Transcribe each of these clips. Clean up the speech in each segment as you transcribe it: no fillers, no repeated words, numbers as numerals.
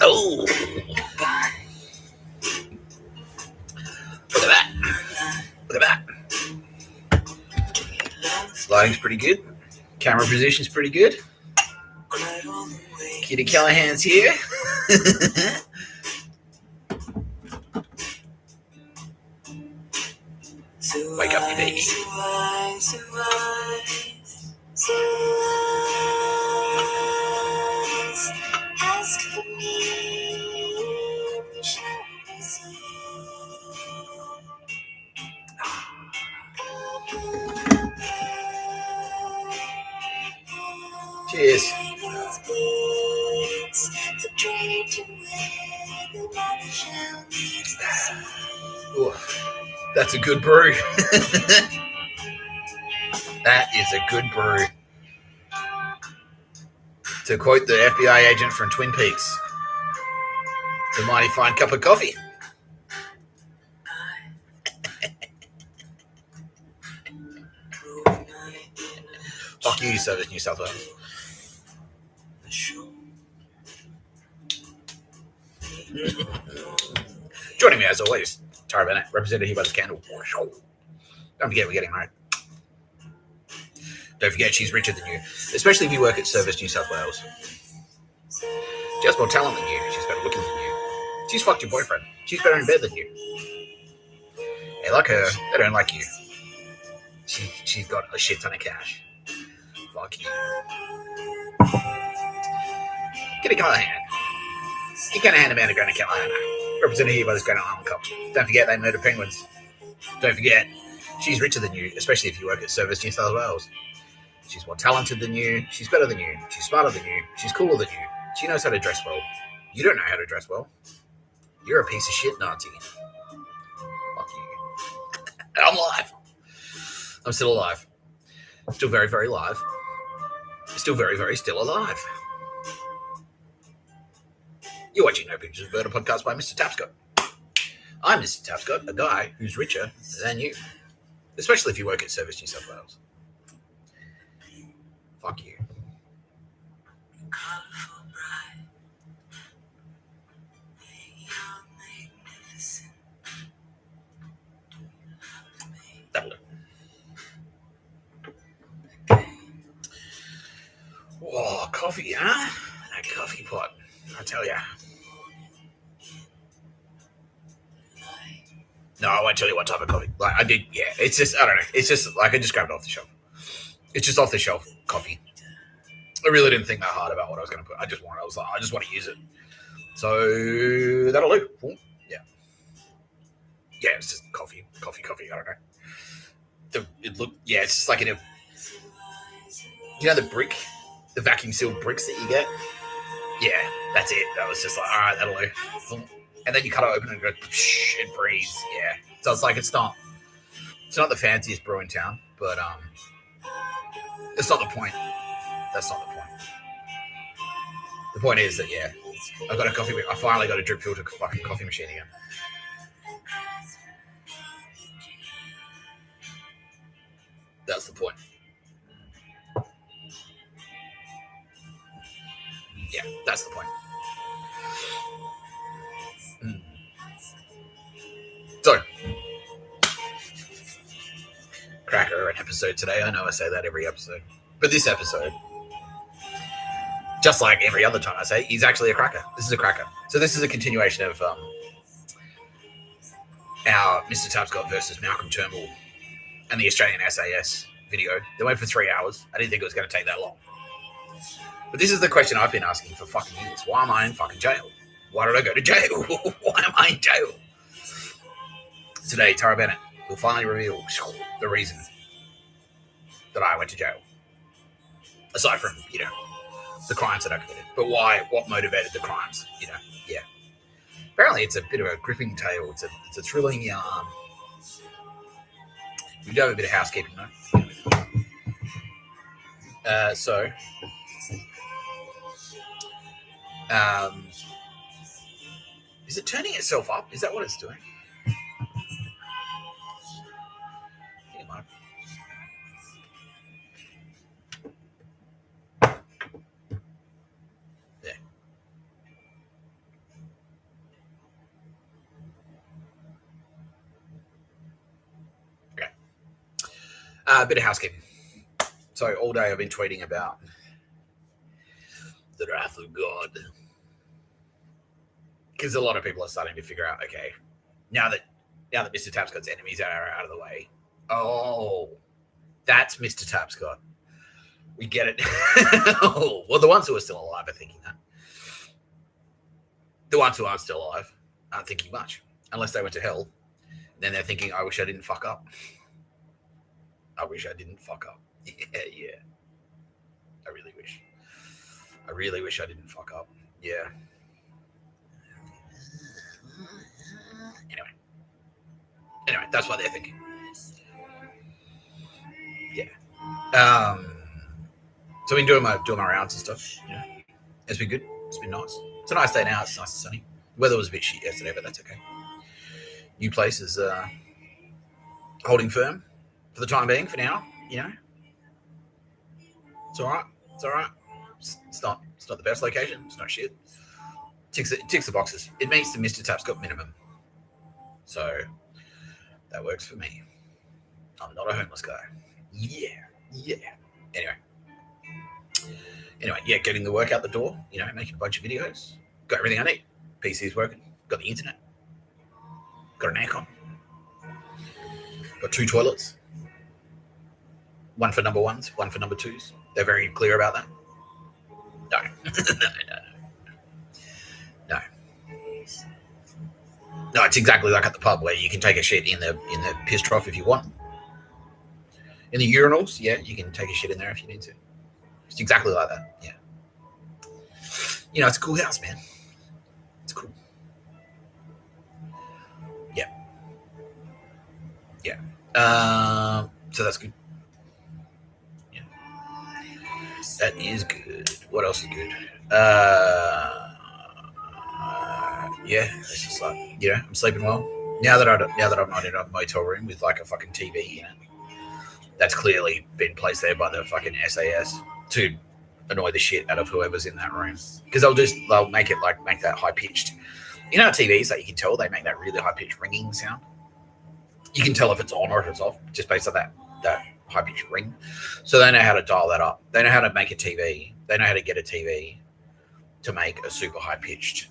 Oh, look at that. Look at that. Lighting's pretty good. Camera position's pretty good. Kitty Callahan's here. Wake up, you baby. Ask for me. Cheers. Ooh, that's a good brew. That is a good brew. To quote the FBI agent from Twin Peaks, it's a mighty fine cup of coffee. Fuck you, Service New South Wales. Joining me as always, Tara Bennett, represented here by the Candle. Don't forget we're getting married. Don't forget she's richer than you, especially if you work at Service New South Wales. She has more talent than you. She's better looking than you. She's fucked your boyfriend. She's better in bed than you. They like her. They don't like you. She's got a shit ton of cash. Fuck you. Get a Callahan. You can't hand a man a Granite Callahan. Represented here by this Granite Island Cup. Don't forget they murder penguins. Don't forget she's richer than you, especially if you work at Service New South Wales. She's more talented than you. She's better than you. She's smarter than you. She's cooler than you. She knows how to dress well. You don't know how to dress well. You're a piece of shit, Nazi. Fuck you. And I'm alive. I'm still alive. Still very, very alive. Still very, very still alive. You're watching No Pictures of Murder podcast by Mr Tapscott. I'm Mr Tapscott, a guy who's richer than you. Especially if you work at Service New South Wales. Fuck you. That'll do. Whoa, coffee, huh? That coffee pot, I tell ya. No, I won't tell you what type of coffee. Like, I did, yeah. It's just, I don't know. It's just, like, I just grabbed it off the shelf. It's just off the shelf coffee. I really didn't think that hard about what I was going to put. I just want to use it. So, that'll do. Ooh, yeah. Yeah, it's just coffee. I don't know. It's just like in a, you know the brick, the vacuum sealed bricks that you get? Yeah, that's it. That was just like, all right, that'll do. And then you cut it open and go, it breathes. Yeah. So it's like, it's not the fanciest brew in town, but it's not the point. That's not the point. The point is that, yeah, I finally got a drip filter fucking coffee machine again. That's the point. Yeah, that's the point. So, cracker an episode today. I know I say that every episode. But this episode, just like every other time I say, he's actually a cracker. This is a cracker. So this is a continuation of our Mr Tapscott versus Malcom Turnbull and the Australian SAS video. They went for 3 hours. I didn't think it was going to take that long. But this is the question I've been asking for fucking years. Why am I in fucking jail? Why did I go to jail? Why am I in jail? Today, Tara Bennett will finally reveal the reason that I went to jail. Aside from, the crimes that I committed. But why? What motivated the crimes? Yeah. Apparently, it's a bit of a gripping tale. It's a thrilling yarn. We do have a bit of housekeeping, though. Is it turning itself up? Is that what it's doing? A bit of housekeeping. So all day I've been tweeting about the wrath of God, because a lot of people are starting to figure out, okay, now that Mr. Tapscott's enemies are out of the way, oh, that's Mr. Tapscott. We get it. Oh, well, the ones who are still alive are thinking that. The ones who aren't still alive aren't thinking much, unless they went to hell. Then they're thinking, I wish I didn't fuck up. I wish I didn't fuck up. Yeah. I really wish. I really wish I didn't fuck up. Yeah. Anyway, that's what they're thinking. Yeah. So I've been doing my rounds and stuff. Yeah. It's been good. It's been nice. It's a nice day now. It's nice and sunny. The weather was a bit shit yesterday, but that's okay. New place is holding firm for the time being. For now, you know, it's all right. It's all right. It's not the best location. It's not shit. It ticks the boxes. It meets the Mr. Tapscott minimum. So that works for me. I'm not a homeless guy. Yeah. Anyway, yeah, getting the work out the door, you know, making a bunch of videos. Got everything I need. PC's working. Got the internet. Got an aircon. Got 2 toilets. One for number ones, one for number twos. They're very clear about that. No. No, it's exactly like at the pub where you can take a shit in the piss trough if you want. In the urinals, yeah, you can take a shit in there if you need to. It's exactly like that, yeah. You know, it's a cool house, man. It's cool. Yeah. So that's good. Yeah. That is good. What else is good? Yeah, it's just like, you know, I'm sleeping well. Now that I'm not in a motel room with like a fucking TV in it, that's clearly been placed there by the fucking SAS to annoy the shit out of whoever's in that room, because they'll make that high pitched. You know, TVs that you can tell they make that really high pitched ringing sound. You can tell if it's on or if it's off just based on that high pitched ring. So they know how to dial that up. They know how to make a TV. They know how to get a TV to make a super high pitched.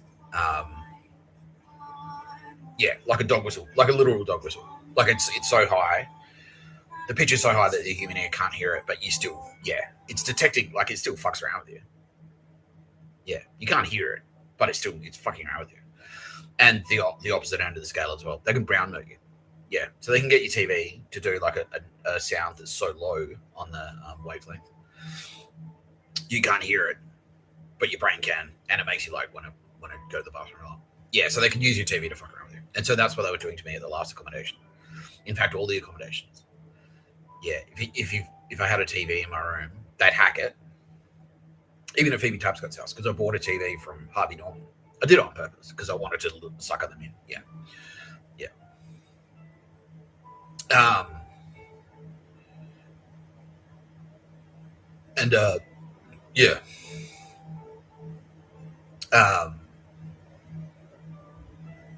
Yeah, like a dog whistle, like a literal dog whistle. Like it's so high. The pitch is so high that the human ear can't hear it, but you still, yeah, it's detecting, like it still fucks around with you. Yeah, you can't hear it, but it's fucking around with you. And the opposite end of the scale as well. They can brown note you. Yeah, so they can get your TV to do like a sound that's so low on the wavelength. You can't hear it, but your brain can, and it makes you like want to go to the bathroom a lot. Yeah, so they can use your TV to fuck around with you. And so that's what they were doing to me at the last accommodation. In fact, all the accommodations. Yeah, if I had a TV in my room, they'd hack it. Even at Phoebe Tapscott's house, because I bought a TV from Harvey Norman. I did it on purpose because I wanted to sucker them in. Yeah.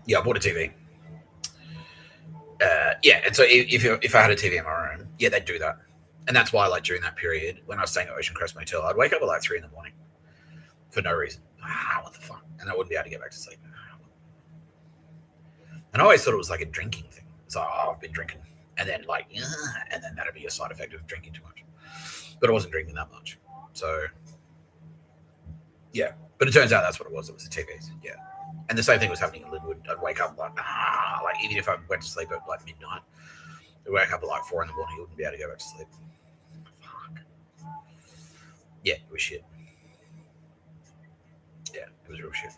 Yeah, I bought a TV. And so if I had a TV in my room, yeah, they'd do that. And that's why, like, during that period, when I was staying at Ocean Crest Motel, I'd wake up at like 3 a.m. for no reason. What the fuck? And I wouldn't be able to get back to sleep. And I always thought it was like a drinking thing. So I've been drinking. And then and then that'd be a side effect of drinking too much. But I wasn't drinking that much. So, yeah. But it turns out that's what it was. It was the TVs. Yeah. And the same thing was happening in Linwood. I'd wake up like even if I went to sleep at like midnight, I'd wake up at like 4 a.m. I wouldn't be able to go back to sleep. Fuck. Yeah, it was shit. Yeah, it was real shit.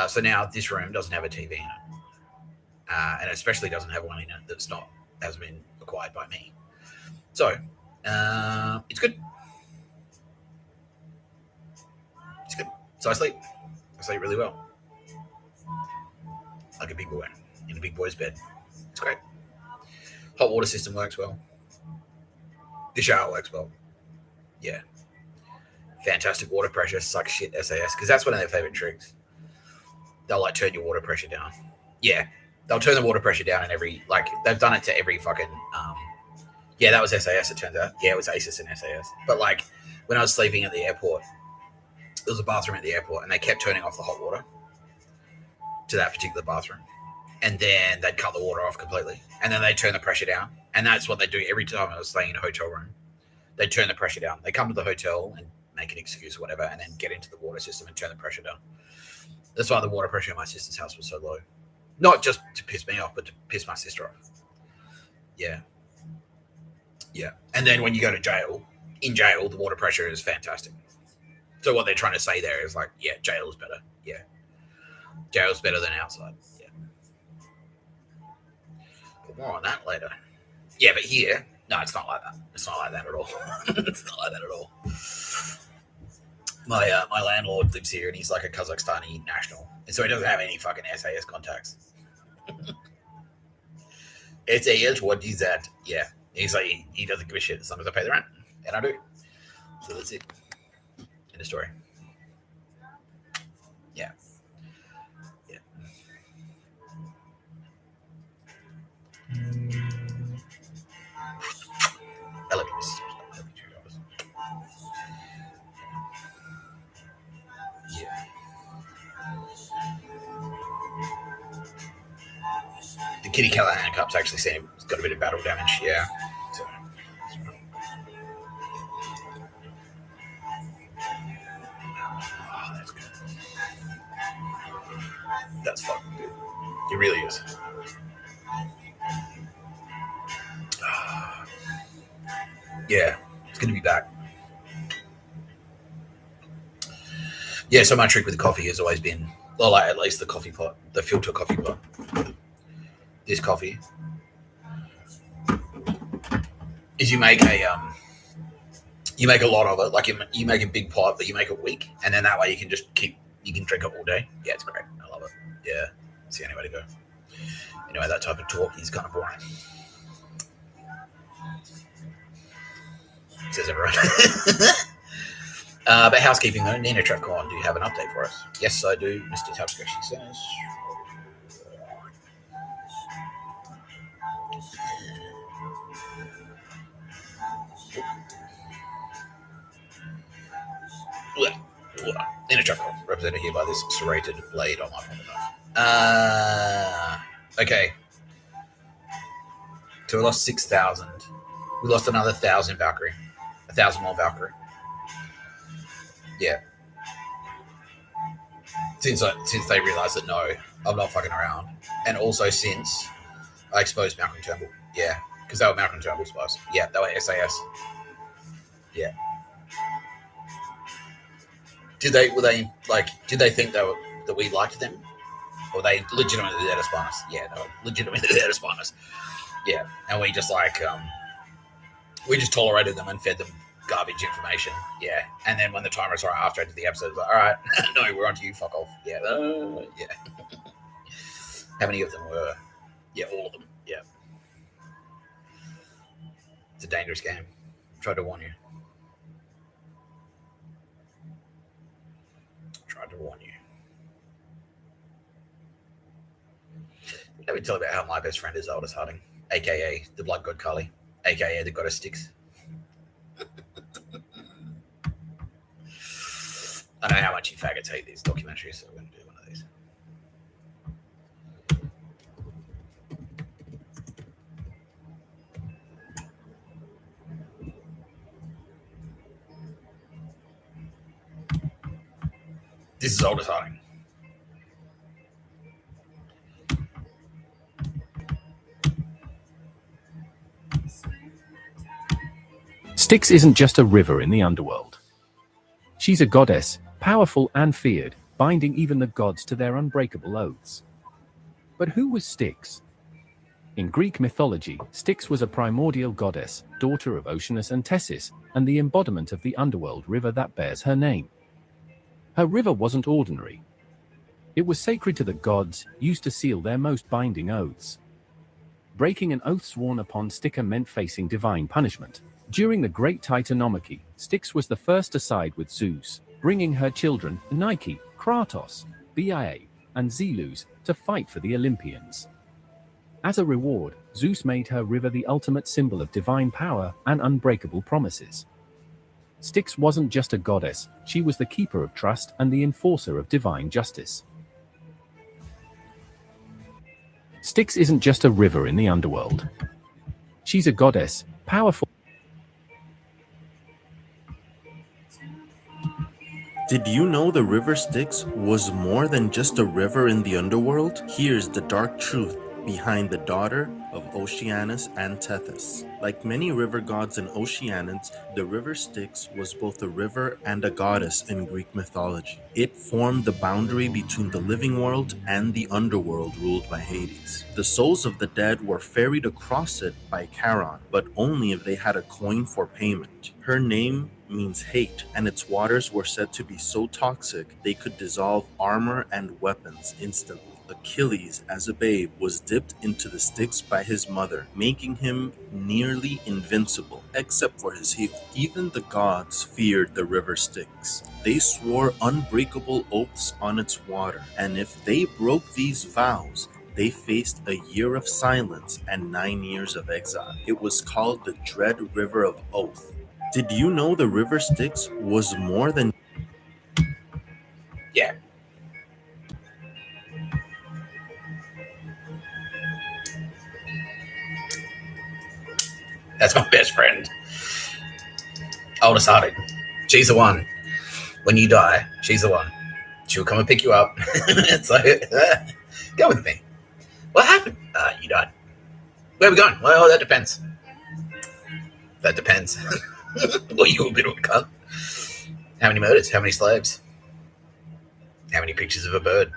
So now this room doesn't have a TV in it. And especially doesn't have one in it that hasn't been acquired by me. So, it's good. It's good. So I sleep really well. Like a big boy in a big boy's bed. It's great. Hot water system works well. The shower works well. Yeah. Fantastic water pressure. Suck shit SAS, because that's one of their favorite tricks. They'll like turn your water pressure down. Yeah. They'll turn the water pressure down in they've done it to every fucking Yeah, that was SAS, it turns out. Yeah, it was ASIS and SAS. But like when I was sleeping at the airport, there was a bathroom at the airport and they kept turning off the hot water to that particular bathroom. And then they'd cut the water off completely. And then they'd turn the pressure down. And that's what they do every time I was staying in a hotel room. They'd turn the pressure down. They come to the hotel and make an excuse or whatever, and then get into the water system and turn the pressure down. That's why the water pressure in my sister's house was so low. Not just to piss me off, but to piss my sister off. Yeah. Yeah. And then when you go to jail, in jail, the water pressure is fantastic. So what they're trying to say there is like, yeah, jail is better. Yeah. Jail is better than outside. Yeah. But more on that later. Yeah, but here, no, it's not like that. It's not like that at all. It's not like that at all. My landlord lives here and he's like a Kazakhstani national. And so he doesn't have any fucking SAS contacts. SAS, what is that? Yeah. He's like, he doesn't give a shit as long as I pay the rent. And I do. So that's it. End of story. Yeah. Yeah. I love you. Yeah. The Kitty Callahan Cup's actually got a bit of battle damage. Yeah. So. Oh, that's good. That's fucking good. It really is. Yeah, it's going to be back. Yeah, so my trick with the coffee has always been, well, like at least the coffee pot, the filter coffee pot. This coffee is you make a lot of it. Like you make a big pot, but you make it weak, and then that way you can drink it all day. Yeah, it's great. I love it. Yeah, it's the only way to go. Anyway, that type of talk is kind of boring. Says everyone. But housekeeping though, Nina Trefcon, do you have an update for us? Yes, I do, Mr Tapscott, she says. Nina Trefcon, represented here by this serrated blade on my phone. Okay. So we lost 6,000. We lost another 1,000 Valkyrie. 1,000 more Valkyrie. Yeah. Since they realised that no, I'm not fucking around. And also since I exposed Malcom Turnbull. Yeah. Because they were Malcom Turnbull spies. Yeah, they were SAS. Yeah. Did they think that we liked them? Or they legitimately there to spy us? Yeah, they were legitimately there to spy us. Yeah. And we just we just tolerated them and fed them garbage information. Yeah. And then when the timer was right after I did the episode, it was like, all right, no, we're on to you, fuck off. Yeah. Yeah. How many of them were? Yeah, all of them. Yeah. It's a dangerous game. Tried to warn you. Let me tell you about how my best friend is Aldous Harding, a.k.a. the Blood God Kali, a.k.a. the Goddess Styx. I know how much you faggots hate these documentaries, so we're going to do one of these. This is Aldous Harding. Styx isn't just a river in the underworld. She's a goddess, powerful and feared, binding even the gods to their unbreakable oaths. But who was Styx? In Greek mythology, Styx was a primordial goddess, daughter of Oceanus and Tessis, and the embodiment of the underworld river that bears her name. Her river wasn't ordinary. It was sacred to the gods, used to seal their most binding oaths. Breaking an oath sworn upon Styx meant facing divine punishment. During the Great Titanomachy, Styx was the first to side with Zeus, bringing her children, Nike, Kratos, Bia, and Zelus, to fight for the Olympians. As a reward, Zeus made her river the ultimate symbol of divine power and unbreakable promises. Styx wasn't just a goddess, she was the keeper of trust and the enforcer of divine justice. Styx isn't just a river in the underworld. She's a goddess, powerful. Did you know the river Styx was more than just a river in the underworld? Here's the dark truth behind the daughter of Oceanus and Tethys. Like many river gods and Oceanids, the river Styx was both a river and a goddess in Greek mythology. It formed the boundary between the living world and the underworld ruled by Hades. The souls of the dead were ferried across it by Charon, but only if they had a coin for payment. Her name means hate, and its waters were said to be so toxic they could dissolve armor and weapons instantly. Achilles, as a babe, was dipped into the Styx by his mother, making him nearly invincible, except for his heel. Even the gods feared the river Styx. They swore unbreakable oaths on its water, and if they broke these vows, they faced a year of silence and 9 years of exile. It was called the Dread River of Oath. Did you know the river Styx was more than... Yeah. That's my best friend. Oldest hearted. She's the one. When you die, she's the one. She'll come and pick you up. It's like, go with me. What happened? You died. Where are we going? Well, that depends. That depends. Well, you a bit of a cunt. How many murders? How many slaves? How many pictures of a bird?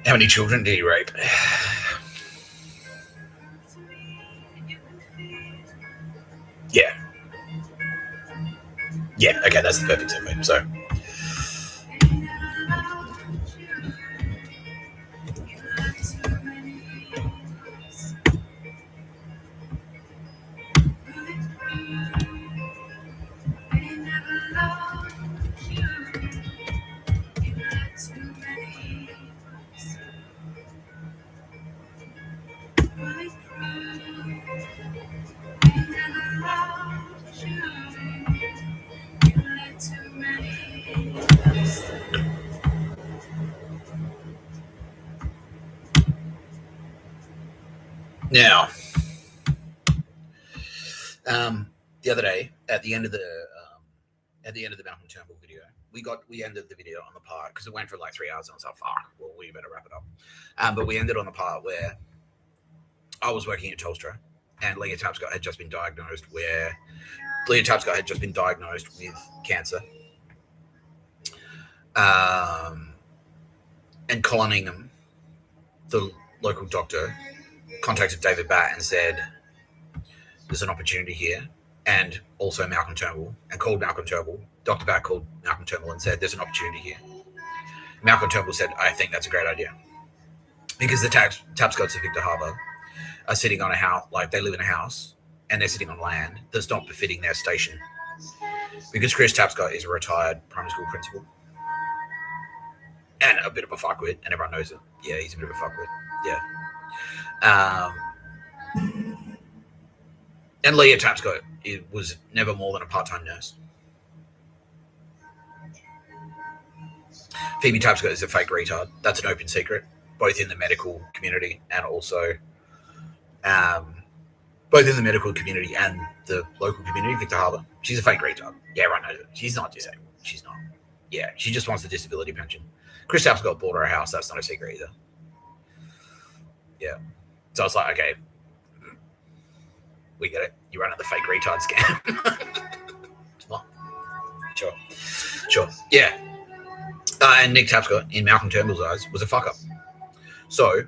How many children did he rape? Yeah. Yeah, okay, that's the perfect segue. So, now, the other day at the end of the Malcom Turnbull video, we ended the video on the part because it went for like 3 hours and I was like, fuck, well, we better wrap it up. But we ended on the part where I was working at Telstra and Leah Tapscott had just been diagnosed with cancer. And Collingham, the local doctor, contacted David Batt and said, there's an opportunity here. And also Malcom Turnbull, and called Malcom Turnbull. Dr. Batt called Malcom Turnbull and said, there's an opportunity here. Malcom Turnbull said, I think that's a great idea. Because the Tapscotts of Victor Harbor are sitting on a house, like they live in a house, and they're sitting on land that's not befitting their station. Because Chris Tapscott is a retired primary school principal. And a bit of a fuckwit, and everyone knows it. Yeah, he's a bit of a fuckwit. Yeah. And Leah Tapscott was never more than a part-time nurse. Phoebe Tapscott is a fake retard. That's an open secret, both in the medical community and also both in the medical community and the local community, Victor Harbor. She's a fake retard. Yeah, everyone knows it. She's not disabled. She's not. Yeah, she just wants the disability pension. Chris Tapscott bought her a house. That's not a secret either. Yeah. So I was like, okay, we get it. You run at the fake retard scam. Well, sure. Yeah. And Nick Tapscott, in Malcom Turnbull's eyes, was a fuck up. So,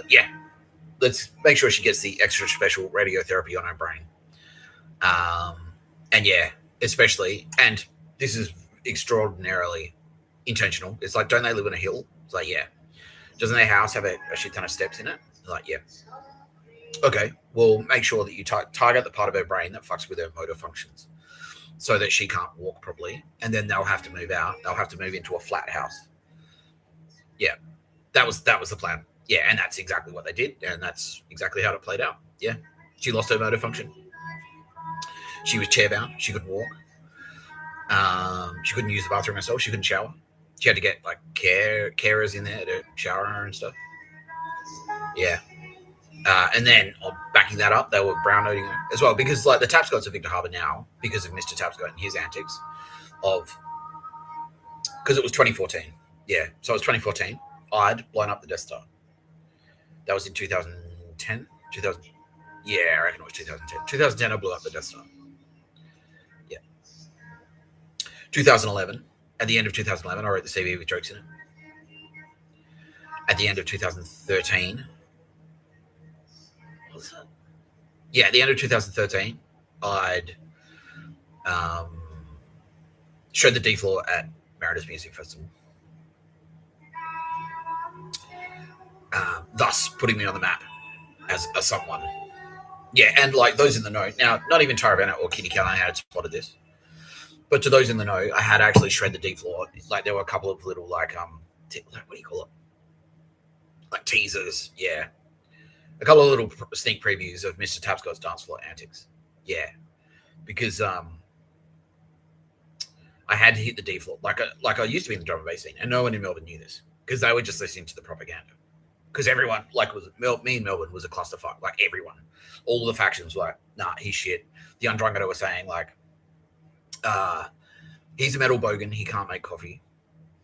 yeah. Let's make sure she gets the extra special radiotherapy on her brain. And yeah, especially, and this is extraordinarily intentional. It's like, don't they live on a hill? It's like, yeah. Doesn't their house have a shit ton of steps in it? It's like, yeah. Okay, well, make sure that you target the part of her brain that fucks with her motor functions so that she can't walk properly. And then they'll have to move out. They'll have to move into a flat house. Yeah, that was the plan. Yeah, and that's exactly what they did. And that's exactly how it played out. Yeah, she lost her motor function. She was chair-bound. She couldn't walk. She couldn't use the bathroom herself. She couldn't shower. She had to get like carers in there to shower her and stuff. Yeah. And then backing that up, they were brown noting her as well, because like the Tapscotts of Victor Harbor now, because of Mr Tapscott and his antics because it was 2014. Yeah. So it was 2014. I'd blown up the Death Star. That was in 2010. Yeah, I reckon it was 2010. 2010, I blew up the Death Star. Yeah. 2011. At the end of 2011, I wrote the CV with jokes in it. At the end of 2013, what was that? Yeah, at the end of 2013, I'd showed the D floor at Merida's Music Festival, thus putting me on the map as someone. Yeah, and like those in the know, now not even Taravana or Kitty Callahan had spotted this, but to those in the know, I had actually shred the D floor. Like there were a couple of little like what do you call it? Like teasers, yeah. A couple of little sneak previews of Mr. Tapscott's dance floor antics. Yeah. Because I had to hit the D floor. Like I used to be in the drum and bass scene, and no one in Melbourne knew this because they were just listening to the propaganda. Because everyone, like, me in Melbourne was a clusterfuck. Like everyone, all the factions were like, nah, he's shit. The Undrungada were saying like, he's a metal bogan, he can't make coffee.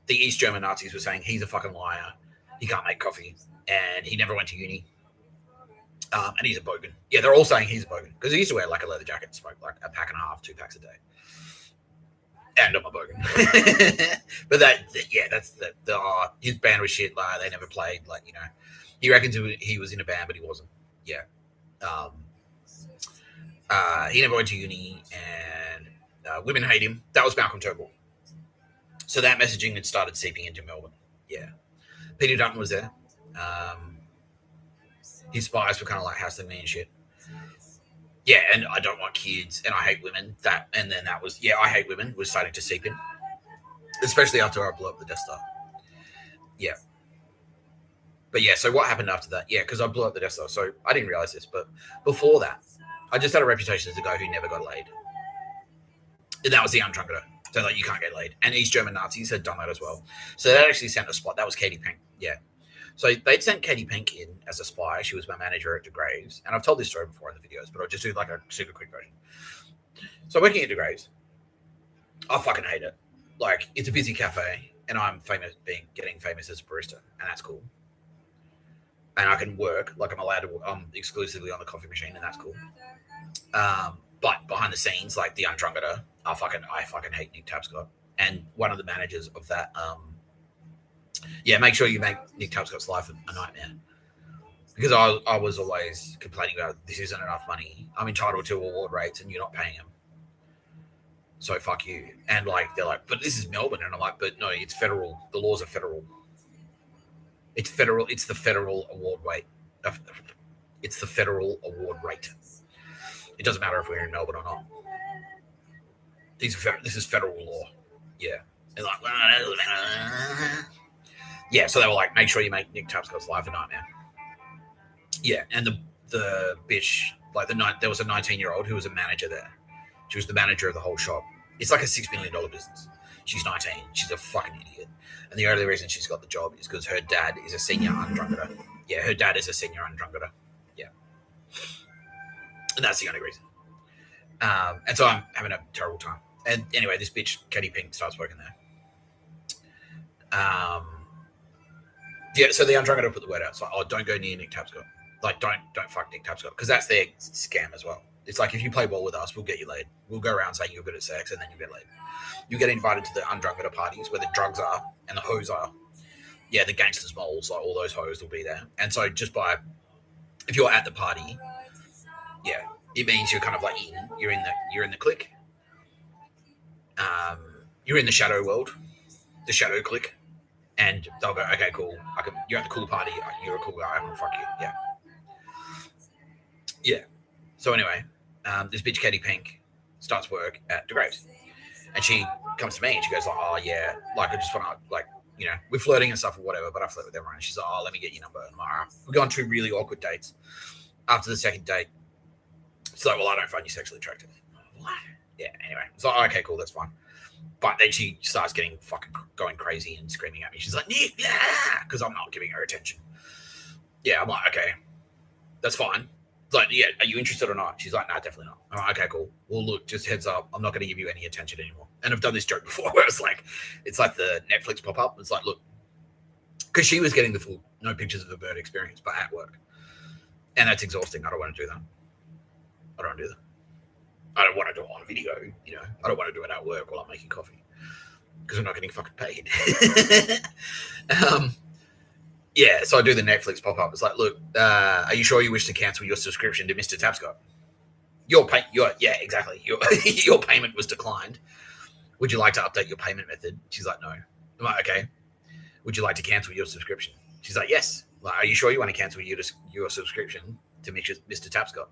The East German Nazis were saying he's a fucking liar, he can't make coffee, and he never went to uni. And he's a bogan. Yeah, they're all saying he's a bogan because he used to wear like a leather jacket and smoke like a pack and a half, 2 packs a day. And I'm a bogan. But that's his band was shit. Like they never played. Like he reckons he was in a band, but he wasn't. Yeah. He never went to uni, and women hate him. That was Malcom Turnbull. So that messaging had started seeping into Melbourne. Yeah. Peter Dutton was there. His spies were kind of like hassling me and shit. Yeah, and I don't want kids, and I hate women. And then that was, I hate women was starting to seep in, especially after I blew up the Death Star. Yeah. But yeah, so what happened after that? Yeah, because I blew up the Death Star. So I didn't realize this, but before that, I just had a reputation as a guy who never got laid. And that was the Undrungada. So like you can't get laid. And East German Nazis had done that as well. So they actually sent a spot. That was Katie Pink. Yeah. So they'd sent Katie Pink in as a spy. She was my manager at De Graves. And I've told this story before in the videos, but I'll just do like a super quick version. So working at De Graves, I fucking hate it. Like, it's a busy cafe, and I'm getting famous as a barista, and that's cool. And I can work, like I'm allowed to work, I'm exclusively on the coffee machine, and that's cool. But behind the scenes, like the Undrungada, I fucking hate Nick Tapscott. And one of the managers of that, make sure you make Nick Tapscott's life a nightmare. Because I was always complaining about this isn't enough money. I'm entitled to award rates and you're not paying them. So fuck you. And like they're like, but this is Melbourne. And I'm like, but no, it's federal. The laws are federal. It's federal. It's the federal award rate. It's the federal award rate. It doesn't matter if we're in Melbourne or not. This is federal law. Yeah. And like, yeah. So they were like, make sure you make Nick Tapscott's life a nightmare. Yeah. And the bitch, like there was a 19-year-old who was a manager there. She was the manager of the whole shop. It's like a $6 million business. She's 19. She's a fucking idiot. And the only reason she's got the job is because her dad is a senior Undrungada. Yeah, her dad is a senior Undrungada. Yeah. And that's the only reason. And so I'm having a terrible time. And anyway, this bitch, Katie Pink, starts working there. Yeah, so the Undrungada put the word out. It's like, oh, don't go near Nick Tapscott. Like, don't fuck Nick Tapscott. Because that's their scam as well. It's like, if you play ball with us, we'll get you laid. We'll go around saying you're good at sex, and then you get laid. You get invited to the Undrungada parties where the drugs are and the hoes are. Yeah, the gangsters moles, like all those hoes will be there. And so if you're at the party, yeah, it means you're kind of like you're in the clique. You're in the shadow world, the shadow clique, and they'll go, okay, cool. You're at the cool party. You're a cool guy. I'm gonna fuck you. Yeah. Yeah. So anyway, this bitch Katie Pink starts work at DeGraves, and she comes to me and she goes like, "Oh yeah, like I just want to like, you know, we're flirting and stuff or whatever, but I flirt with everyone." And she's like, "Oh, let me get your number." And I'm like, "All right." We go on 2 really awkward dates. After the second date, it's like, "Well, I don't find you sexually attractive." What? Yeah. Anyway, so okay, cool, that's fine. But then she starts getting fucking going crazy and screaming at me. She's like, "Nick, yeah," because I'm not giving her attention. Yeah, I'm like, okay, that's fine. It's like, yeah, are you interested or not? She's like, "No, definitely not." I'm like, okay, cool. Well, look, just heads up, I'm not going to give you any attention anymore. And I've done this joke before where it's like the Netflix pop up. It's like, look, because she was getting the full no pictures of a bird experience, but at work. And that's exhausting. I don't want to do that. I don't want to do that. I don't want to do it on video, you know. I don't want to do it at work while I'm making coffee because I'm not getting fucking paid. Yeah, so I do the Netflix pop-up. It's like, look, are you sure you wish to cancel your subscription to Mr Tapscott? Yeah, exactly. Your payment was declined. Would you like to update your payment method? She's like, no. I'm like, okay. Would you like to cancel your subscription? She's like, yes. Like, are you sure you want to cancel your subscription to Mr Tapscott?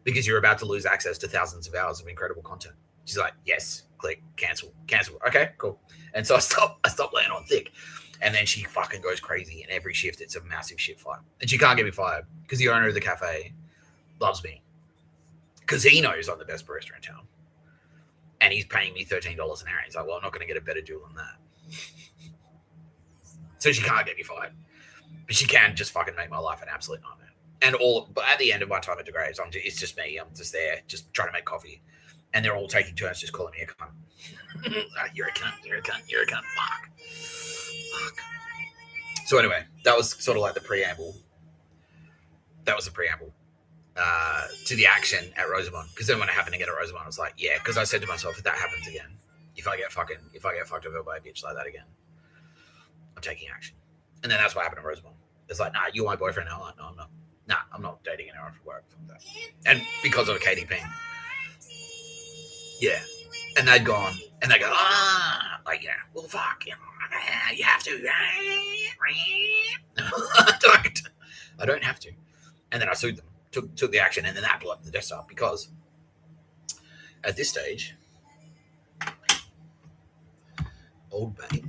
Because you're about to lose access to thousands of hours of incredible content. She's like, yes. Click, cancel. Okay, cool. And so I stop laying on thick. And then she fucking goes crazy. And every shift, it's a massive shit fight. And she can't get me fired because the owner of the cafe loves me. Because he knows I'm the best barista in town. And he's paying me $13 an hour. He's like, well, I'm not going to get a better deal than that. So she can't get me fired. But she can just fucking make my life an absolute nightmare. But at the end of my time at DeGraves, it's just me. I'm just there, just trying to make coffee. And they're all taking turns just calling me a cunt. You're a cunt. Fuck. So anyway, that was sort of like the preamble. That was the preamble to the action at Rosamond. Because then when it happened again at Rosamond, I was like, yeah. Because I said to myself, if that happens again, if I get fucked over by a bitch like that again, I'm taking action. And then that's what happened at Rosamond. It's like, nah, you're my boyfriend now. I'm like, no, I'm not. Nah, I'm not dating anyone from work. From that. And because of KDP. Yeah. And they'd gone, and they go, like, yeah, well, fuck, you know, you have to. I don't have to. And then I sued them, took the action, and then that blew up the desktop because at this stage, old mate.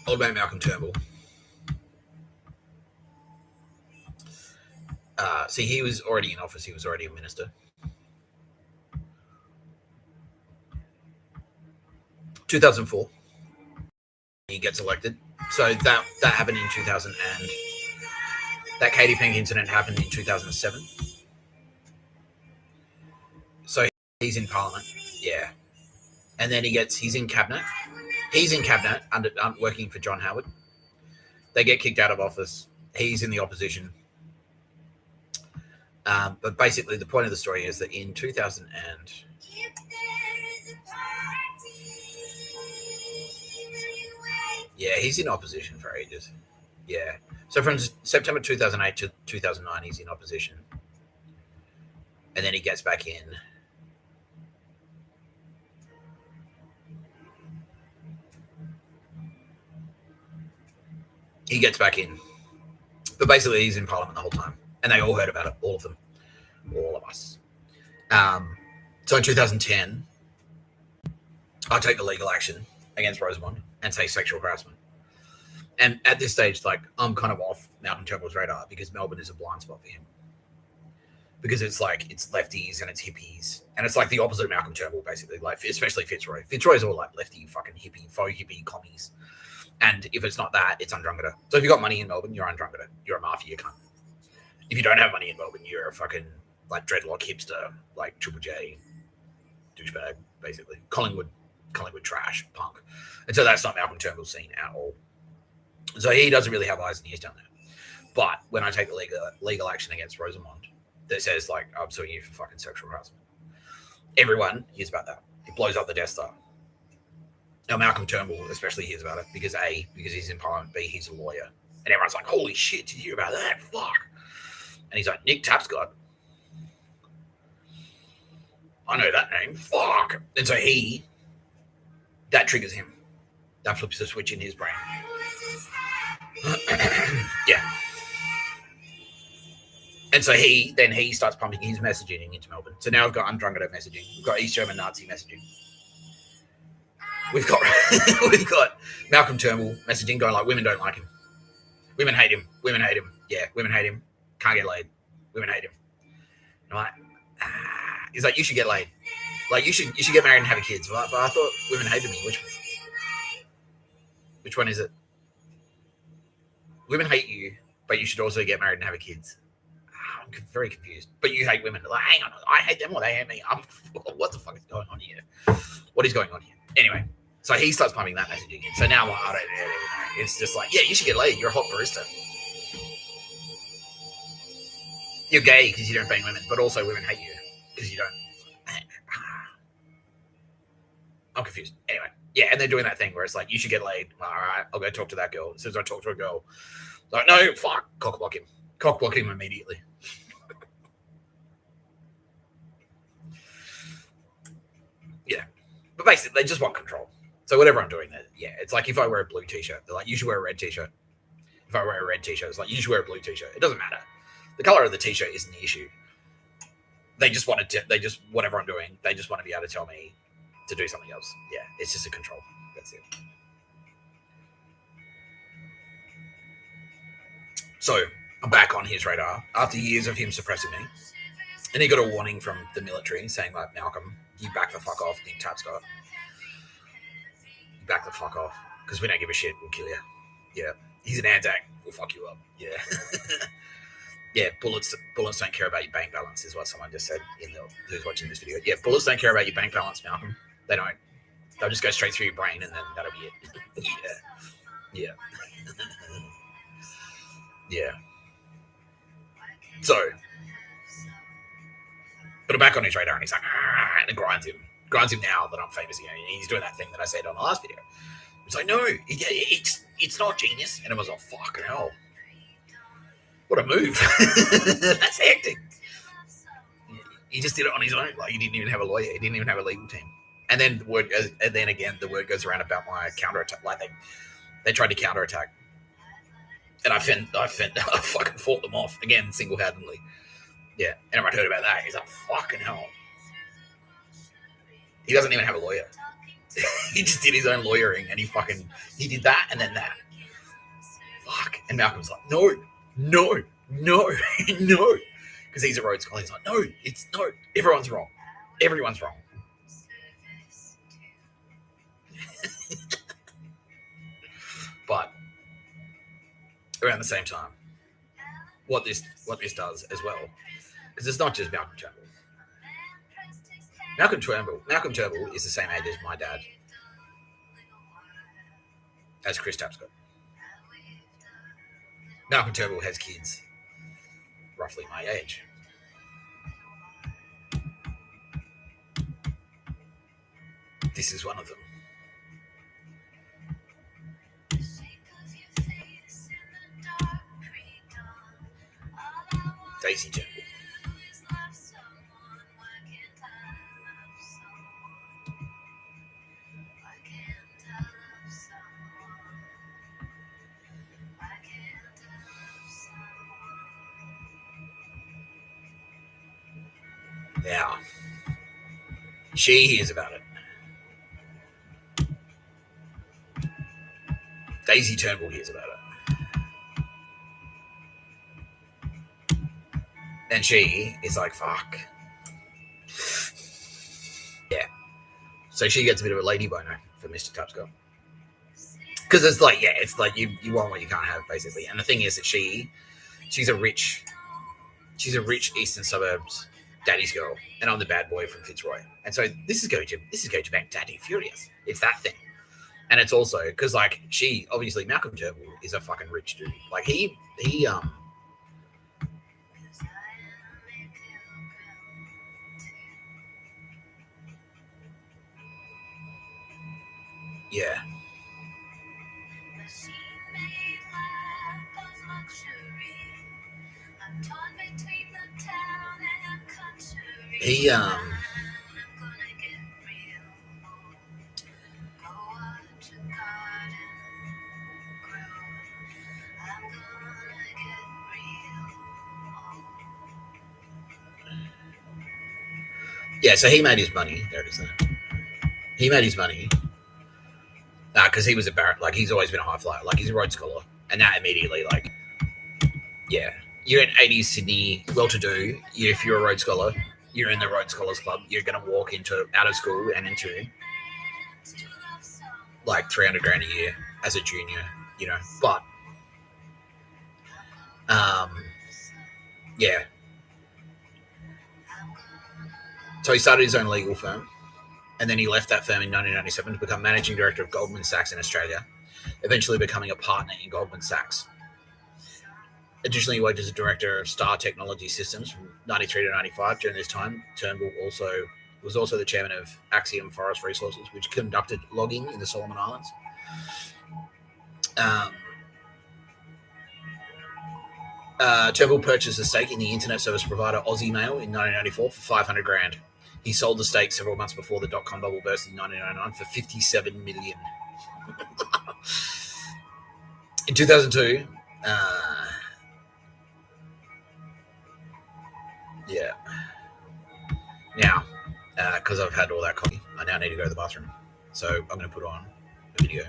Old mate Malcom Turnbull. See, he was already in office. He was already a minister. 2004, he gets elected. So that happened in 2000, and that Katie Pink incident happened in 2007. So he's in Parliament, yeah. And then he's in cabinet. He's in cabinet under working for John Howard. They get kicked out of office. He's in the opposition. But basically, the point of the story is that in 2000 and yeah, he's in opposition for ages. Yeah. So from September 2008 to 2009, he's in opposition. And then he gets back in. He gets back in. But basically, he's in Parliament the whole time. And they all heard about it, all of them. All of us. So in 2010, I take the legal action against Rosamond and say sexual harassment. And at this stage, like, I'm kind of off Malcom Turnbull's radar because Melbourne is a blind spot for him. Because it's like, it's lefties and it's hippies. And it's like the opposite of Malcom Turnbull, basically, like, especially Fitzroy. Fitzroy's all like lefty, fucking hippie, faux hippie commies. And if it's not that, it's Undrungada. So if you got money in Melbourne, you're Undrungada. You're a mafia cunt. If you don't have money in Melbourne, you're a fucking, like, dreadlock hipster, like Triple J douchebag, basically. Collingwood trash, punk. And so that's not Malcom Turnbull's scene at all. So he doesn't really have eyes and ears down there. But when I take the legal action against Rosamond that says, like, I'm suing you for fucking sexual harassment, everyone hears about that. It blows up the Death Star. Now, Malcom Turnbull especially hears about it because A, because he's in Parliament, B, he's a lawyer. And everyone's like, holy shit, did you hear about that? Fuck. And he's like, Nick Tapscott. I know that name. Fuck. And so that triggers him. That flips the switch in his brain. Yeah. And so he starts pumping his messaging into Melbourne. So now we've got Undrunketed messaging. We've got East German Nazi messaging. We've got Malcom Turnbull messaging going like, women don't like him. Women hate him. Women hate him. Yeah, women hate him. Can't get laid. Women hate him. And I'm like, he's like, you should get laid. Like, you should get married and have kids. But I thought women hated me. Which one is it? Women hate you, but you should also get married and have kids. I'm very confused. But you hate women. Like, hang on, I hate them or they hate me. What the fuck is going on here? What is going on here? Anyway, so he starts pumping that message again. So now I don't know. It's just like, yeah, you should get laid. You're a hot barista. You're gay because you don't bang women, but also women hate you because you don't. I'm confused. Anyway, yeah, and they're doing that thing where it's like, you should get laid. All right, I'll go talk to that girl. As soon as I talk to a girl, like, no, fuck, cock block him. Cock block him immediately. Yeah. But basically, they just want control. So whatever I'm doing, yeah, it's like if I wear a blue t-shirt, they're like, you should wear a red t-shirt. If I wear a red t-shirt, it's like, you should wear a blue t-shirt. It doesn't matter. The color of the t-shirt isn't the issue. They just whatever I'm doing, they just want to be able to tell me to do something else. Yeah, it's just a control. That's it. So I'm back on his radar after years of him suppressing me. And he got a warning from the military saying, like, Malcom, you back the fuck off, Nick Tapscott. You back the fuck off. Because we don't give a shit. We'll kill you. Yeah. He's an Anzac. We'll fuck you up. Yeah. Yeah, bullets don't care about your bank balance, is what someone just said who's watching this video. Yeah, bullets don't care about your bank balance, Malcom. They don't. They'll just go straight through your brain and then that'll be it. Yeah. Yeah. Yeah. So, but I'm back on his radar and he's like, and it grinds him now that I'm famous again. He's doing that thing that I said on the last video. It's like, no, it's not genius. And it was like, fucking hell. What a move. That's hectic. He just did it on his own. Like, he didn't even have a lawyer. He didn't even have a legal team. And then the word goes around about my counterattack. Like, they tried to counterattack. And I fucking fought them off again single-handedly. Yeah. And everyone heard about that. He's like, fucking hell. He doesn't even have a lawyer. He just did his own lawyering and he did that and then that. Fuck. And Malcolm's like, no. Because he's a Rhodes Scholar. He's like, no. Everyone's wrong. Everyone's wrong. But around the same time, what this does as well, because it's not just Malcom Turnbull. Malcom Turnbull is the same age as my dad, as Chris Tapscott. Malcom Turnbull has kids roughly my age. This is one of them. Daisy Turnbull. Now, she hears about it. Daisy Turnbull hears about it. And she is like, fuck. Yeah. So she gets a bit of a lady boner for Mr. Tapscott. Because it's like, yeah, it's like you want what you can't have, basically. And the thing is that she's a rich eastern suburbs daddy's girl, and I'm the bad boy from Fitzroy. And so this is going to make Daddy furious. It's that thing. And it's also because, like, she obviously, Malcom Turnbull is a fucking rich dude. Like, he Yeah. He yeah, so he made his money. There it is. He made his money because he was a Barrett. Like, he's always been a high flyer. Like, he's a Rhodes Scholar, and that immediately, like, yeah, you're in 80s Sydney, well-to-do. If you're a Rhodes Scholar, you're in the Rhodes Scholars Club. You're going to walk out of school and into like $300 grand a year as a junior, you know. But yeah. So he started his own legal firm, and then he left that firm in 1997 to become managing director of Goldman Sachs in Australia, eventually becoming a partner in Goldman Sachs. Additionally, he worked as a director of Star Technology Systems from 93 to 95. During this time, Turnbull was also the chairman of Axiom Forest Resources, which conducted logging in the Solomon Islands. Turnbull purchased a stake in the internet service provider Aussie Mail in 1994 for 500 grand. He sold the stake several months before the dot-com bubble burst in 1999 for 57 million. In 2002, yeah. Now, because I've had all that coffee, I now need to go to the bathroom. So I'm going to put on a video.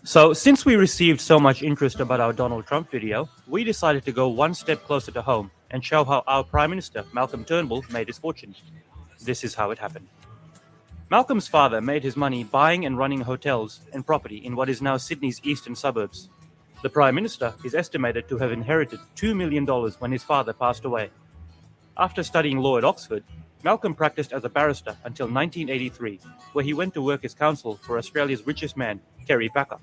So, since we received so much interest about our Donald Trump video, we decided to go one step closer to home and show how our Prime Minister, Malcolm Turnbull, made his fortune. This is how it happened. Malcolm's father made his money buying and running hotels and property in what is now Sydney's eastern suburbs. The Prime Minister is estimated to have inherited $2 million when his father passed away. After studying law at Oxford, Malcolm practiced as a barrister until 1983, where he went to work as counsel for Australia's richest man, Kerry Packer.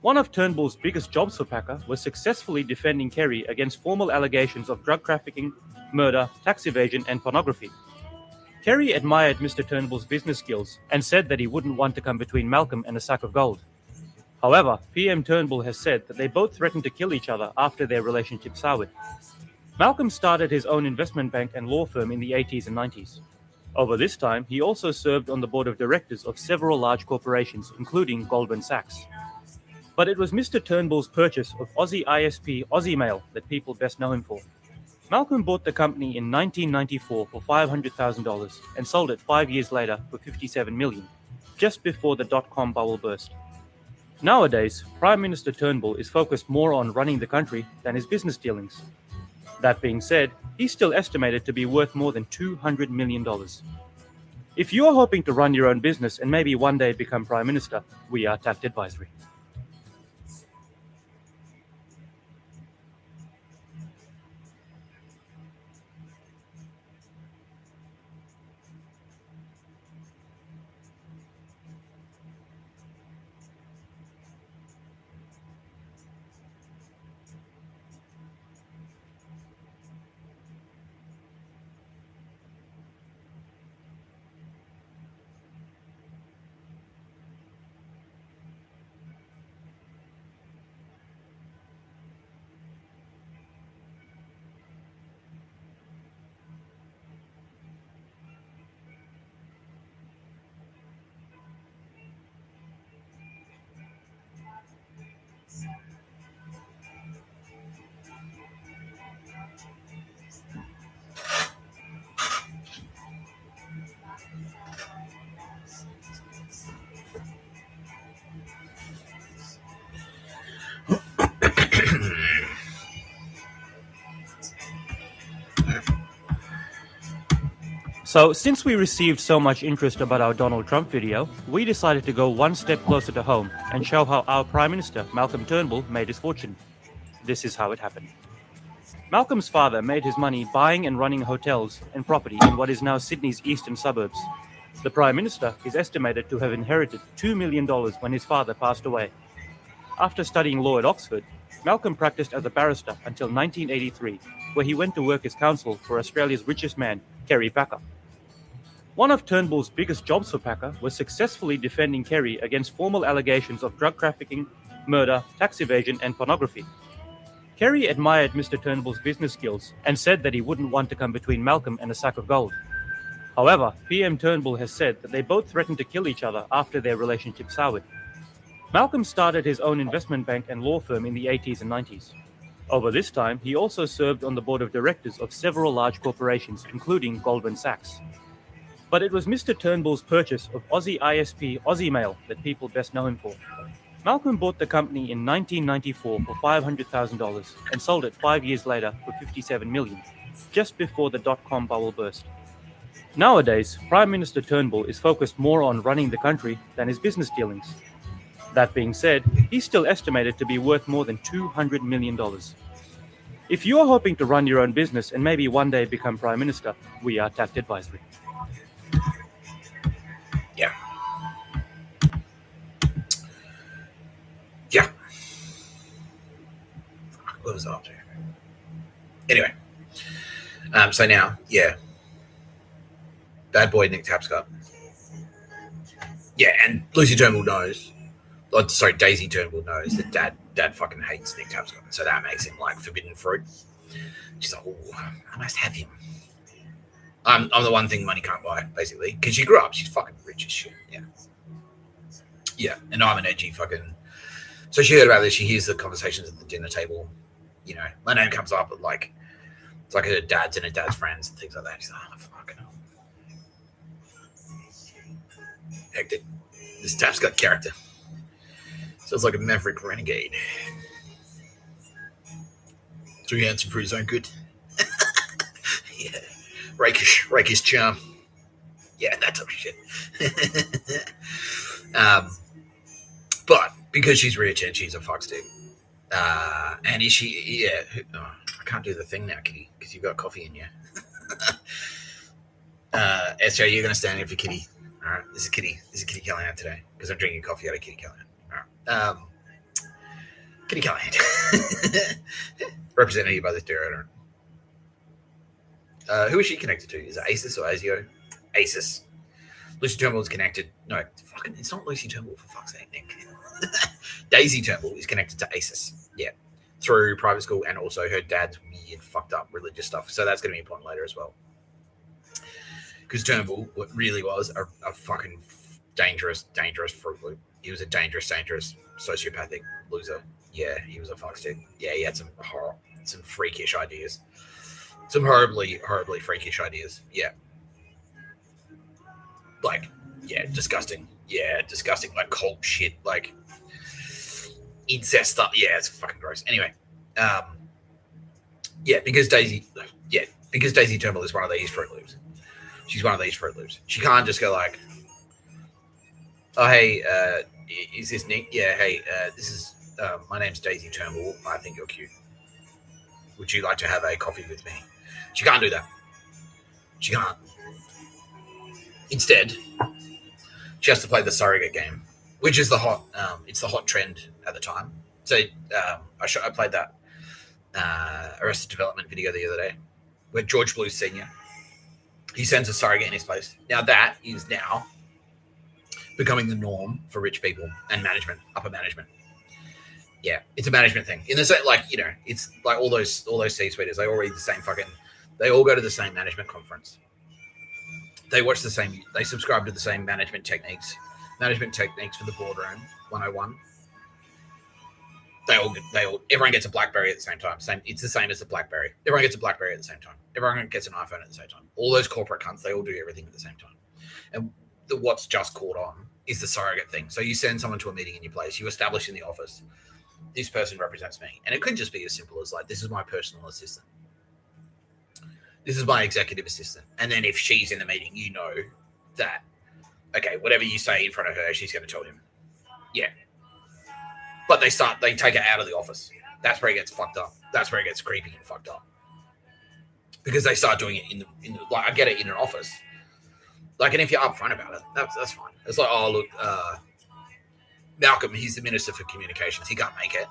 One of Turnbull's biggest jobs for Packer was successfully defending Kerry against formal allegations of drug trafficking, murder, tax evasion, and pornography. Kerry admired Mr. Turnbull's business skills and said that he wouldn't want to come between Malcolm and a sack of gold. However, PM Turnbull has said that they both threatened to kill each other after their relationship soured. Malcolm started his own investment bank and law firm in the 80s and 90s. Over this time, he also served on the board of directors of several large corporations, including Goldman Sachs. But it was Mr. Turnbull's purchase of Aussie ISP Aussie Mail that people best know him for. Malcolm bought the company in 1994 for $500,000 and sold it 5 years later for $57 million, just before the dot-com bubble burst. Nowadays, Prime Minister Turnbull is focused more on running the country than his business dealings. That being said, he's still estimated to be worth more than $200 million. If you're hoping to run your own business and maybe one day become Prime Minister, we are Tact Advisory. So, since we received so much interest about our Donald Trump video, we decided to go one step closer to home and show how our Prime Minister, Malcom Turnbull, made his fortune. This is how it happened. Malcolm's father made his money buying and running hotels and property in what is now Sydney's eastern suburbs. The Prime Minister is estimated to have inherited $2 million when his father passed away. After studying law at Oxford, Malcolm practiced as a barrister until 1983, where he went to work as counsel for Australia's richest man, Kerry Packer. One of Turnbull's biggest jobs for Packer was successfully defending Kerry against formal allegations of drug trafficking, murder, tax evasion, and pornography. Kerry admired Mr. Turnbull's business skills and said that he wouldn't want to come between Malcolm and a sack of gold. However, PM Turnbull has said that they both threatened to kill each other after their relationship soured. Malcolm started his own investment bank and law firm in the 80s and 90s. Over this time, he also served on the board of directors of several large corporations, including Goldman Sachs. But it was Mr. Turnbull's purchase of Aussie ISP Aussie Mail that people best know him for. Malcolm bought the company in 1994 for $500,000 and sold it 5 years later for $57 million, just before the dot-com bubble burst. Nowadays, Prime Minister Turnbull is focused more on running the country than his business dealings. That being said, he's still estimated to be worth more than $200 million. If you are hoping to run your own business and maybe one day become Prime Minister, we are Tact Advisory. Yeah. Yeah. What was I up to? Anyway. So now, yeah. Bad boy Nick Tapscott. Yeah, and Lucy Turnbull knows. Oh, sorry, Daisy Turnbull knows that dad fucking hates Nick Tapscott. So that makes him like forbidden fruit. She's like, oh, I must have him. I'm the one thing money can't buy, basically. Because she grew up, she's fucking rich as shit. Yeah. Yeah, and I'm an edgy fucking... So she heard about this, she hears the conversations at the dinner table. You know, my name comes up, but like, it's like her dad's and her dad's friends and things like that. She's like, oh, fucking hell. Hectic. This Tapscott character. Sounds like a maverick renegade. Too handsome for his own good. Yeah. Rakish charm. Yeah, that type of shit. But because she's rich and she's a fuckstick, and is she? Yeah, I can't do the thing now, Kitty, because you've got coffee in you. SJ, you're gonna stand in for Kitty. All right, this is Kitty Callahan today because I'm drinking coffee out of Kitty Callahan. All right, Kitty Callahan, represented here by this deodorant. Who is she connected to? Is it ASIS or ASIO? ASIS. Lucy Turnbull is connected. No, fucking, it's not Lucy Turnbull, for fuck's sake, Nick. Daisy Turnbull is connected to ASIS. Yeah. Through private school and also her dad's weird, fucked up religious stuff. So that's going to be important later as well. Because Turnbull, what really was a fucking dangerous fruit loop. He was a dangerous sociopathic loser. Yeah, he was a fuckstick. Yeah, he had some freakish ideas. Some horribly freakish ideas. Yeah. Like, yeah, disgusting. Yeah, disgusting. Like cult shit. Like incest stuff. Yeah, it's fucking gross. Anyway, because Daisy Turnbull is one of these Fruit Loops. She's one of these Fruit Loops. She can't just go like, oh, hey, is this Nick? Yeah, hey, this is, my name's Daisy Turnbull. I think you're cute. Would you like to have a coffee with me? She can't do that. She can't. Instead, she has to play the surrogate game, which is the hot trend at the time. So I played that Arrested Development video the other day where George Blues Sr., he sends a surrogate in his place. Now that is now becoming the norm for rich people and management, upper management. Yeah, it's a management thing. In the same, like, you know, it's like all those C-suiters, they all read the same they all go to the same management conference. They watch the same, they subscribe to the same management techniques for the boardroom 101. Everyone gets a BlackBerry at the same time. It's the same as the BlackBerry. Everyone gets a BlackBerry at the same time. Everyone gets an iPhone at the same time. All those corporate cunts, they all do everything at the same time. And what's just caught on is the surrogate thing. So you send someone to a meeting in your place, you establish in the office, this person represents me. And it could just be as simple as like, this is my personal assistant. This is my executive assistant. And then if she's in the meeting, you know that, okay, whatever you say in front of her, she's going to tell him. Yeah. But they take her out of the office. That's where it gets fucked up. That's where it gets creepy and fucked up. Because they start doing it in the like, I get it in an office. Like, and if you're upfront about it, that's fine. It's like, oh, look, Malcolm, he's the Minister for Communications. He can't make it.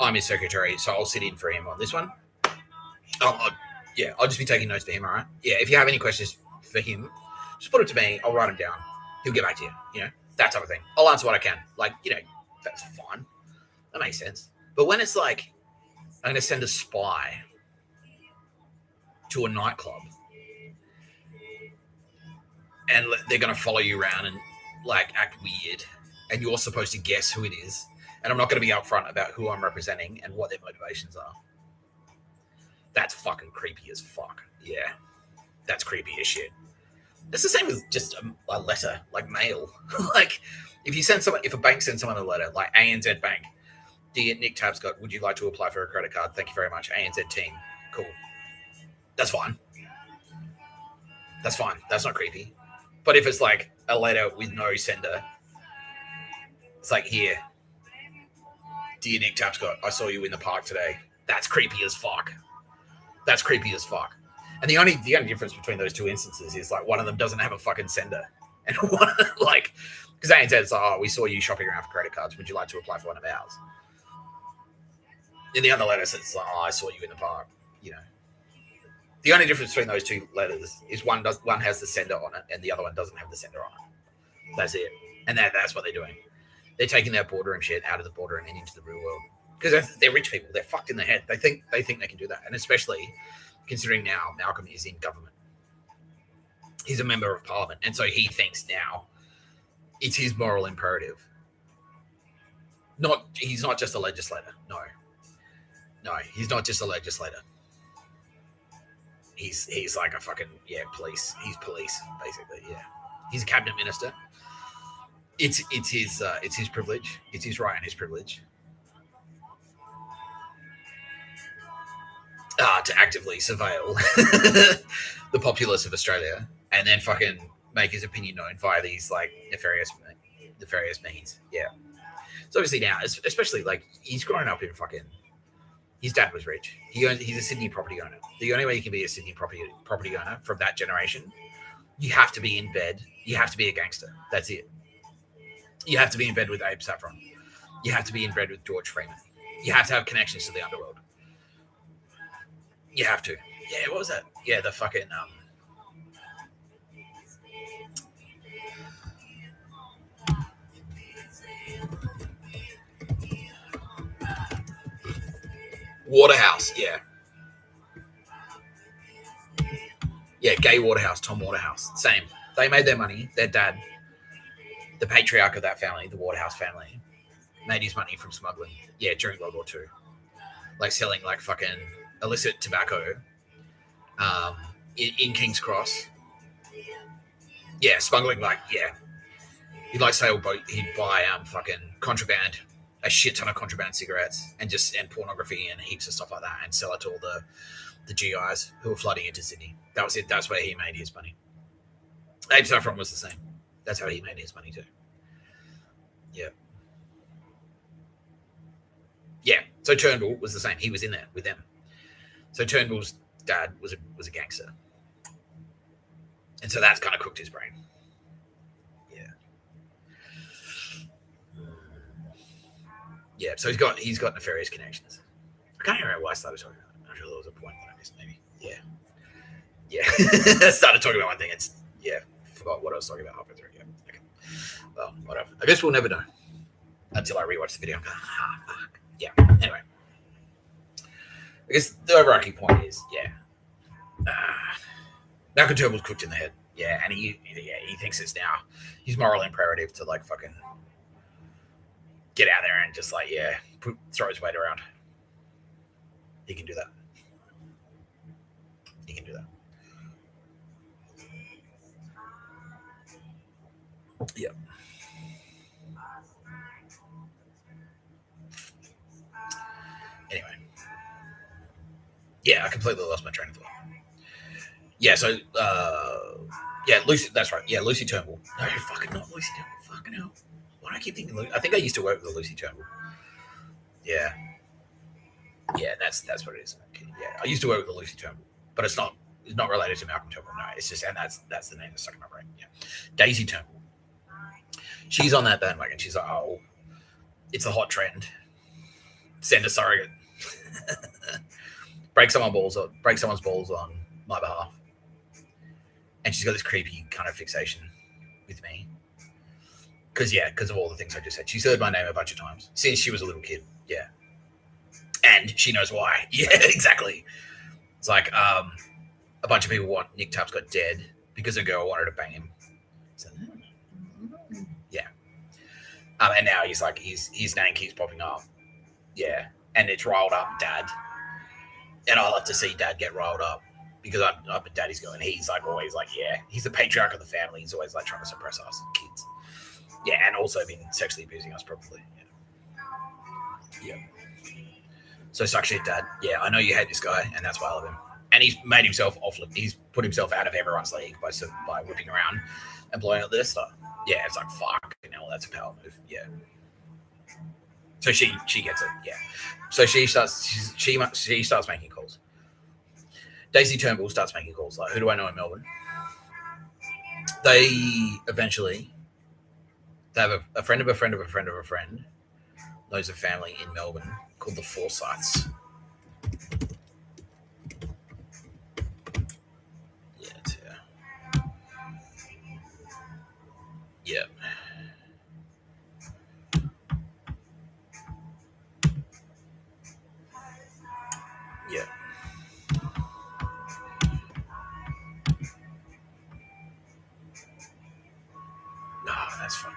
I'm his secretary, so I'll sit in for him on this one. I'll just be taking notes for him, all right? Yeah, if you have any questions for him, just put it to me. I'll write them down. He'll get back to you, you know, that type of thing. I'll answer what I can. Like, you know, that's fine. That makes sense. But when it's like, I'm going to send a spy to a nightclub and they're going to follow you around and, like, act weird, and you're supposed to guess who it is, and I'm not going to be upfront about who I'm representing and what their motivations are. That's fucking creepy as fuck. Yeah. That's creepy as shit. It's the same as just a letter, like mail. Like, if a bank sends someone a letter, like ANZ Bank, dear Nick Tapscott, would you like to apply for a credit card? Thank you very much. ANZ team. Cool. That's fine. That's fine. That's not creepy. But if it's like a letter with no sender, it's like, here, dear Nick Tapscott, I saw you in the park today. That's creepy as fuck. That's creepy as fuck. And the only difference between those two instances is, like, one of them doesn't have a fucking sender, and one, like, because ANZ is like, oh, we saw you shopping around for credit cards. Would you like to apply for one of ours? In the other letter, it's like, oh, I saw you in the park. You know, the only difference between those two letters is one has the sender on it, and the other one doesn't have the sender on it. That's it. And that's what they're doing. They're taking their boardroom shit out of the boardroom and into the real world. Because they're rich people. They're fucked in the head. They think they can do that. And especially considering now Malcolm is in government. He's a member of parliament. And so he thinks now it's his moral imperative. He's not just a legislator. No, he's not just a legislator. He's like a fucking, police. He's police, basically, yeah. He's a cabinet minister. It's his privilege. It's his right and his privilege. To actively surveil the populace of Australia and then fucking make his opinion known via these, like, nefarious means. Yeah. So obviously now, especially, like, he's grown up in fucking, his dad was rich. He's a Sydney property owner. The only way you can be a Sydney property owner from that generation, you have to be in bed. You have to be a gangster. That's it. You have to be in bed with Abe Saffron. You have to be in bed with George Freeman. You have to have connections to the underworld. You have to. Yeah, what was that? Yeah, the fucking Waterhouse, yeah. Yeah, Gay Waterhouse, Tom Waterhouse. Same. They made their money. Their dad, the patriarch of that family, the Waterhouse family, made his money from smuggling. Yeah, during World War II. Like selling, like, fucking illicit tobacco in King's Cross. Yeah, smuggling, like, yeah. He'd like sail boat. He'd buy fucking contraband, a shit ton of contraband cigarettes and pornography and heaps of stuff like that, and sell it to all the GIs who were flooding into Sydney. That was it. That's where he made his money. Abe Saffron was the same. That's how he made his money too. Yeah. Yeah. So Turnbull was the same. He was in there with them. So Turnbull's dad was a gangster. And so that's kind of cooked his brain. Yeah. Yeah, so he's got nefarious connections. I can't remember why I started talking about it. I'm sure there was a point that I missed, maybe. Yeah. I started talking about one thing. Forgot what I was talking about halfway through. Yeah. Okay. Well, whatever. I guess we'll never know until I rewatch the video and go, fuck. Yeah. Anyway. I guess the overarching point is, Malcom Turnbull's cooked in the head. Yeah, and he thinks it's now his moral imperative to, like, fucking get out there and just, like, throw his weight around. He can do that. Yep. Anyway. Yeah, I completely lost my train of thought. yeah, so yeah, Lucy. That's right. Yeah, Lucy Turnbull. No, fucking not Lucy Turnbull. Fucking hell. Why do I keep thinking? I think I used to work with Lucy Turnbull. Yeah, yeah, that's what it is. Okay. Yeah, I used to work with Lucy Turnbull, but it's not related to Malcom Turnbull. No, it's just, and that's the name that's stuck in my brain. Yeah, Daisy Turnbull. She's on that bandwagon. She's like, oh, it's a hot trend. Send a surrogate. break someone's balls on my behalf. And she's got this creepy kind of fixation with me. Because of all the things I just said. She's heard my name a bunch of times since she was a little kid. Yeah. And she knows why. Yeah, exactly. It's like a bunch of people want Nick Tapscott dead because a girl wanted to bang him. So, yeah. And now he's like, his name keeps popping up. Yeah. And it's riled up Dad. And I love to see Dad get riled up. Because I'm a daddy's girl, and he's like always like, yeah, he's the patriarch of the family. He's always like trying to suppress us kids. Yeah, and also been sexually abusing us probably. Yeah. So suck shit, Dad. Yeah, I know you hate this guy, and that's why I love him. And he's made himself off. He's put himself out of everyone's league by whipping around and blowing up their stuff. Yeah, it's like fuck. That's a power move. Yeah. So she gets it. Yeah. So she starts making calls. Daisy Turnbull starts making calls like, who do I know in Melbourne? They have a friend of a friend of a friend of a friend knows a family in Melbourne called the Forsyths. Yeah, it's here. Yeah. Yeah. No, that's fine.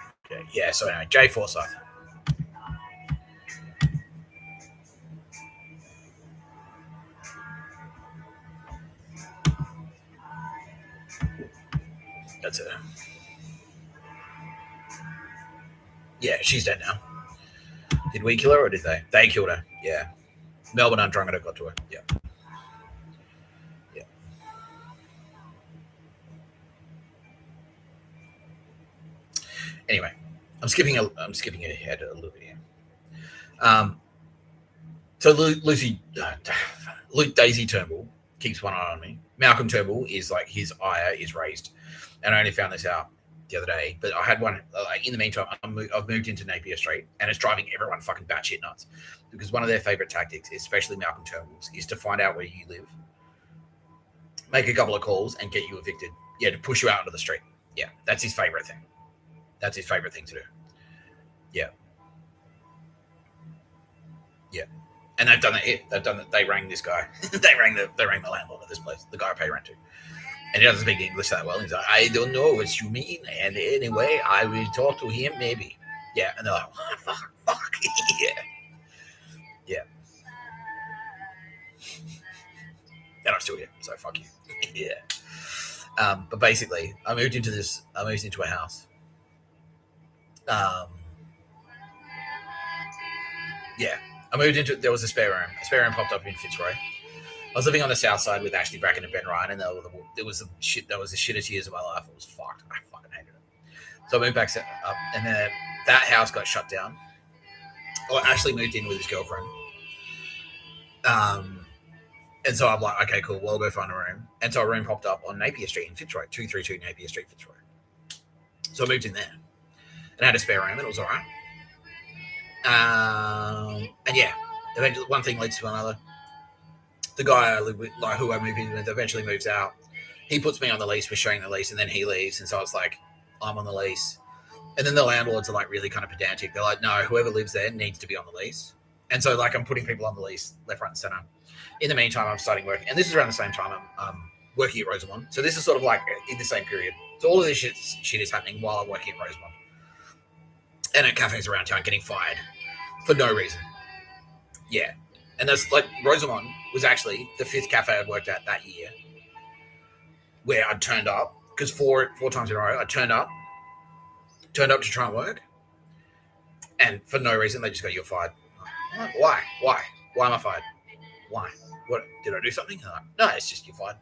Yeah, so anyway, Jay Forsyth. That's it. Yeah, she's dead now. Did we kill her or did they? They killed her. Yeah. Melbourne Undrungeter got to her. Yeah. Yeah. Anyway, I'm skipping ahead a little bit here. So Daisy Turnbull keeps one eye on me. Malcom Turnbull is like his ire is raised, and I only found this out the other day. But I had one in the meantime. I've moved into Napier Street, and it's driving everyone fucking batshit nuts because one of their favorite tactics, especially Malcom Turnbull's, is to find out where you live, make a couple of calls, and get you evicted. Yeah, to push you out onto the street. Yeah, that's his favorite thing. That's his favorite thing to do. Yeah. Yeah. And they've done it here. They rang this guy. they rang the landlord of this place, the guy I pay rent to. And he doesn't speak English that well. He's like, I don't know what you mean. And anyway, I will talk to him maybe. Yeah. And they're like, what? Fuck. Yeah. Yeah. And I'm still here, so fuck you. Yeah. But basically, I moved into a house. Yeah. There was a spare room. A spare room popped up in Fitzroy. I was living on the south side with Ashley Bracken and Ben Ryan, and there was the shittest years of my life. It was fucked. I fucking hated it. So I moved back up, and then that house got shut down. Well, Ashley moved in with his girlfriend. And so I'm like, okay, cool. Well, I'll go find a room. And so a room popped up on Napier Street in Fitzroy, 232 Napier Street, Fitzroy. So I moved in there and had a spare room, and it was all right. And yeah, eventually one thing leads to another. The guy I live with, like who I move in with, eventually moves out. He puts me on the lease, we're sharing the lease, and then he leaves. And so it's like, I'm on the lease. And then the landlords are like really kind of pedantic. They're like, no, whoever lives there needs to be on the lease. And so like I'm putting people on the lease left, right, and center. In the meantime, I'm starting work. And this is around the same time I'm working at Rosamond. So this is sort of like in the same period. So all of this shit is happening while I'm working at Rosamond. And at cafes around town getting fired for no reason. Yeah. And that's like Rosamond was actually the 5th cafe I'd worked at that year where I'd turned up because four times in a row I turned up to try and work. And for no reason, they just go, you're fired. Why? Why am I fired? Why? What? Did I do something? Like, no, it's just you're fired.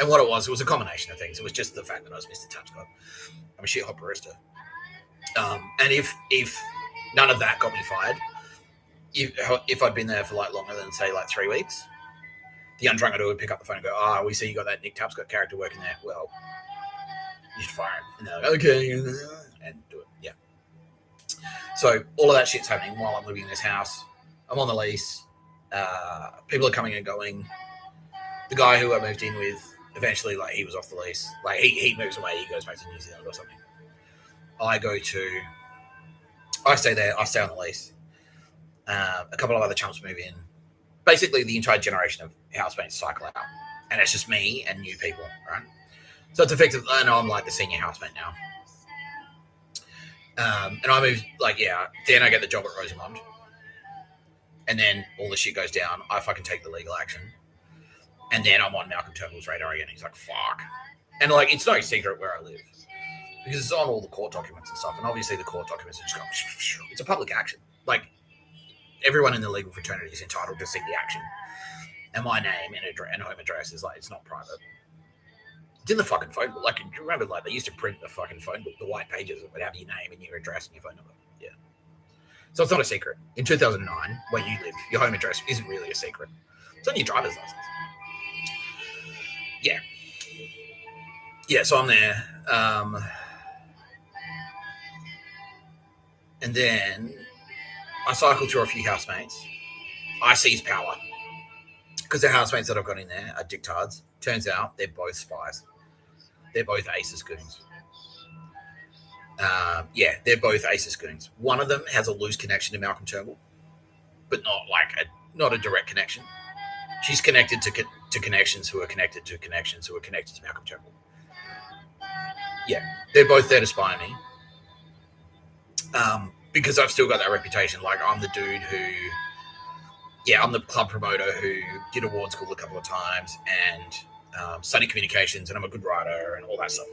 And what it was a combination of things. It was just the fact that I was Mr Tapscott. I'm a shit hot barista. And if none of that got me fired, if I'd been there for like longer than say like 3 weeks, the undrunkedo would pick up the phone and go, "Oh, we see you got that Nick Tapscott character working there. Well, you should fire him." And they're like, "Okay," and do it. Yeah. So all of that shit's happening while I'm living in this house. I'm on the lease. People are coming and going. The guy who I moved in with, eventually, like, he was off the lease. Like, he moves away. He goes back to New Zealand or something. I stay there. I stay on the lease. A couple of other chumps move in. Basically, the entire generation of housemates cycle out. And it's just me and new people, right? So it's effective. I know I'm like the senior housemate now. And I moved, then I get the job at Rosamond. And then all the shit goes down. I fucking take the legal action. And then I'm on Malcom Turnbull's radar again. He's like, fuck. And like, it's no secret where I live. Because it's on all the court documents and stuff. And obviously the court documents are just going, it's a public action. Like, everyone in the legal fraternity is entitled to see the action. And my name and home address is like, it's not private. It's in the fucking phone book. Like, do you remember, like, they used to print the fucking phone book, the white pages that would have your name and your address and your phone number. Yeah. So it's not a secret. In 2009, where you live, your home address isn't really a secret. It's on your driver's license. Yeah. Yeah, so I'm there. And then I cycle through a few housemates. I seize power. Because the housemates that I've got in there are dictards. Turns out they're both spies. They're both ASIS goons. They're both ASIS goons. One of them has a loose connection to Malcom Turnbull, but not a direct connection. She's connected to connections who are connected to connections who are connected to Malcom Turnbull. Yeah, they're both there to spy on me. Because I've still got that reputation. Like, I'm the dude I'm the club promoter who did award school a couple of times and studied communications, and I'm a good writer and all that stuff.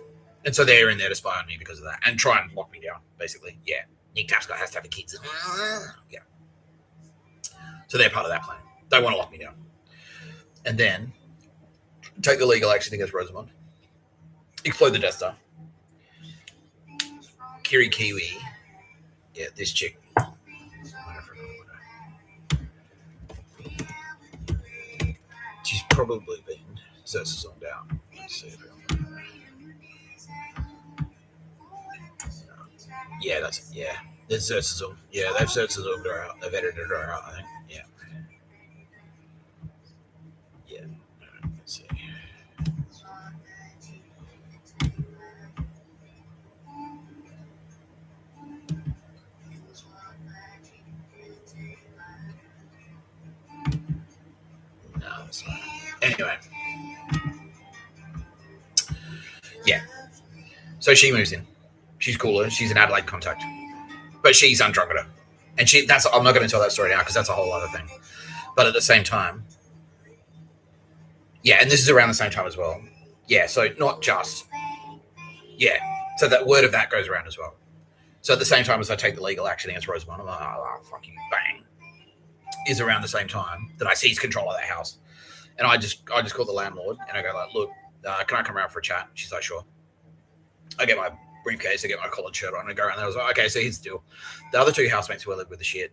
And so they're in there to spy on me because of that and try and lock me down, basically. Yeah, Nick Tapscott has to have the kids. Yeah. So they're part of that plan. They want to lock me down. And then take the legal action against Rosamond. Explode the Death Star. Kiri Kiwi. Yeah, this chick. She's probably been Xerxes on down. Let's see if there's Xerxes on. Yeah, they've Xerxes on her out. They've edited her out, I think. Yeah. Yeah. Let's see. No, it's not. Anyway. Yeah. So she moves in. She's cooler. She's an Adelaide contact. But she's undrunkedo. And I'm not going to tell that story now because that's a whole other thing. But at the same time, yeah, and this is around the same time as well. Yeah, so not just, yeah. So that word of that goes around as well. So at the same time as I take the legal action against Rosamond, I'm like, oh, fuck you, bang. Is around the same time that I seize control of that house. And I just call the landlord and I go like, look, can I come around for a chat? She's like, sure. I get my briefcase, I get my collared shirt on, and I go around there. I was like, okay, so here's the deal. The other two housemates who I live with the shit,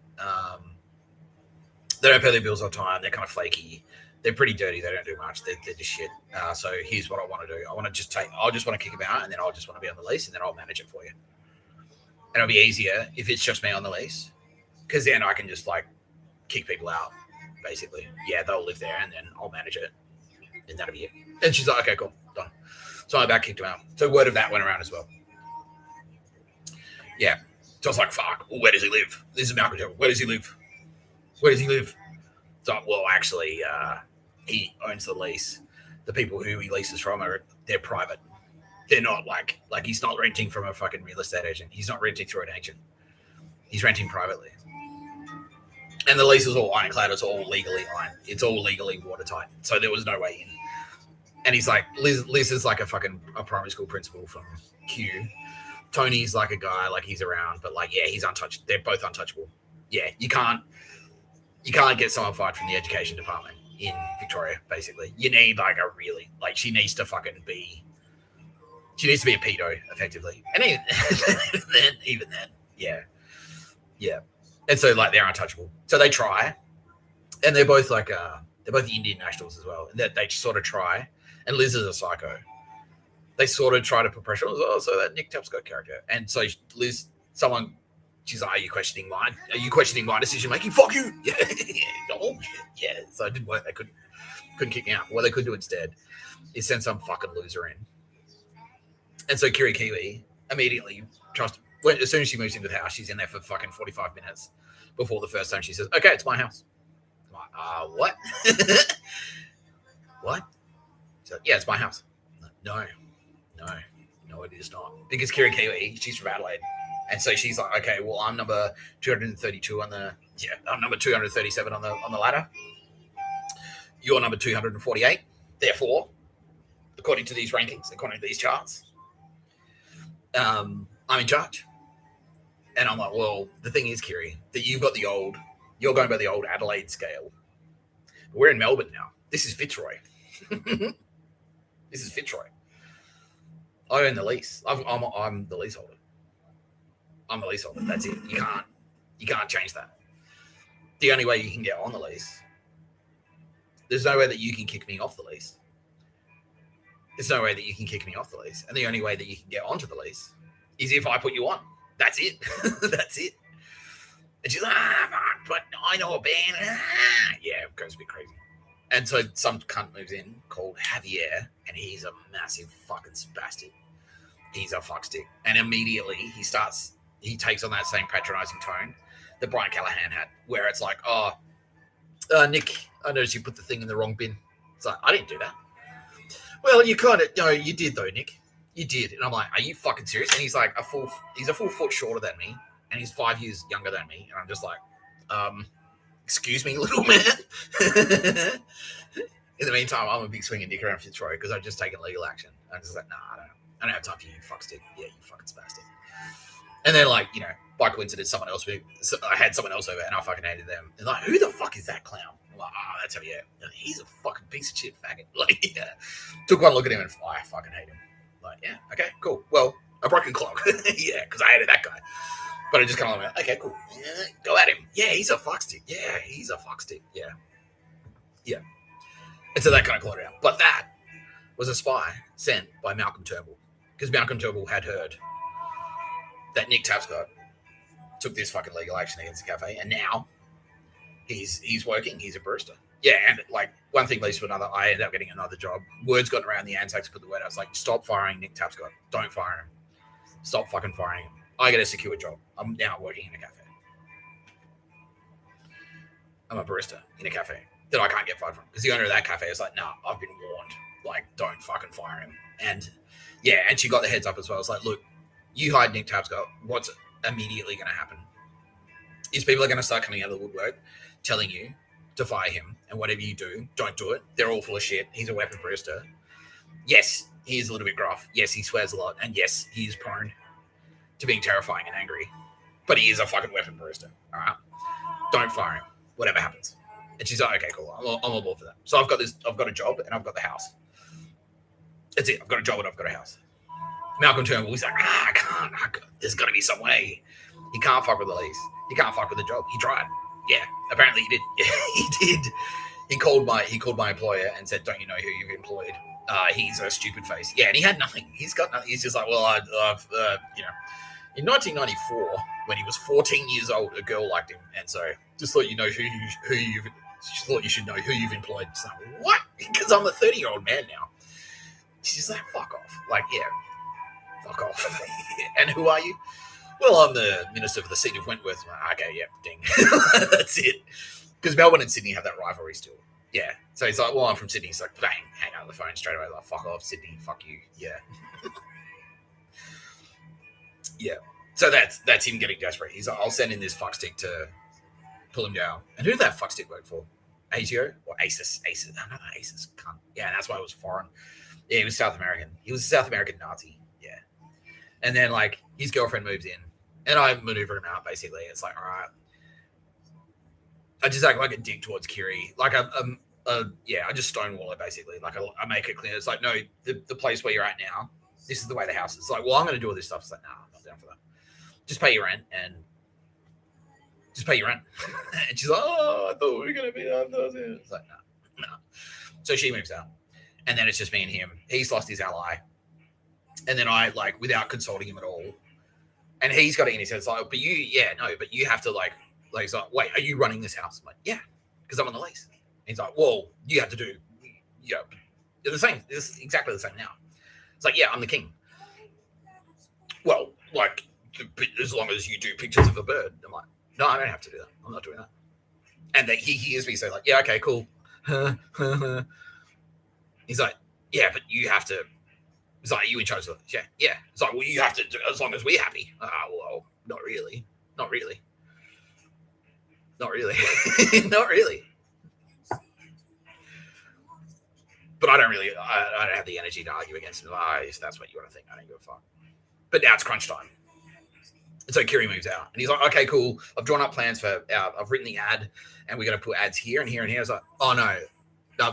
they don't pay their bills on time. They're kind of flaky. They're pretty dirty. They don't do much. They're just shit. So here's what I want to do. I'll just want to kick them out, and then I'll just want to be on the lease, and then I'll manage it for you. And it'll be easier if it's just me on the lease, because then I can just like kick people out, basically. Yeah, they'll live there, and then I'll manage it, and that'll be it. And she's like, okay, cool, done. So I back kicked him out. So word of that went around as well. Yeah. So I was like, fuck, well, where does he live? This is Malcom Turnbull. Where does he live? Where does he live? So, well, actually, he owns the lease. The people who he leases from they're private. They're not like he's not renting from a fucking real estate agent. He's not renting through an agent. He's renting privately. And the lease is all ironclad. It's all legally iron. It's all legally watertight. So there was no way in. And he's like, Liz is like a primary school principal from Q. Tony's like a guy, like he's around, but like, yeah, he's untouched. They're both untouchable. Yeah, you can't get someone fired from the education department. in Victoria. Basically, you need like a really like she needs to be a pedo effectively, and even then, yeah. And so like they're untouchable. So they try, and they're both like they're both Indian nationals as well. And they sort of try, and Liz is a psycho. They sort of try to put pressure on as well. So that Nick Tapscott character, and so Liz, she's like, "Are you questioning mine? Are you questioning my decision making? Fuck you!" Yeah, oh shit, yeah. So it didn't work. They couldn't kick me out. What they could do instead is send some fucking loser in. And so Kiri Kiwi immediately as soon as she moves into the house, she's in there for fucking 45 minutes before the first time she says, "Okay, it's my house." I'm like, what? What? So, yeah, it's my house. No, it is not. Because Kiri Kiwi, she's from Adelaide. And so she's like, okay, well, I'm number 232 I'm number 237 on the ladder. You're number 248. Therefore, according to these rankings, according to these charts, I'm in charge. And I'm like, well, the thing is, Kiri, that you're going by the old Adelaide scale. But we're in Melbourne now. This is Fitzroy. This is Fitzroy. I own the lease. I'm the leaseholder. I'm the leaseholder. That's it. You can't change that. The only way you can get on the lease, there's no way that you can kick me off the lease. There's no way that you can kick me off the lease. And the only way that you can get onto the lease is if I put you on. That's it. That's it. And she's like, but I know a band. Yeah, it goes a bit crazy. And so some cunt moves in called Javier, and he's a massive fucking spastic. He's a fuckstick. And immediately he takes on that same patronizing tone that Brian Callahan had, where it's like, Nick, I noticed you put the thing in the wrong bin. It's like, I didn't do that. Well, you did though, Nick. You did. And I'm like, are you fucking serious? And he's like he's a full foot shorter than me, and he's 5 years younger than me. And I'm just like, excuse me, little man. In the meantime, I'm a big swinging dick around Fitzroy because I've just taken legal action. I'm just like, nah, I don't have time for you, fuckstick. Yeah, you fucking spastic. And then, like, by coincidence, I had someone else over, and I fucking hated them. And like, who the fuck is that clown? I'm like, that's how, yeah. He's a fucking piece of shit faggot. Like, yeah. Took one look at him, and I fucking hate him. Like, yeah, okay, cool. Well, a broken clock. Yeah, because I hated that guy. But I just kind of went, okay, cool. Yeah, go at him. Yeah, he's a fuckstick. Yeah, he's a fuckstick. Yeah. Yeah. And so that kind of closed it out. But that was a spy sent by Malcom Turnbull. Because Malcom Turnbull had heard that Nick Tapscott took this fucking legal action against the cafe. And now he's working. He's a barista. Yeah, and like one thing leads to another. I ended up getting another job. Word's gotten around the Anzacs put the word out. It's like, stop firing Nick Tapscott. Don't fire him. Stop fucking firing him. I get a secure job. I'm now working in a cafe. I'm a barista in a cafe that I can't get fired from. Because the owner of that cafe is like, nah, I've been warned. Like, don't fucking fire him. And yeah, and she got the heads up as well. It's like, look, you hired Nick Tapscott. What's immediately going to happen is people are going to start coming out of the woodwork telling you to fire him, and whatever you do, don't do it. They're all full of shit. He's a weapon barista. Yes, he is a little bit gruff. Yes, he swears a lot. And yes, he is prone to being terrifying and angry. But he is a fucking weapon barista. All right? Don't fire him, whatever happens. And she's like, okay, cool. I'm on board for that. So I've got a job, and I've got the house. That's it. I've got a job, and I've got a house. Malcom Turnbull, he's like, I can't. There's got to be some way. He can't fuck with the lease. He can't fuck with the job. He tried. Yeah, apparently he did. Yeah, he did. He called my employer and said, "Don't you know who you've employed? He's a stupid face." Yeah, and he had nothing. He's got nothing. He's just like, well, I've in 1994 when he was 14 years old, a girl liked him, and so just thought you should know who you've employed. It's like, what? Because I'm a 30-year-old man now. She's like, fuck off. Like, yeah, fuck off. And who are you? Well, I'm the Minister for the City of Wentworth. Like, okay, yeah, ding. That's it. Because Melbourne and Sydney have that rivalry still. Yeah. So he's like, well, I'm from Sydney. He's like, bang, hang out on the phone straight away. Like, fuck off, Sydney. Fuck you. Yeah. Yeah. So that's him getting desperate. He's like, I'll send in this fuckstick to pull him down. And who did that fuckstick work for? ASIO? Or ASIS? ASIS. No, not ASIS. Cunt. Yeah, that's why it was foreign. Yeah, he was South American. He was a South American Nazi. Yeah. And then, like, his girlfriend moves in. And I maneuver him out, basically. It's like, all right. I just act like a dick towards Kiri. Like, I just stonewall it basically. Like I make it clear. It's like, no, the place where you're at now, this is the way the house is. It's like, well, I'm going to do all this stuff. It's like, no, I'm not down for that. Just pay your rent and just pay your rent. And she's like, oh, I thought we were going to be there. It's like, no. So she moves out. And then it's just me and him. He's lost his ally. And then I, like, without consulting him at all, and he's got it in his head. It's like, but you have to, like he's like, wait, are you running this house? I'm like, yeah, because I'm on the lease. And he's like, well, you have to do, they're the same. It's exactly the same now. It's like, yeah, I'm the king. Well, like, as long as you do pictures of a bird. I'm like, no, I don't have to do that. I'm not doing that. And then he hears me say, like, yeah, okay, cool. He's like, yeah, but you have to. It's like, you in charge of it? Yeah. It's like, well, you have to do as long as we're happy. Well, not really. Not really. Not really. But I don't have the energy to argue against him. If that's what you want to think, I don't give a fuck. But now it's crunch time. And so Kiri moves out. And he's like, okay, cool. I've drawn up plans for, I've written the ad, and we're going to put ads here and here and here. I was like, oh, no. No,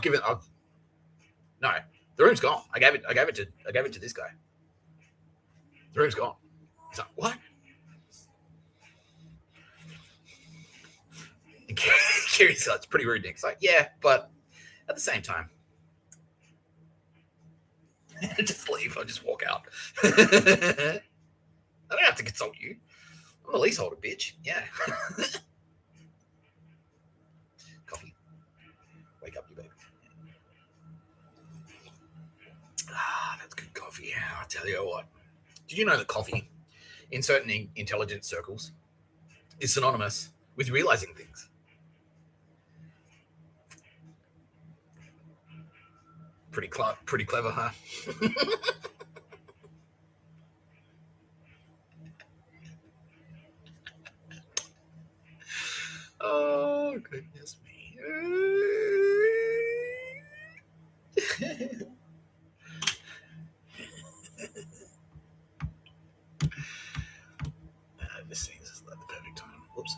the room's gone. I gave it to this guy. The room's gone. He's like, what? And Kiri's like, it's pretty rude, Nick. It's like, yeah, but at the same time, just leave. I'll just walk out. I don't have to consult you. I'm a leaseholder, bitch. Yeah. Coffee. Wake up, you baby. That's good coffee. I'll tell you what. Did you know that coffee, in certain intelligence circles, is synonymous with realizing things? Pretty clever, huh? Oh, goodness me. This is not the perfect time. Whoops.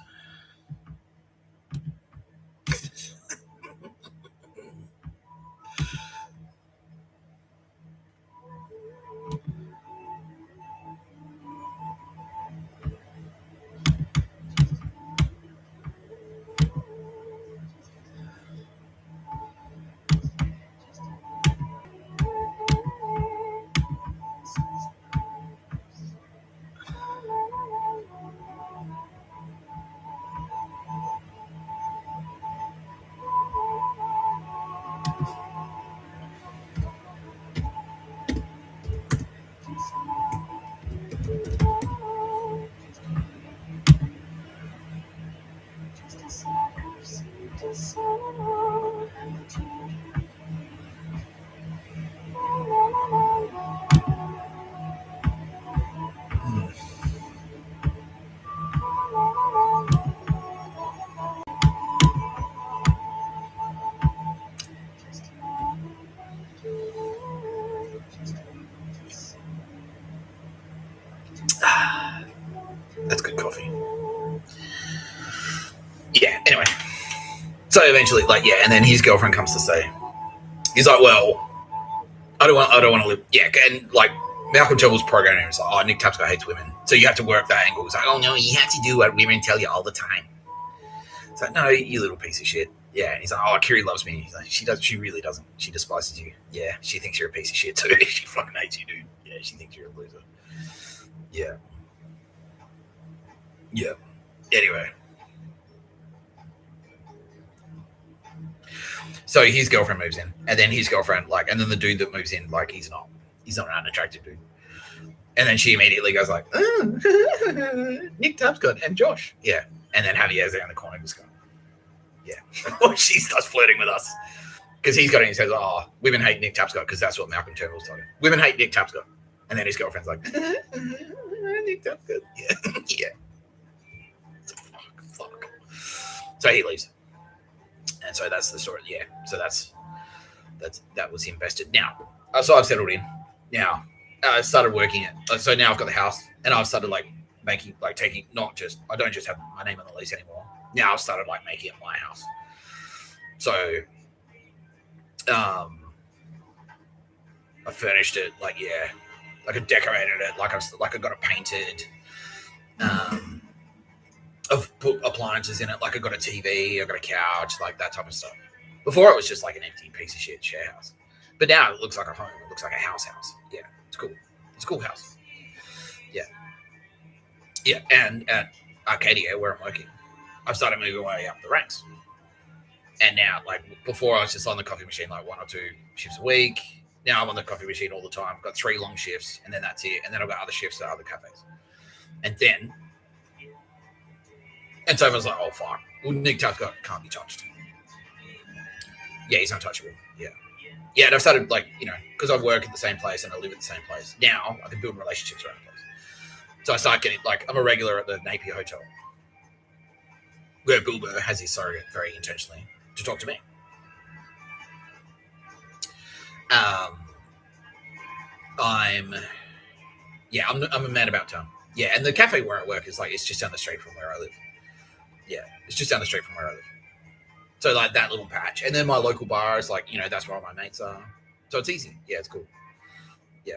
That's good coffee. Yeah, anyway. So eventually, and then his girlfriend comes to say, he's like, well, I don't want to live. Yeah, and Malcom Turnbull's programming is like, oh, Nick Tapscott hates women. So you have to work that angle. It's like, oh no, you have to do what women tell you all the time. It's like, no, you little piece of shit. Yeah, and he's like, oh, Kiri loves me. He's like, she really doesn't. She despises you. Yeah, she thinks you're a piece of shit too. She fucking hates you, dude. Yeah, she thinks you're a loser. Yeah. Yeah. Anyway. So his girlfriend moves in, and then his girlfriend, and then the dude that moves in, he's not an unattractive dude. And then she immediately goes like, Nick Tapscott and Josh. Yeah. And then Javier's there in the corner just going, yeah. Well, she starts flirting with us. Because he's got it and he says, oh, women hate Nick Tapscott because that's what Malcom Turnbull's told him. Women hate Nick Tapscott. And then his girlfriend's like, Nick Tapscott. Yeah. Yeah. Fuck. So he leaves. And so that's the story. Yeah. So that was him bested. Now, so I've settled in. Now, I started working it. So now I've got the house, and I've started making, taking, not just, I don't just have my name on the lease anymore. Now I've started making it my house. So I furnished it, like I decorated it, like I got it painted. I've put appliances in it, like I got a TV, I got a couch, like that type of stuff. Before it was just like an empty piece of shit share house, but now it looks like a home. It looks like a house. Yeah, it's cool. It's a cool house. Yeah, and at Arcadia, where I'm working, I've started moving my way up the ranks. And now, like before, I was just on the coffee machine like 1 or 2 shifts a week. Now I'm on the coffee machine all the time. I've got 3 long shifts, and then that's it. And then I've got other shifts at other cafes. And so I was like, oh, fuck. Well, Nick Tapscott can't be touched. Yeah, he's untouchable. Yeah, and I've started, like, because I work at the same place and I live at the same place. Now I can build relationships around the place. So I start getting, like, I'm a regular at the Napier Hotel, where Bill Burr has his surrogate very intentionally to talk to me. I'm a man about town. Yeah, and the cafe where I work is like, it's just down the street from where I live. Yeah, it's just down the street from where I live. So like that little patch. And then my local bar is like, that's where all my mates are. So it's easy. Yeah, it's cool. Yeah.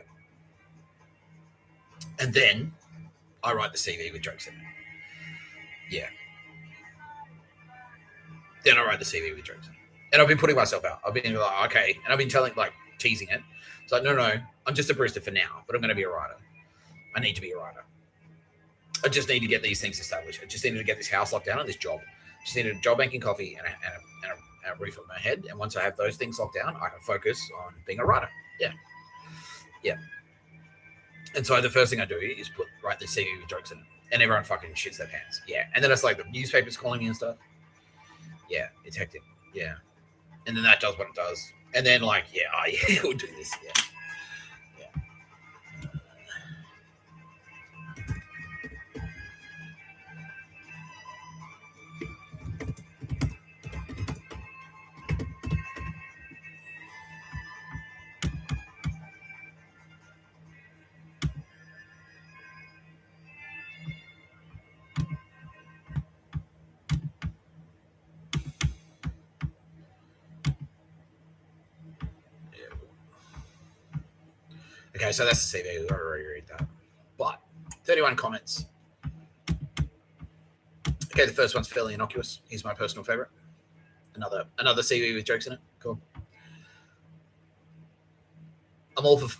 And then I write the CV with jokes in it. Yeah. Then I write the CV with jokes in it. And I've been putting myself out. I've been like, okay. And I've been teasing it. It's like, no, I'm just a barista for now, but I'm going to be a writer. I need to be a writer. I just need to get these things established. I just needed to get this house locked down and this job. Just needed a job making coffee and a roof on my head. And once I have those things locked down, I can focus on being a writer. Yeah. And so the first thing I do is write the CV with jokes in it. And everyone fucking shits their pants. Yeah. And then it's like the newspapers calling me and stuff. Yeah, it's hectic. Yeah. And then that does what it does. And then we'll do this. Yeah. Okay, so that's the CV. We've already read that. But 31 comments. Okay, the first one's fairly innocuous. He's my personal favorite. Another CV with jokes in it. Cool. I'm all for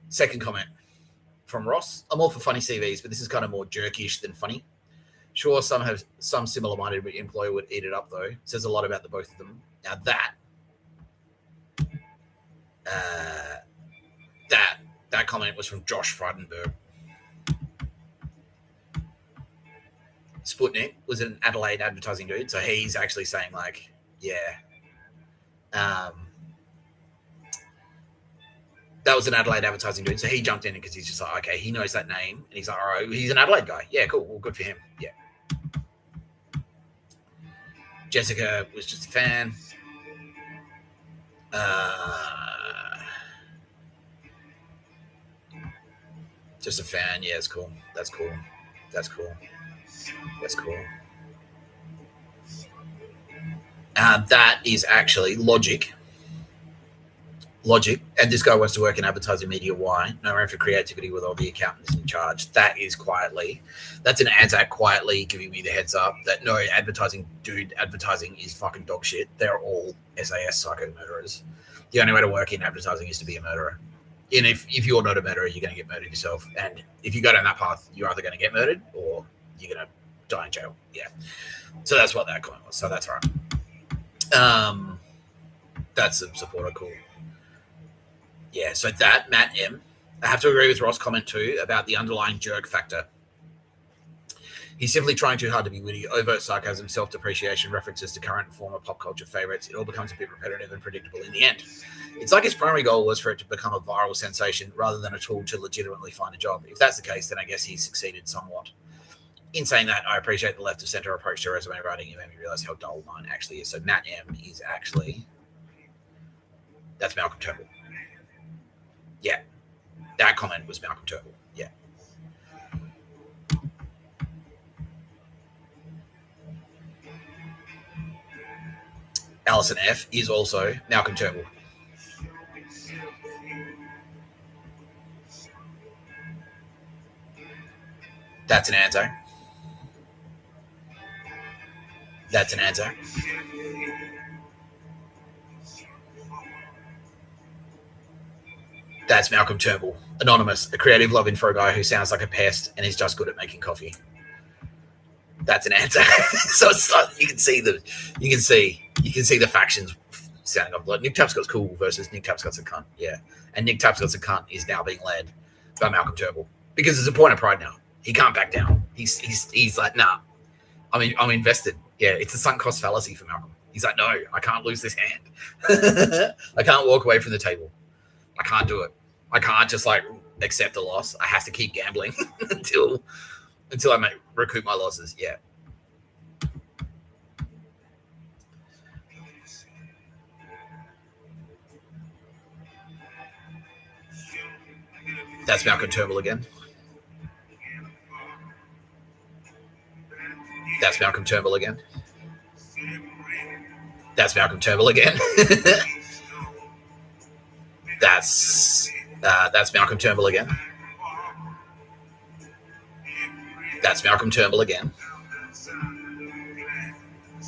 second comment from Ross. I'm all for funny CVs, but this is kind of more jerkish than funny. Sure, some similar-minded employer would eat it up, though. It says a lot about the both of them. Now that comment was from Josh Frydenberg. Sputnik was an Adelaide advertising dude, so he's actually saying that was an Adelaide advertising dude, so he jumped in because he's just like, okay, he knows that name, and he's like, all right, he's an Adelaide guy. Yeah, cool, well, good for him. Yeah. Jessica was just a fan. Just a fan. Yeah, it's cool. That's cool. That is actually Logic, and this guy wants to work in advertising media. Why? No room for creativity with all the accountants in charge. That's an ANZAC quietly giving me the heads up that no, advertising is fucking dog shit. They're all SAS psycho murderers. The only way to work in advertising is to be a murderer. And if you're not a murderer, you're going to get murdered yourself. And if you go down that path, you're either going to get murdered or you're going to die in jail. Yeah. So that's what that comment was. So that's all right. That's a supporter. Cool. Yeah. So that, Matt M. I have to agree with Ross' comment too about the underlying jerk factor. He's simply trying too hard to be witty. Overt sarcasm, self-depreciation, references to current and former pop culture favorites. It all becomes a bit repetitive and predictable in the end. It's like his primary goal was for it to become a viral sensation rather than a tool to legitimately find a job. If that's the case, then I guess he's succeeded somewhat. In saying that, I appreciate the left-of-center approach to resume writing. It made me realize how dull mine actually is. So Matt M is actually... That's Malcom Turnbull. Yeah. That comment was Malcom Turnbull. Yeah. Alison F is also Malcom Turnbull. That's an answer. That's an answer. That's Malcom Turnbull, anonymous, a creative login for a guy who sounds like a pest and is just good at making coffee. That's an answer. So it's like, you can see the factions sounding off. Like Nick Tapscott's cool versus Nick Tapscott's a cunt. Yeah, and Nick Tapscott's a cunt is now being led by Malcom Turnbull because it's a point of pride now. He can't back down. He's like, nah, I'm invested. Yeah, it's a sunk cost fallacy for Malcom. He's like, no, I can't lose this hand. I can't walk away from the table. I can't do it. I can't just like accept a loss. I have to keep gambling until I recoup my losses. Yeah. That's Malcom Turnbull again. That's Malcom Turnbull again. That's Malcom Turnbull again. That's Malcom Turnbull again. That's Malcom Turnbull again.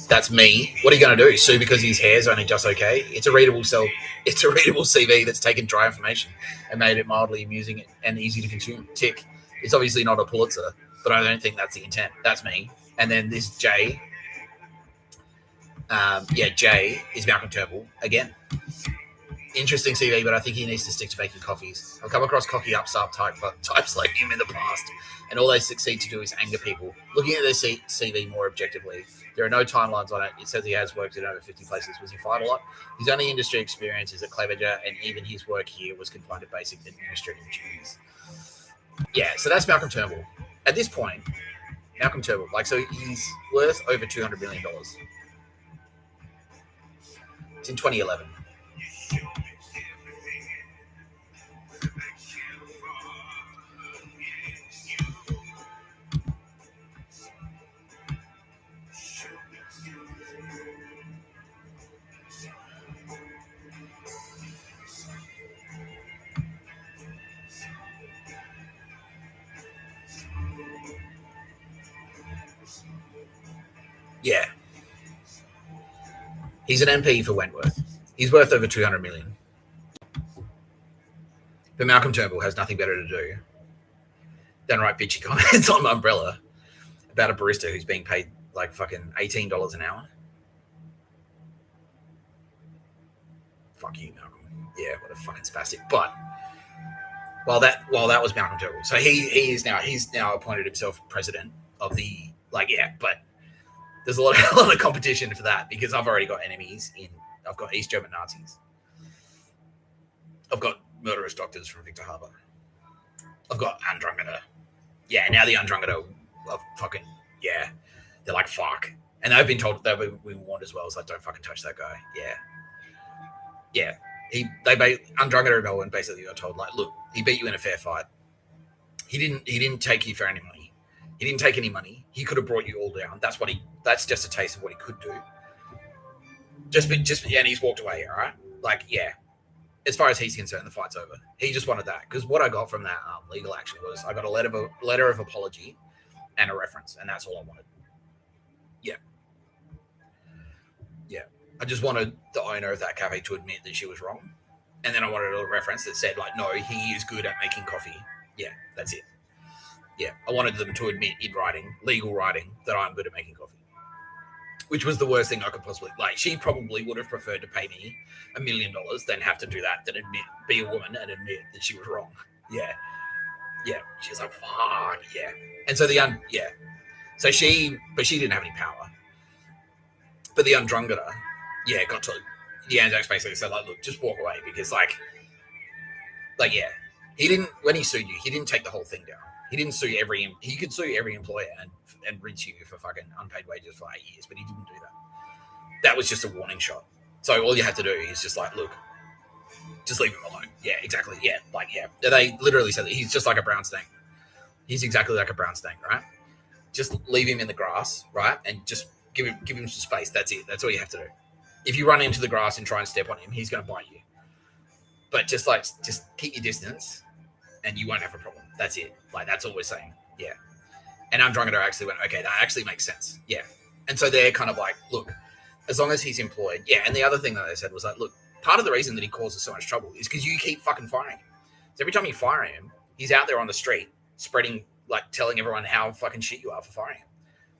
That's me. What are you going to do? Sue because his hair's only just okay? It's a readable CV that's taken dry information and made it mildly amusing and easy to consume. Tick. It's obviously not a Pulitzer, but I don't think that's the intent. That's me. And then this J. J is Malcom Turnbull again. Interesting CV, but I think he needs to stick to making coffees. I've come across cocky upstart types like him in the past, and all they succeed to do is anger people. Looking at their CV more objectively, there are no timelines on it. It says he has worked in over 50 places. Was he fired a lot? His only industry experience is at Clevenger, and even his work here was confined to basic administrative duties. Yeah, so that's Malcom Turnbull. At this point, Malcom Turnbull, so he's worth over $200 million. It's in 2011. Yeah. He's an MP for Wentworth. He's worth over 200 million. But Malcom Turnbull has nothing better to do than write bitchy comments on Umbrella about a barista who's being paid like fucking $18 an hour. Fuck you, Malcom. Yeah, what a fucking spastic. But while that was Malcom Turnbull, so he's now appointed himself president of the but there's a lot of competition for that because I've already got enemies I've got East German Nazis. I've got murderous doctors from Victor Harbor. I've got Undrungeter. Yeah, now the Undrungeter are fucking, yeah, they're like, fuck. And they've been told, they've been warned as well, so don't fucking touch that guy. Yeah. Yeah. Undrungeter in Melbourne basically got told, look, he beat you in a fair fight. He didn't take you for any money. He didn't take any money. He could have brought you all down. That's just a taste of what he could do. And he's walked away, all right? As far as he's concerned, the fight's over. He just wanted that. Because what I got from that legal action was I got a letter of apology and a reference, and that's all I wanted. Yeah. Yeah. I just wanted the owner of that cafe to admit that she was wrong. And then I wanted a reference that said, no, he is good at making coffee. Yeah, that's it. Yeah, I wanted them to admit in writing, legal writing, that I'm good at making coffee. Which was the worst thing I could possibly... she probably would have preferred to pay me $1 million than have to do that, than be a woman and admit that she was wrong. Yeah. Yeah. She's like, fuck, yeah. And so So she didn't have any power. But the Undrungeter, got to... The Anzacs basically said, look, just walk away because, he didn't... When he sued you, he didn't take the whole thing down. He didn't sue he could sue every employer and rinse you for fucking unpaid wages for 8 years, but he didn't do that. That was just a warning shot. So all you have to do is just look, just leave him alone. Yeah, exactly. Yeah. They literally said that he's just like a brown snake. He's exactly like a brown snake, right? Just leave him in the grass, right? And just give him some space. That's it. That's all you have to do. If you run into the grass and try and step on him, he's going to bite you. But just keep your distance and you won't have a problem. That's it. That's all we're saying. Yeah. And Andromeda actually went, okay, that actually makes sense. Yeah. And so they're kind of like, look, as long as he's employed. Yeah. And the other thing that they said was like, look, part of the reason that he causes so much trouble is because you keep fucking firing him. So every time you fire him, he's out there on the street spreading, like telling everyone how fucking shit you are for firing him.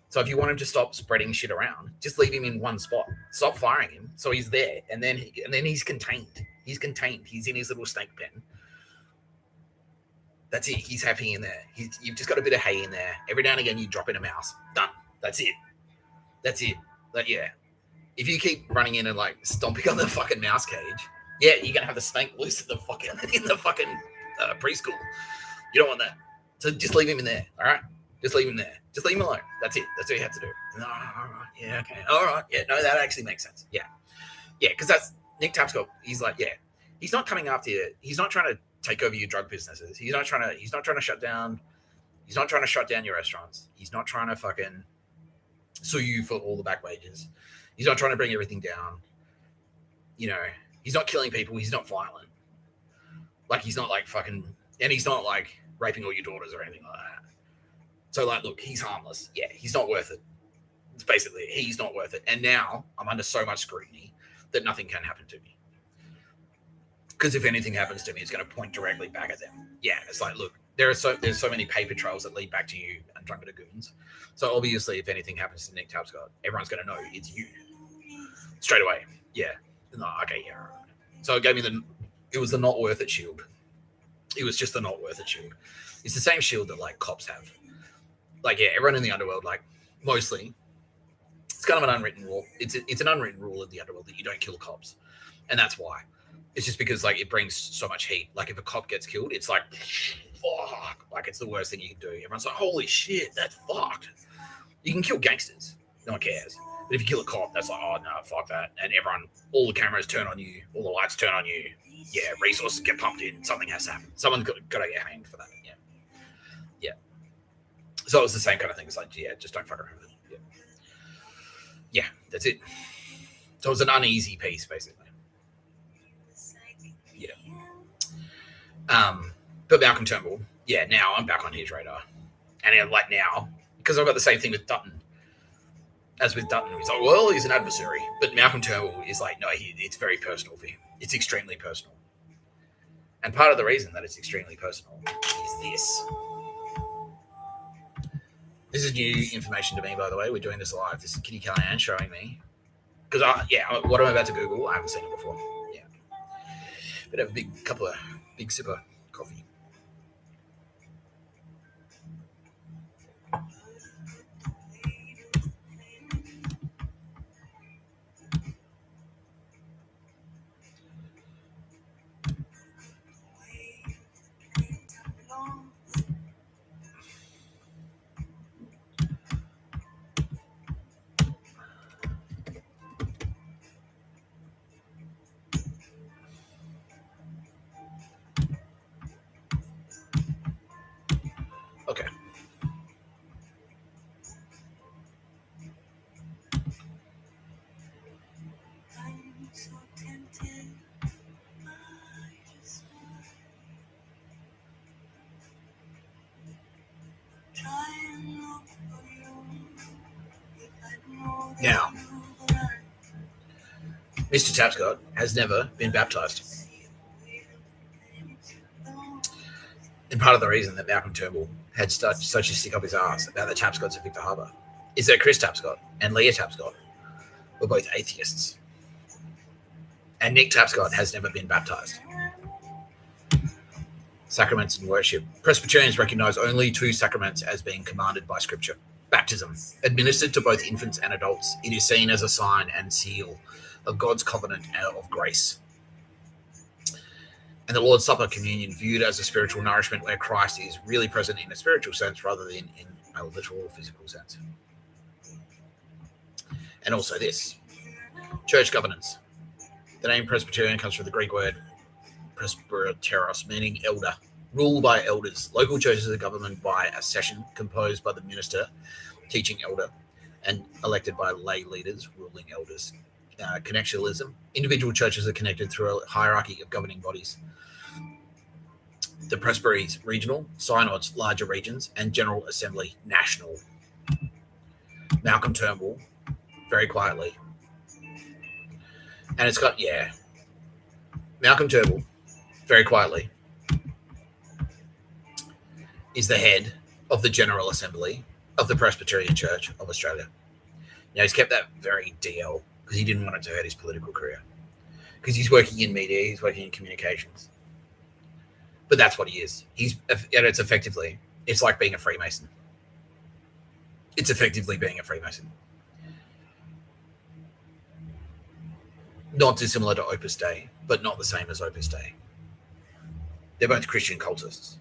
So if you want him to stop spreading shit around, just leave him in one spot. Stop firing him so he's there, and then he's contained. He's contained. He's in his little snake pen. That's it. He's happy in there. You've just got a bit of hay in there. Every now and again, you drop in a mouse. Done. That's it. That's it. Like, yeah. If you keep running in and like stomping on the fucking mouse cage, yeah, you're gonna have the snake loose in the fucking preschool. You don't want that. So just leave him in there. All right. Just leave him there. Just leave him alone. That's it. That's what you have to do. No, all right. Yeah. Okay. All right. Yeah. No, that actually makes sense. Yeah. Yeah. Because that's Nick Tapscott. He's like, yeah. He's not coming after you. He's not trying to take over your drug businesses. He's not trying to shut down. He's not trying to shut down your restaurants. He's not trying to fucking sue you for all the back wages. He's not trying to bring everything down. You know, he's not killing people. He's not violent. Like, he's not like fucking, and he's not like raping all your daughters or anything like that. So like, look, he's harmless. Yeah, he's not worth it. It's basically, he's not worth it. And now I'm under so much scrutiny that nothing can happen to me. Because if anything happens to me, it's going to point directly back at them. Yeah, it's like, look, there's so many paper trails that lead back to you and Drunken Goons. So obviously, if anything happens to Nick Tapscott, everyone's going to know it's you straight away. Yeah. No, okay, yeah. Right. So it gave me it was the not worth it shield. It was just the not worth it shield. It's the same shield that like cops have. Like, yeah, everyone in the underworld, like mostly, it's kind of an unwritten rule. It's an unwritten rule in the underworld that you don't kill cops, and that's why. It's just because like it brings so much heat. Like if a cop gets killed, it's like fuck. Like it's the worst thing you can do. Everyone's like, holy shit, that's fucked. You can kill gangsters, no one cares. But if you kill a cop, that's like, oh no, fuck that. And all the cameras turn on you, all the lights turn on you. Yeah, resources get pumped in. Something has to happen. Someone's got to get hanged for that. Yeah, yeah. So it's the same kind of thing. It's like, yeah, just don't fuck around with it. Yeah, that's it. So it's an uneasy piece, basically. Yeah. But Malcom Turnbull, yeah, now I'm back on his radar. And like now, because I've got the same thing with Dutton. As with Dutton, he's like, well, he's an adversary. But Malcom Turnbull is like, no, it's very personal for him. It's extremely personal. And part of the reason that it's extremely personal is this. This is new information to me, by the way. We're doing this live. This is Kitty Callahan showing me. Because, what I'm about to Google, I haven't seen it before. Yeah. But have a big sip of coffee. Okay. Now, Mr. Tapscott has never been baptized. And part of the reason that Malcom Turnbull had such a stick up his ass about the Tapscotts at Victor Harbor is that Chris Tapscott and Leah Tapscott were both atheists. And Nick Tapscott has never been baptized. Sacraments and worship. Presbyterians recognize only 2 sacraments as being commanded by Scripture. Baptism, administered to both infants and adults, it is seen as a sign and seal of God's covenant of grace. And the Lord's Supper communion viewed as a spiritual nourishment where Christ is really present in a spiritual sense rather than in a literal or physical sense. And also this, church governance. The name Presbyterian comes from the Greek word presbyteros, meaning elder, ruled by elders. Local churches are governed by a session composed by the minister, teaching elder, and elected by lay leaders, ruling elders. Connectionalism. Individual churches are connected through a hierarchy of governing bodies. the Presbyteries regional, synods larger regions, and General Assembly national. Malcom Turnbull, very quietly. And it's got, yeah. Malcom Turnbull, very quietly, is the head of the General Assembly of the Presbyterian Church of Australia. Now, he's kept that very DL because he didn't want it to hurt his political career. Because he's working in media, he's working in communications. But that's what he is. And it's effectively, it's like being a Freemason. It's effectively being a Freemason. Not dissimilar to Opus Dei, but not the same as Opus Dei. They're both Christian cultists.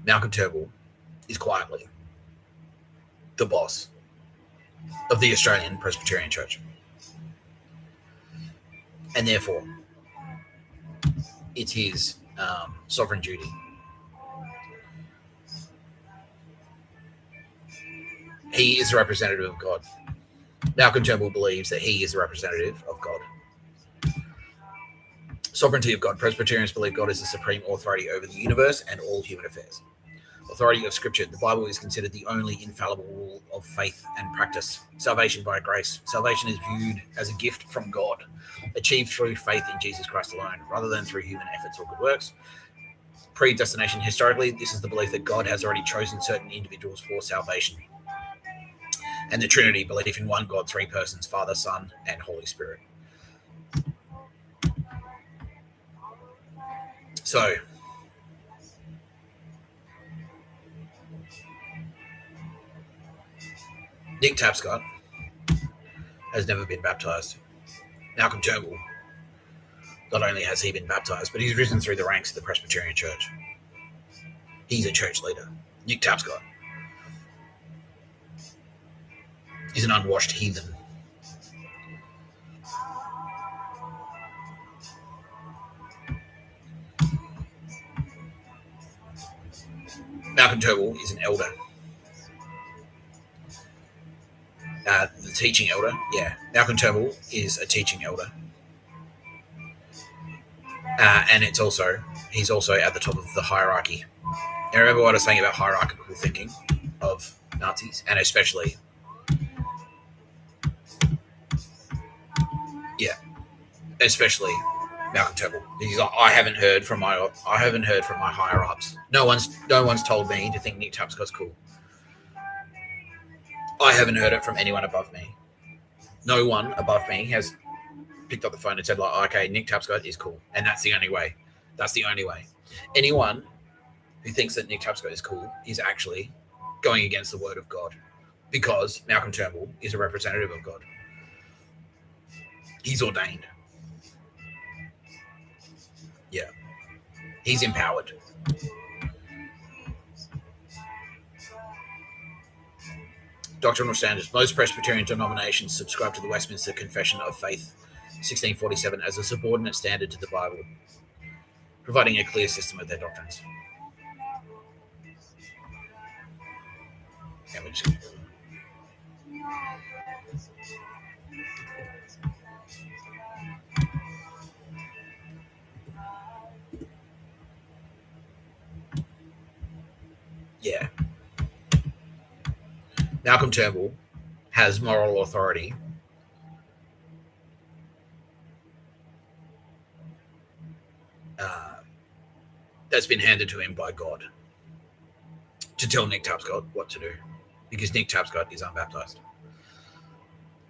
Malcom Turnbull is quietly the boss of the Australian Presbyterian Church. And therefore, it's his sovereign duty he is a representative of God. Malcom Turnbull believes that he is a representative of God. Sovereignty of God. Presbyterians believe God is the supreme authority over the universe and all human affairs. Authority of Scripture. The Bible is considered the only infallible rule of faith and practice. Salvation by grace. Salvation is viewed as a gift from God, achieved through faith in Jesus Christ alone, rather than through human efforts or good works. Predestination. Historically, this is the belief that God has already chosen certain individuals for salvation. And the Trinity, belief in one God, three persons, Father, Son, and Holy Spirit. So, Nick Tapscott has never been baptized. Malcom Turnbull, not only has he been baptized, but he's risen through the ranks of the Presbyterian Church. He's a church leader. Nick Tapscott is an unwashed heathen. Malcom Turnbull is an elder. The teaching elder, yeah. Malcom Turnbull is a teaching elder. And he's also at the top of the hierarchy. And remember what I was saying about hierarchical thinking of Nazis, and especially, Malcom Turnbull. He's like, I haven't heard from my higher ups. No one's told me to think Nick Tapscott's cool. I haven't heard it from anyone above me. No one above me has picked up the phone and said, like, okay, Nick Tapscott is cool. And that's the only way. That's the only way. Anyone who thinks that Nick Tapscott is cool is actually going against the word of God, because Malcom Turnbull is a representative of God. He's ordained. Yeah. He's empowered. Doctrinal standards. Most Presbyterian denominations subscribe to the Westminster Confession of Faith, 1647, as a subordinate standard to the Bible, providing a clear system of their doctrines. And we're just going to... Yeah. Malcom Turnbull has moral authority that's been handed to him by God to tell Nick Tapscott what to do, because Nick Tapscott is unbaptized.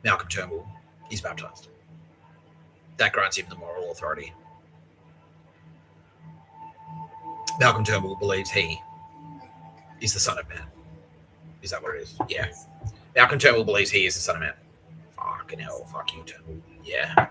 Malcom Turnbull is baptized. That grants him the moral authority. Malcom Turnbull believes he is the Son of Man. Is that what it is? Yeah. Malcom Turnbull believes he is the Son of Man. Fucking hell. Fuck you, Turnbull. Yeah.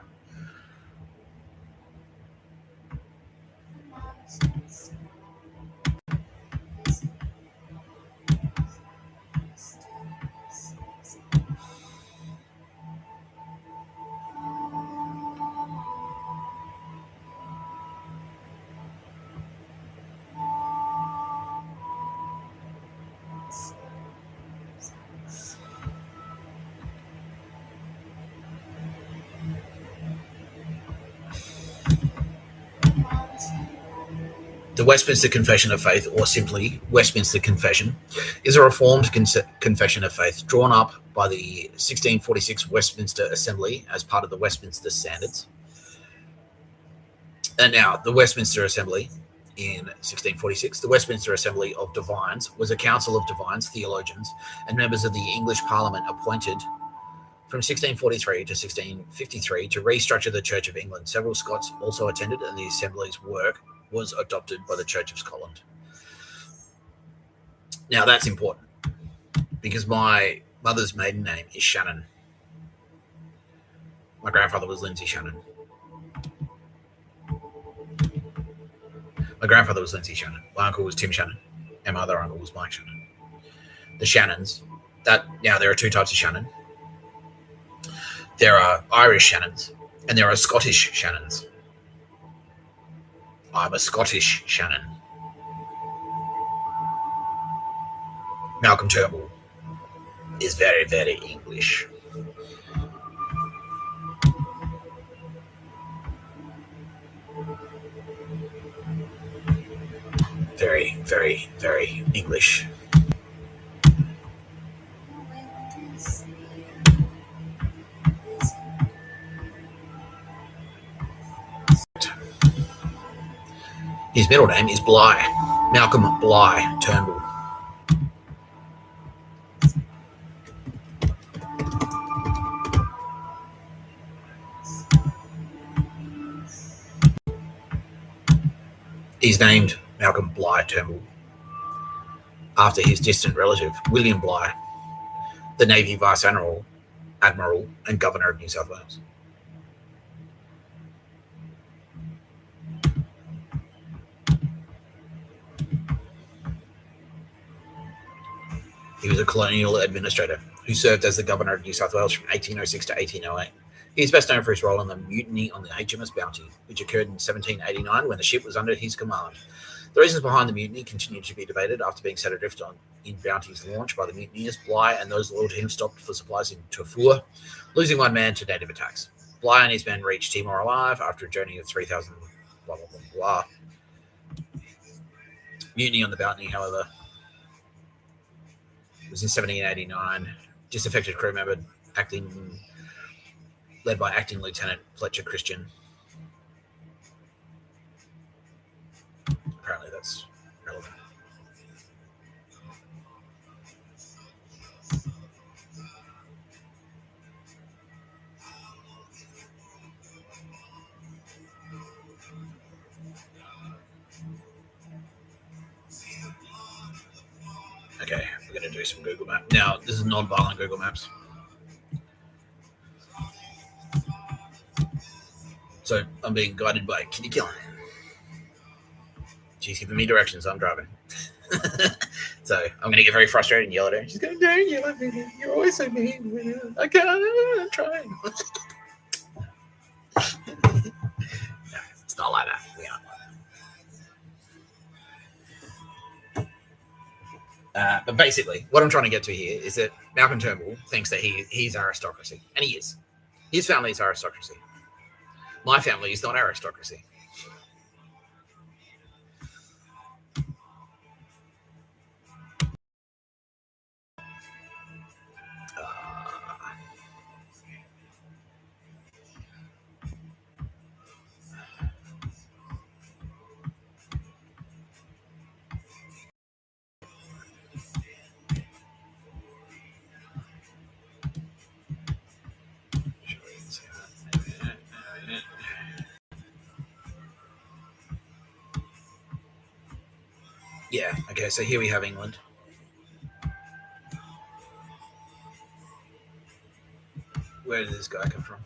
The Westminster Confession of Faith, or simply Westminster Confession, is a reformed confession of faith drawn up by the 1646 Westminster Assembly as part of the Westminster Standards. And now, the Westminster Assembly in 1646, the Westminster Assembly of Divines was a council of divines, theologians, and members of the English Parliament appointed from 1643 to 1653 to restructure the Church of England. Several Scots also attended, and the Assembly's work was adopted by the Church of Scotland. Now, that's important because my mother's maiden name is Shannon. My grandfather was Lindsay Shannon. My grandfather was Lindsay Shannon. My uncle was Tim Shannon. And my other uncle was Mike Shannon. The Shannons, now there are two types of Shannon. There are Irish Shannons and there are Scottish Shannons. I'm a Scottish Shannon. Malcom Turnbull is very, very English. Very, very, very English. His middle name is Bligh, Malcolm Bligh Turnbull. He's named Malcolm Bligh Turnbull after his distant relative, William Bligh, the Navy Vice Admiral and Governor of New South Wales. He was a colonial administrator who served as the Governor of New South Wales from 1806 to 1808. He is best known for his role in the mutiny on the HMS Bounty, which occurred in 1789 when the ship was under his command. The reasons behind the mutiny continued to be debated after being set adrift in Bounty's launch by the mutineers. Bligh and those loyal to him stopped for supplies in Tafua, losing one man to native attacks. Bligh and his men reached Timor alive after a journey of 3,000 blah, blah, blah, blah. Mutiny on the Bounty, however, was in 1789. Disaffected crew member led by acting Lieutenant Fletcher Christian. Apparently that's relevant. Okay, we're going to do some Google Maps. Now, this is non-violent Google Maps. So I'm being guided by Kitty Killen. She's giving me directions. I'm driving. So I'm going to get very frustrated and yell at her. She's going, don't yell at me. You're always so mean. I can't. I'm trying. No, it's not like that. We aren't. But basically, what I'm trying to get to here is that Malcolm Turnbull thinks that he's aristocracy. And he is. His family is aristocracy. My family is not aristocracy. Yeah, okay, so here we have England. Where did this guy come from?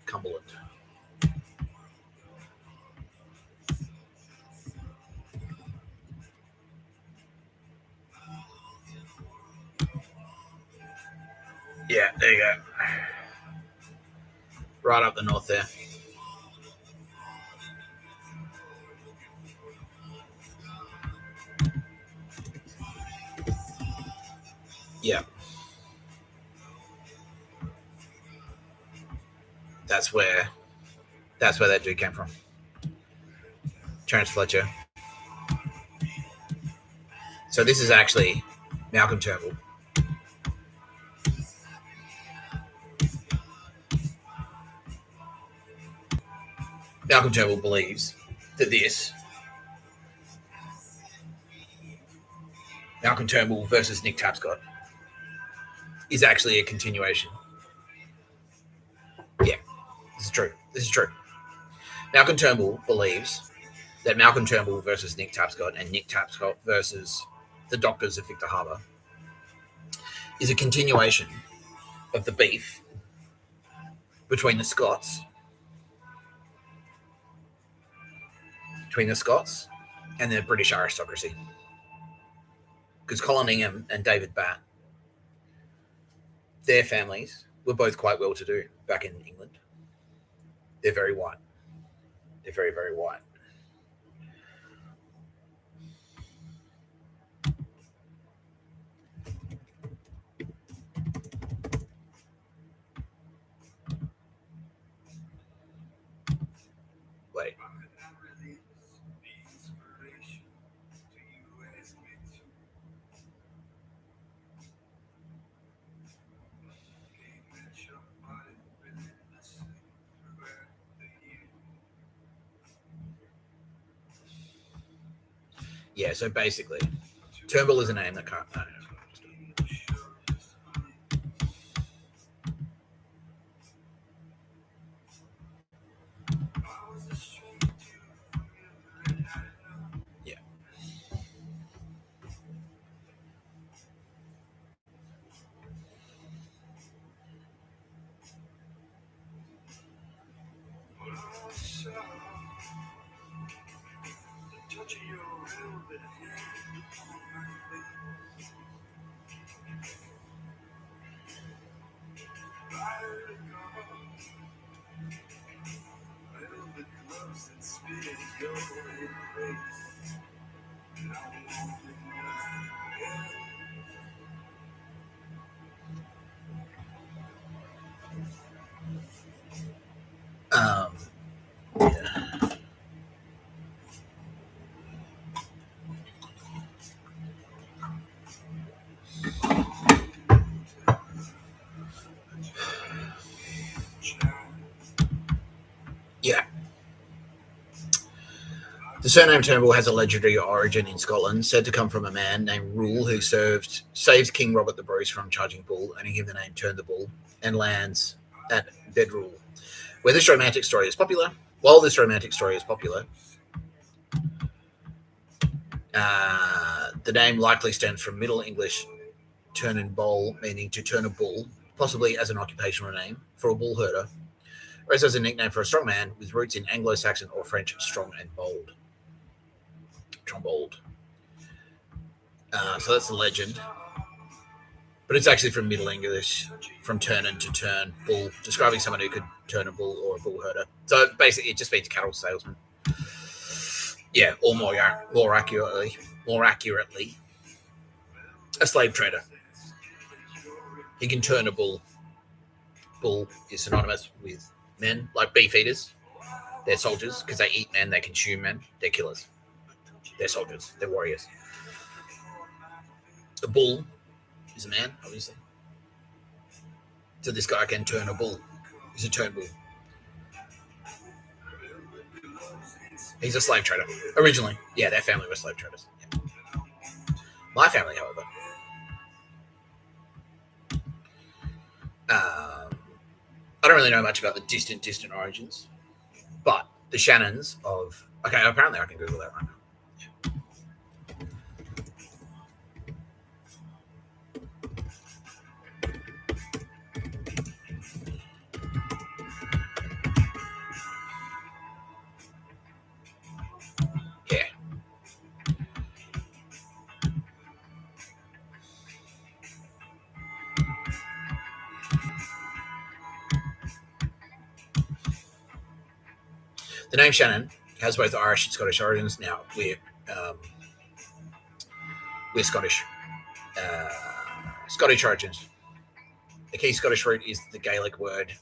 Cumberland. Yeah, there you go. Right up the north there. Yeah. That's where that dude came from. Terence Fletcher. So this is actually Malcom Turnbull. Malcom Turnbull believes that this Malcom Turnbull versus Nick Tapscott is actually a continuation. Yeah, this is true. This is true. Malcom Turnbull believes that Malcom Turnbull versus Nick Tapscott and Nick Tapscott versus the doctors of Victor Harbor is a continuation of the beef between the Scots and the British aristocracy. Because Colin Ingham and David Batt, their families were both quite well-to-do back in England. They're very white. They're very, very white. Wait. Yeah, so basically, Turnbull is a name that can't. No. Yeah. Yeah. The surname Turnbull has a legendary origin in Scotland, said to come from a man named Rule who saves King Robert the Bruce from charging Bull, earning him the name Turn the Bull, and lands at Bedrule. While this romantic story is popular, the name likely stems from Middle English turn and bowl, meaning to turn a bull, possibly as an occupational name for a bull herder, or as a nickname for a strong man with roots in Anglo-Saxon or French strong and bold. So that's the legend. But it's actually from Middle English, from turn to turn, bull, describing someone who could turn a bull or a bull herder. So basically it just means cattle salesman. Yeah, or more accurately, a slave trader. He can turn a bull. Bull is synonymous with men, like beef eaters. They're soldiers because they eat men, they consume men, they're killers. They're soldiers, they're warriors. A bull is a man, obviously. So this guy can turn a bull. He's a turn bull. He's a slave trader. Originally, yeah, their family were slave traders. Yeah. My family, however, I don't really know much about the distant origins, but the Shannons of... Okay, apparently I can Google that right now. Yeah. The name Shannon has both Irish and Scottish origins. Now we're Scottish. Scottish origins. The key Scottish root is the Gaelic word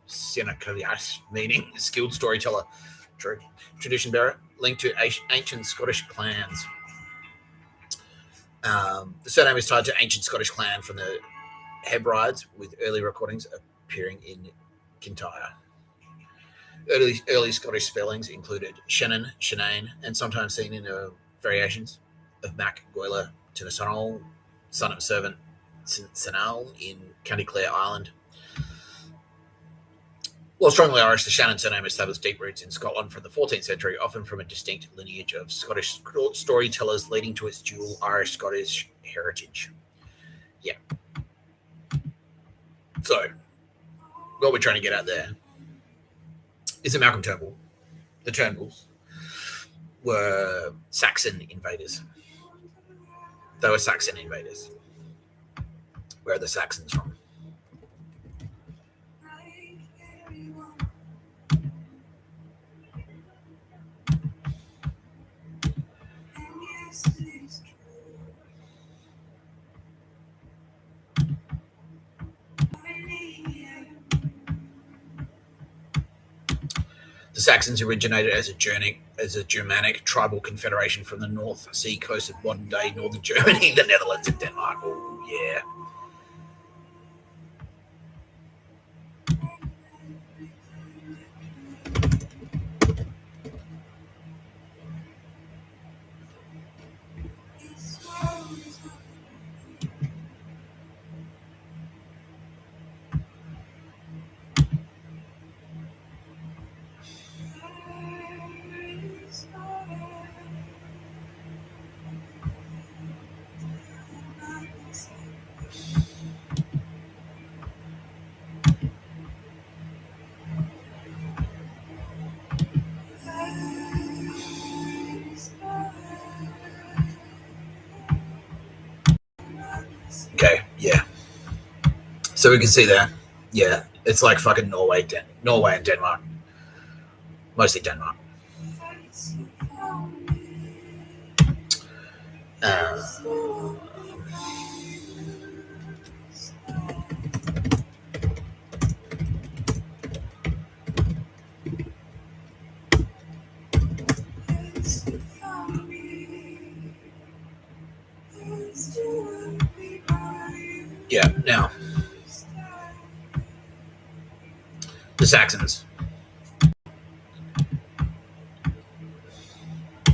"Sinacalias," meaning skilled storyteller. True. Tradition bearer, linked to ancient Scottish clans. The surname is tied to ancient Scottish clan from the Hebrides, with early recordings appearing in Kintyre. Early Scottish spellings included Shannon, Shanane, and sometimes seen in variations of Mac Goyler to the son of servant Sanal in County Clare, Ireland. While strongly Irish, the Shannon surname established deep roots in Scotland from the 14th century, often from a distinct lineage of Scottish storytellers, leading to its dual Irish-Scottish heritage. Yeah. So, what we're trying to get at there is that Malcom Turnbull, the Turnbulls, were Saxon invaders. They were Saxon invaders. Where are the Saxons from? The Saxons originated as a Germanic tribal confederation from the North Sea coast of modern-day northern Germany, the Netherlands, and Denmark. Oh, yeah. Okay, yeah. So we can see there, yeah, it's like fucking Norway and Denmark. Mostly Denmark. Yeah, now, the Saxons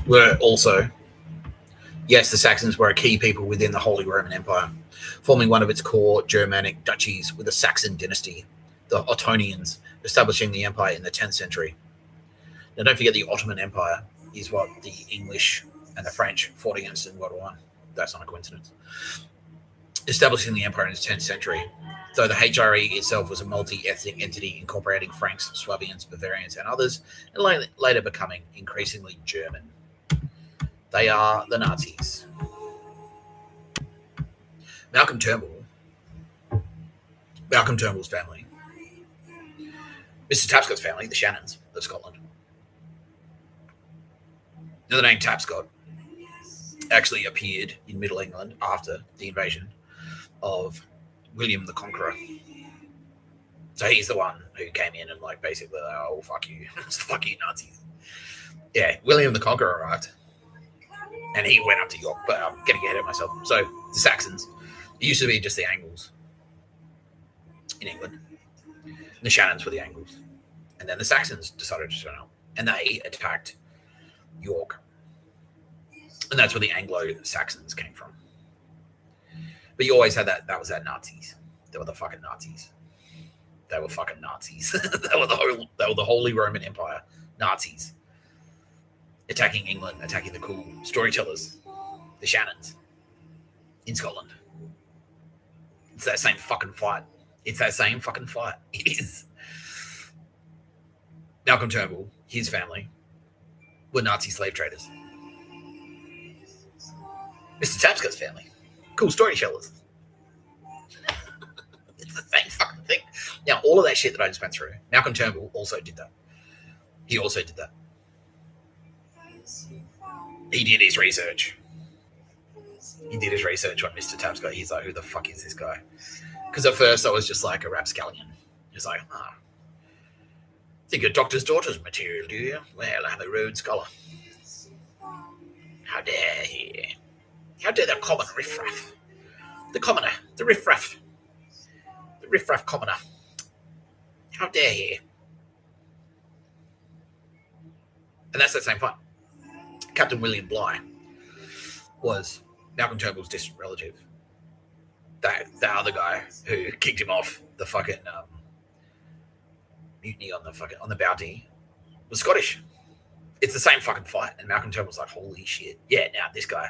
were also, yes, the Saxons were a key people within the Holy Roman Empire, forming one of its core Germanic duchies with a Saxon dynasty, the Ottonians, establishing the empire in the 10th century. Now, don't forget the Ottoman Empire is what the English and the French fought against in World War I. That's not a coincidence. Establishing the empire in the 10th century, though the HRE itself was a multi-ethnic entity incorporating Franks, Swabians, Bavarians, and others, and later becoming increasingly German. They are the Nazis. Malcom Turnbull's family, Mr Tapscott's family, the Shannons of Scotland. Now, the name Tapscott actually appeared in Middle England after the invasion of William the Conqueror. So he's the one who came in and like basically, oh, fuck you. Fuck you, Nazis. Yeah, William the Conqueror arrived. And he went up to York, but I'm getting ahead of myself. So the Saxons, it used to be just the Angles in England. And the Shannons were the Angles. And then the Saxons decided to turn up. And they attacked York. And that's where the Anglo-Saxons came from. But you always had that was Nazis. They were the fucking Nazis. They were fucking Nazis. they were the Holy Roman Empire. Nazis. Attacking England, attacking the cool storytellers. The Shannons. In Scotland. It's that same fucking fight. It is. Malcom Turnbull, his family, were Nazi slave traders. Mr Tapscott's family, cool storytellers. It's the same fucking thing. Now, all of that shit that I just went through, Malcom Turnbull also did that. He also did that. He did his research. He did his research on Mr Tapscott. He's like, who the fuck is this guy? Because at first I was just like a rapscallion. He's like, think a doctor's daughter's material, do you? Well, I'm a Rhodes Scholar. How dare he? How dare the common riffraff? The commoner, the riffraff commoner. How dare he? And that's that same fight. Captain William Bligh was Malcolm Turnbull's distant relative. The other guy who kicked him off the fucking mutiny on the Bounty was Scottish. It's the same fucking fight, and Malcolm Turnbull's like, holy shit. Yeah, now this guy,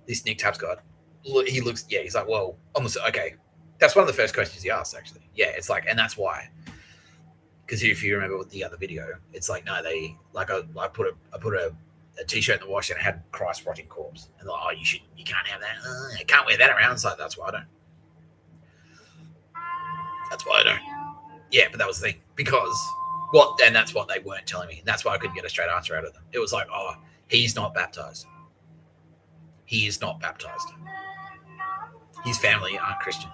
this Nick Tapscott, he looks, yeah, he's like, well, okay. That's one of the first questions he asked, actually. Yeah, it's like, and that's why. Because if you remember with the other video, it's like, no, they, like, I put a t-shirt in the wash and it had Christ rotting corpse. And they're like, oh, you can't have that. You can't wear that around. It's like, that's why I don't. That's why I don't. Yeah, but that was the thing. Because, and that's what they weren't telling me. And that's why I couldn't get a straight answer out of them. It was like, oh, he's not baptized. He is not baptized. His family aren't Christian.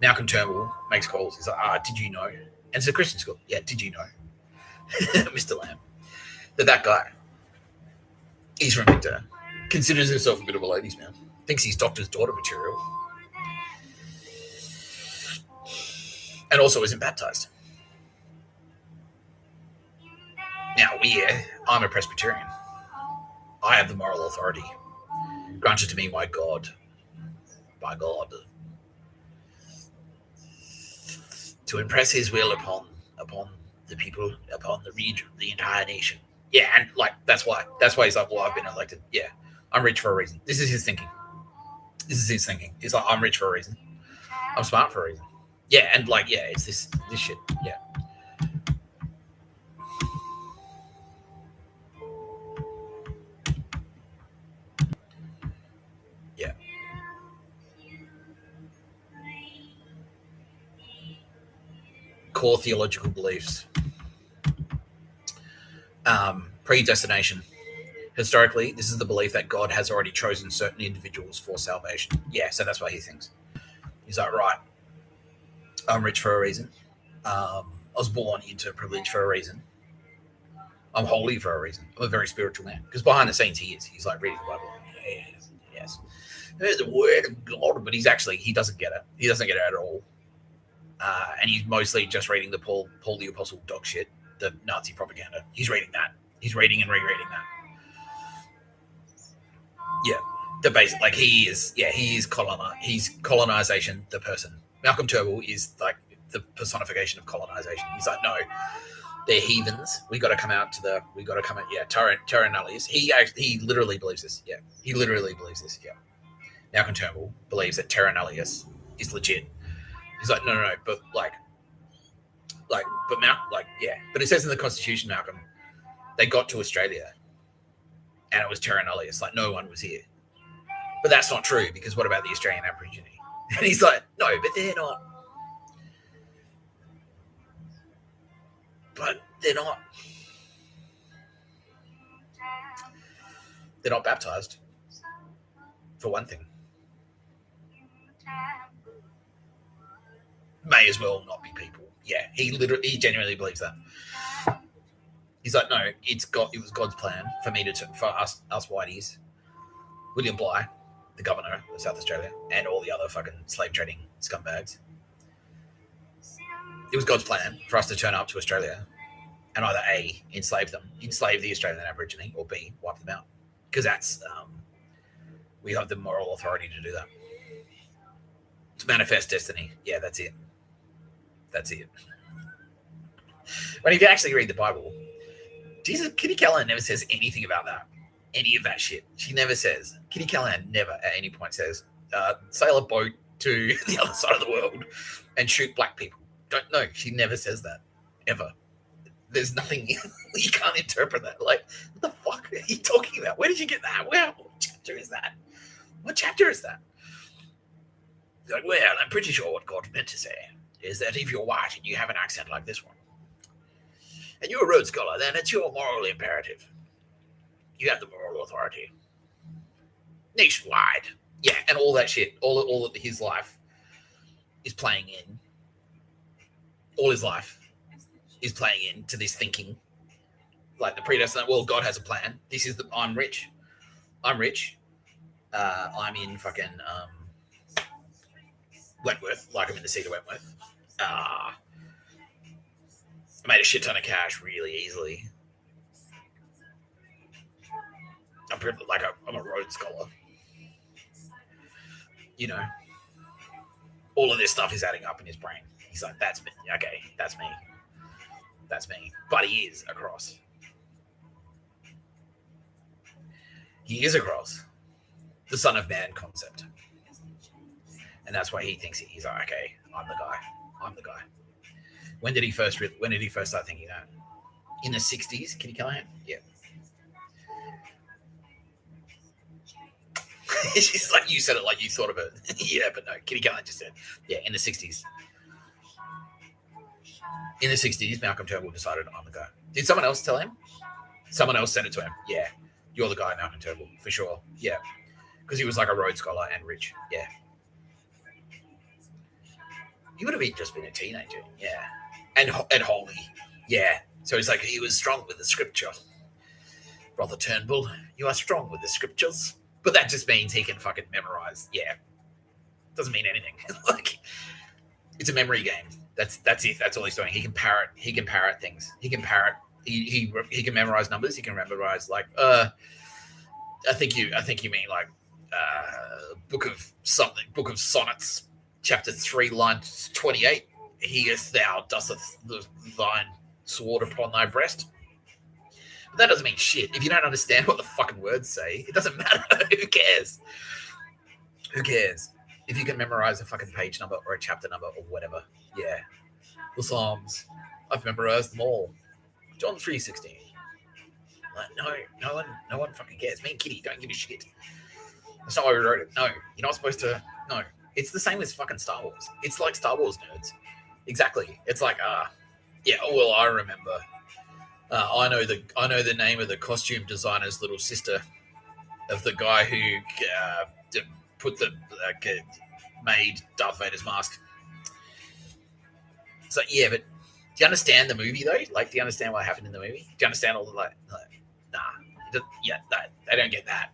Malcolm Turnbull makes calls. He's like, did you know? And it's a Christian school. Yeah, did you know, Mr. Lamb, that guy, he's from Victor, considers himself a bit of a ladies' man, thinks he's doctor's daughter material, and also isn't baptized. Now, I'm a Presbyterian. I have the moral authority granted to me by God, to impress his will upon the people, upon the region, the entire nation. Yeah, and like that's why he's like, well, I've been elected. Yeah, I'm rich for a reason. This is his thinking. He's like, I'm rich for a reason. I'm smart for a reason. Yeah, and like, yeah, it's this shit. Yeah. Yeah. Core theological beliefs. Predestination. Historically, this is the belief that God has already chosen certain individuals for salvation. Yeah, so that's what he thinks. He's like, right, I'm rich for a reason. I was born into privilege for a reason. I'm holy for a reason. I'm a very spiritual man. Because behind the scenes, he is. He's like reading the Bible. Yes. There's the word of God, but he doesn't get it. He doesn't get it at all. And he's mostly just reading the Paul the Apostle dog shit, the Nazi propaganda. He's reading that. He's reading and rereading that. Yeah, the basic, like he's colonization, the person. Malcolm Turnbull is like the personification of colonization. He's like, no, they're heathens. We got to come out. Yeah, terra nullius. He literally believes this. Yeah, he literally believes this. Yeah, Malcolm Turnbull believes that terra nullius is legit. He's like, no, but but it says in the Constitution, Malcolm, they got to Australia and it was terra nullius, like no one was here. But that's not true, because what about the Australian Aborigine? And he's like, no, but they're not. But they're not. They're not baptized, for one thing. May as well not be people. Yeah, he genuinely believes that. He's like, no, it was God's plan for me for us whiteys, William Bligh, the governor of South Australia, and all the other fucking slave trading scumbags. It was God's plan for us to turn up to Australia and either A, enslave the Australian Aborigine, or B, wipe them out. Because that's, we have the moral authority to do that. To manifest destiny. Yeah, that's it. When if you actually read the Bible, Kitty Callahan never says anything about that. Any of that shit. She never says. Kitty Callahan never at any point says, sail a boat to the other side of the world and shoot black people. No, she never says that. Ever. There's nothing, you can't interpret that. Like, what the fuck are you talking about? Where did you get that? What chapter is that? What chapter is that? Like, well, I'm pretty sure what God meant to say is that if you're white and you have an accent like this one, and you're a Rhodes Scholar, then it's your moral imperative. You have the moral authority. Nationwide. Yeah, and all that shit. All of his life is playing in. All his life is playing into this thinking. Like the predestinate, well, God has a plan. I'm rich. I'm rich. I'm in fucking Wentworth, like I'm in the seat of Wentworth. I made a shit ton of cash really easily. I'm a Rhodes Scholar. You know, all of this stuff is adding up in his brain. He's like, that's me. Okay, that's me. That's me. But he is across. He is across the Son of Man concept. And that's why he thinks he's like, okay, I'm the guy. I'm the guy. When did he first start thinking that? In the 60s, Kitty Callahan? Yeah. She's like, you said it like you thought of it. Yeah, but no, Kitty Callahan just said, yeah, in the 60s. In the 60s, Malcom Turnbull decided, I'm the guy. Did someone else tell him? Someone else sent it to him. Yeah, you're the guy, Malcom Turnbull, for sure. Yeah, because he was like a Rhodes Scholar and rich. Yeah. He would have just been a teenager. Yeah. And holy. Yeah. So he's like, he was strong with the scripture. Brother Turnbull, you are strong with the scriptures. But that just means he can fucking memorize. Yeah. Doesn't mean anything. Like, it's a memory game. That's it. That's all he's doing. He can parrot things. He can parrot. He can memorize numbers. He can memorize like I think you mean like book of sonnets, chapter 3, line 28. Hearest thou dost thine sword upon thy breast. But that doesn't mean shit. If you don't understand what the fucking words say, it doesn't matter. Who cares? Who cares? If you can memorize a fucking page number or a chapter number or whatever. Yeah. The Psalms. I've memorized them all. John 3:16. Like, no one fucking cares. Me and Kitty don't give a shit. That's not why we wrote it. No, you're not supposed to. No. It's the same as fucking Star Wars. It's like Star Wars nerds. Exactly. It's like, yeah, well, I remember. I know the name of the costume designer's little sister, of the guy who made Darth Vader's mask. So yeah, but do you understand the movie though? Like, do you understand what happened in the movie? Do you understand all the they don't get that.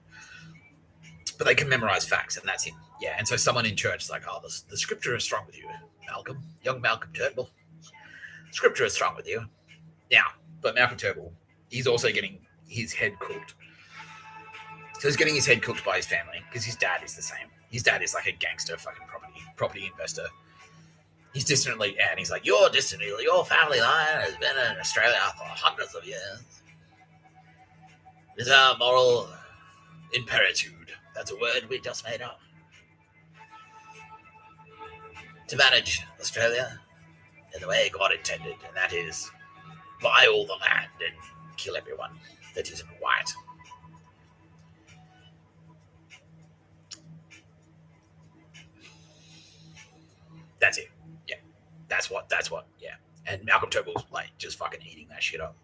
But they can memorize facts, and that's him. Yeah, and so someone in church is like, oh, the scripture is strong with you, Malcolm, young Malcom Turnbull. Scripture is strong with you. Now, but Malcom Turnbull, he's also getting his head cooked. So he's getting his head cooked by his family because his dad is the same. His dad is like a gangster fucking property investor. He's distantly, and he's like, your family line has been in Australia for hundreds of years. It's our moral imperitude. That's a word we just made up. To manage Australia in the way God intended, and that is buy all the land and kill everyone that isn't white. That's it. Yeah. That's what, yeah. And Malcom Turnbull's like just fucking eating that shit up.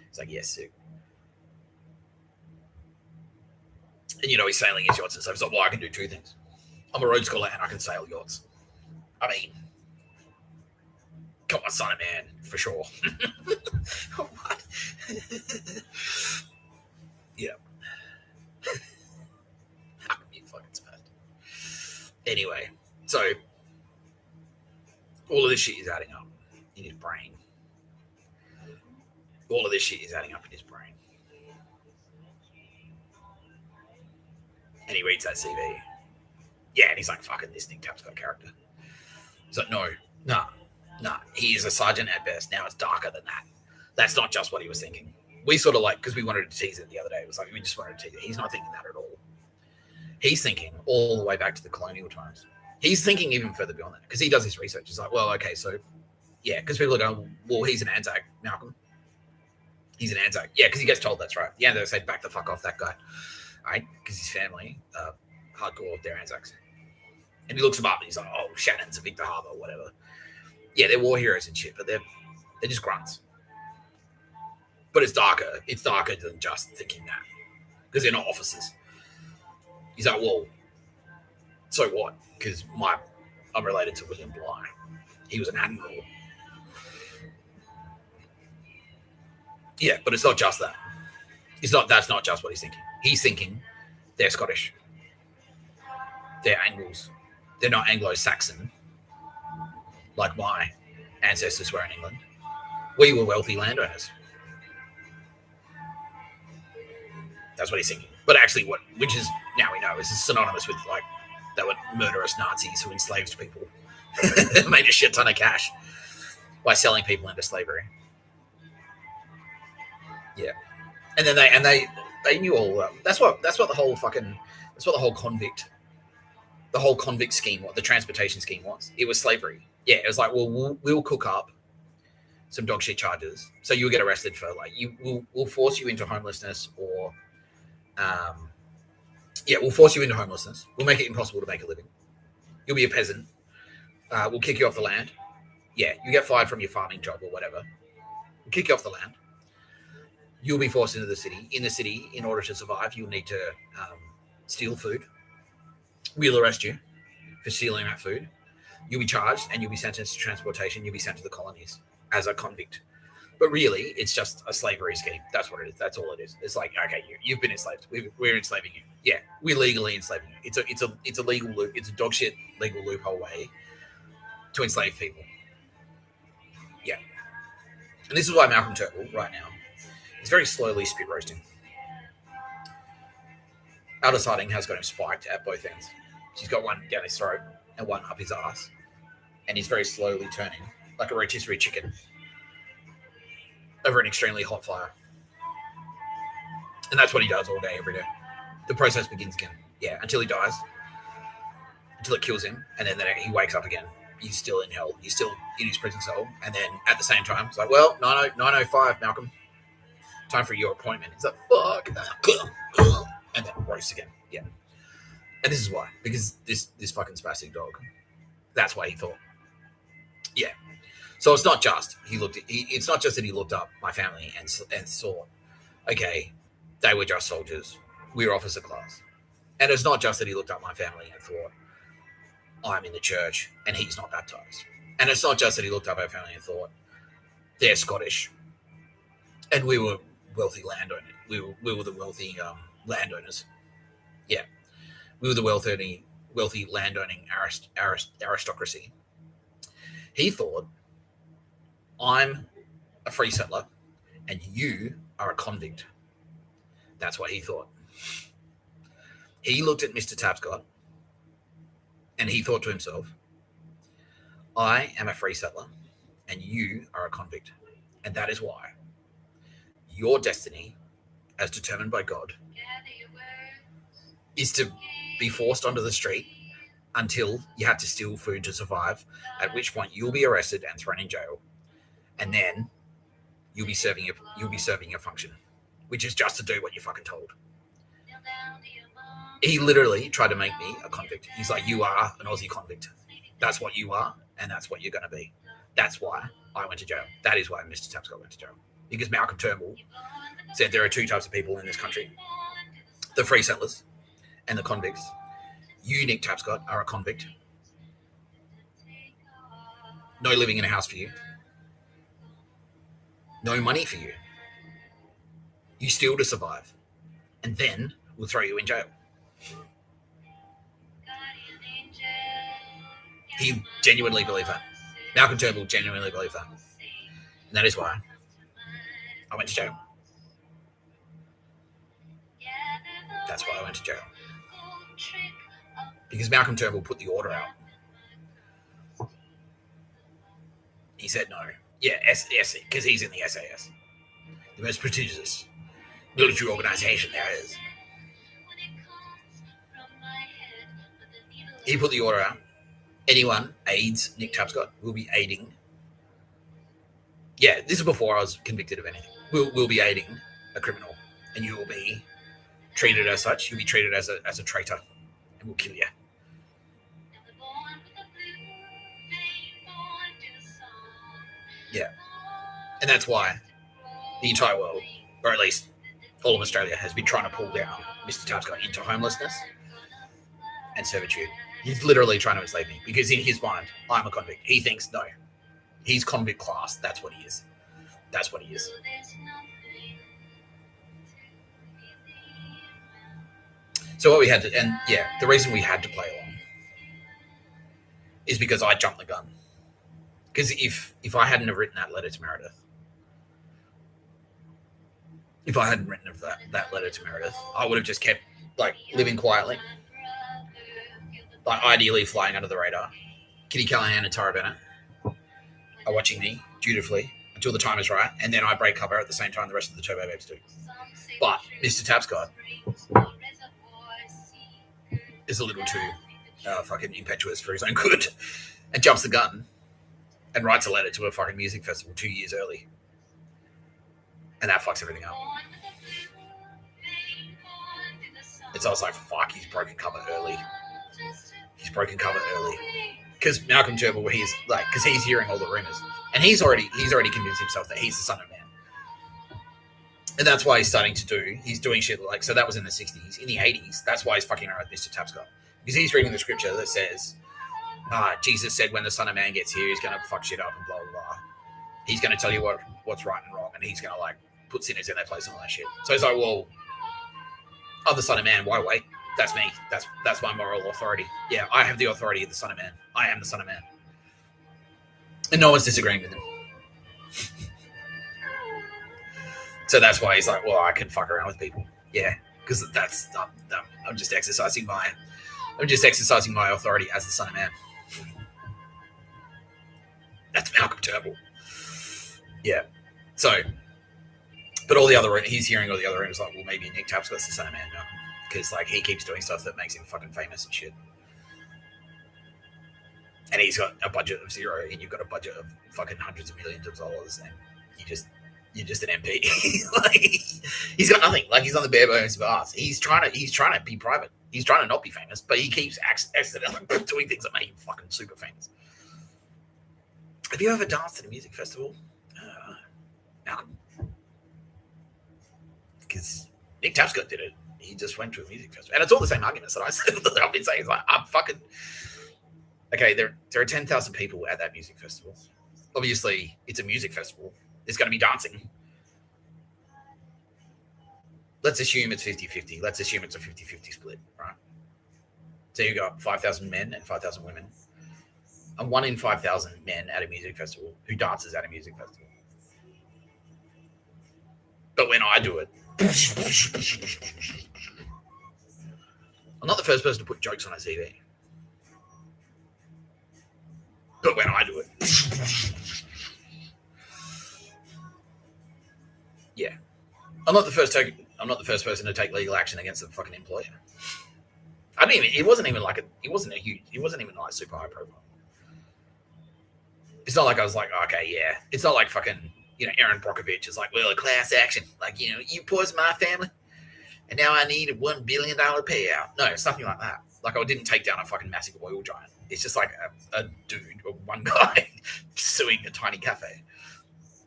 It's like, yes, sick. And you know, he's sailing his yachts and stuff. He's like, well, I can do two things. I'm a Rhodes Scholar and I can sail yachts. I mean, come on, Son of Man, for sure. What? Yeah. How can you fucking spaz? Anyway, so all of this shit is adding up in his brain. All of this shit is adding up in his brain. And he reads that CV. Yeah, and he's like, fucking this Mr Tapscott character. He's like, nah. He is a sergeant at best. Now it's darker than that. That's not just what he was thinking. We sort of like, because we wanted to tease it the other day. It was like, we just wanted to tease it. He's not thinking that at all. He's thinking all the way back to the colonial times. He's thinking even further beyond that because he does his research. He's like, well, okay, so yeah, because people are going, well, he's an Anzac, Malcolm. He's an Anzac. Yeah, because he gets told that's right. Yeah, they say, back the fuck off that guy. Right? Because his family, hardcore, they're Anzacs. And he looks them up and he's like, oh, Shannon's a Victor Harbor, whatever. Yeah, they're war heroes and shit, but they're just grunts. But it's darker. It's darker than just thinking that. Because they're not officers. He's like, well, so what? Because I'm related to William Bligh. He was an admiral. Yeah, but it's not just that. That's not just what he's thinking. He's thinking They're Scottish. They're Angles. They're not Anglo-Saxon, like my ancestors were in England. We were wealthy landowners. That's what he's thinking. But actually, which is now we know is synonymous with like they were murderous Nazis who enslaved people, made a shit ton of cash by selling people into slavery. Yeah, and then they knew all that. That's what the whole convict scheme, what the transportation scheme was. It was slavery. Yeah, it was like, well, we'll cook up some dog shit charges, so you'll get arrested for like we'll force you into homelessness, or we'll force you into homelessness. We'll make it impossible to make a living. You'll be a peasant. We'll kick you off the land. Yeah, you get fired from your farming job or whatever. We'll kick you off the land. You'll be forced into the city. In the city, in order to survive, you'll need to steal food. We'll arrest you for stealing that food. You'll be charged and you'll be sentenced to transportation. You'll be sent to the colonies as a convict. But really, it's just a slavery scheme. That's what it is. That's all it is. It's like, okay, you've been enslaved. We're enslaving you. Yeah, we're legally enslaving you. It's a legal loop. It's a dog shit legal loophole way to enslave people. Yeah, and this is why Malcom Turnbull right now is very slowly spit roasting. Outer sighting has got him spiked at both ends. She's got one down his throat and one up his ass, and he's very slowly turning like a rotisserie chicken over an extremely hot fire. And that's what he does all day, every day. The process begins again. Yeah, until he dies, until it kills him, and then he wakes up again. He's still in hell. He's still in his prison cell. And then at the same time, it's like, well, 9:05, Malcolm. Time for your appointment. He's like, fuck. And then roasts again. Yeah. And this is why. Because this fucking spastic dog. That's why he thought. Yeah. So it's not just it's not just that he looked up my family and thought, okay, they were just soldiers. We were officer class. And it's not just that he looked up my family and thought, I'm in the church and he's not baptized. And it's not just that he looked up our family and thought, they're Scottish and we were wealthy landowners. We were the wealthy landowners. Yeah. We were the wealthy landowning aristocracy. He thought, I'm a free settler and you are a convict. That's what he thought. He looked at Mr. Tapscott and he thought to himself, I am a free settler and you are a convict. And that is why your destiny, as determined by God, is to be forced onto the street until you have to steal food to survive, at which point you'll be arrested and thrown in jail. And then you'll be serving your function, which is just to do what you're fucking told. He literally tried to make me a convict. He's like, you are an Aussie convict. That's what you are, and that's what you're going to be. That's why I went to jail. That is why Mr. Tapscott went to jail. Because Malcom Turnbull said there are two types of people in this country. The free settlers and the convicts. You, Nick Tapscott, are a convict. No living in a house for you. No money for you. You steal to survive. And then we'll throw you in jail. He genuinely believed that. Malcom Turnbull genuinely believed that. And that is why I went to jail. That's why I went to jail. Because Malcom Turnbull put the order out. He said no. Yeah, because he's in the SAS. The most prestigious military organization there is. He put the order out. Anyone aids Nick Tapscott will be aiding. Yeah, this is before I was convicted of anything. We'll be aiding a criminal, and you will be treated as such. You'll be treated as a traitor, and we'll kill you. Yeah, and that's why the entire world, or at least all of Australia, has been trying to pull down Mr. Tapscott into homelessness and servitude. He's literally trying to enslave me because in his mind, I'm a convict. He thinks, no, he's convict class. That's what he is. That's what he is. So what we had to, and yeah, the reason we had to play along is because I jumped the gun. Because if I hadn't have written that letter to Meredith, that letter to Meredith, I would have just kept like living quietly, like ideally flying under the radar. Kitty Callahan and Tara Bennett are watching me dutifully until the time is right, and then I break cover at the same time the rest of the Turbo Babes do. But Mr. Tapscott is a little too fucking impetuous for his own good and jumps the gun and writes a letter to a fucking music festival 2 years early. And that fucks everything up. It's always like, fuck, he's broken cover early. Because Malcom Turnbull, he's like, because he's hearing all the rumors. And he's already convinced himself that he's the son of man. And that's why he's doing shit like, so that was in the 60s. In the 80s, that's why he's fucking around with Mr. Tapscott. Because he's reading the scripture that says, Jesus said when the Son of Man gets here, he's going to fuck shit up and blah, blah, blah. He's going to tell you what's right and wrong, and he's going to, like, put sinners in their place and all that shit. So he's like, well, I'm the Son of Man. Why wait? That's me. That's my moral authority. Yeah, I have the authority of the Son of Man. I am the Son of Man. And no one's disagreeing with him. So that's why he's like, well, I can fuck around with people. Yeah, because I'm just exercising my authority as the Son of Man. That's Malcom Turnbull. Yeah. So, but he's hearing all the other rumors like, well, maybe Nick Tapscott's the Son of Man now, because like he keeps doing stuff that makes him fucking famous and shit. And he's got a budget of zero, and you've got a budget of fucking hundreds of millions of dollars, and you're just an MP. Like, he's got nothing. Like, he's on the bare bones of ours. He's trying to be private. He's trying to not be famous, but he keeps accidentally doing things that make him fucking super famous. Have you ever danced at a music festival? Malcolm. Because Nick Tapscott did it. He just went to a music festival. And it's all the same arguments that I've been saying. It's like, I'm fucking... Okay, there are 10,000 people at that music festival. Obviously, it's a music festival. There's going to be dancing. Let's assume it's 50-50. Let's assume it's a 50-50 split, right? So you've got 5,000 men and 5,000 women. And 1 in 5,000 men at a music festival who dances at a music festival. But when I do it, I'm not the first person to put jokes on a CV. But when I do it, yeah, I'm not the first person to take legal action against a fucking employer. It wasn't even like super high profile. It's not like I was like, okay, yeah. It's not like fucking, Aaron Brockovich is like, well, a class action. Like, you poisoned my family, and now I need a $1 billion payout. No, it's nothing like that. Like, I didn't take down a fucking massive oil giant. It's just like a dude or one guy suing a tiny cafe.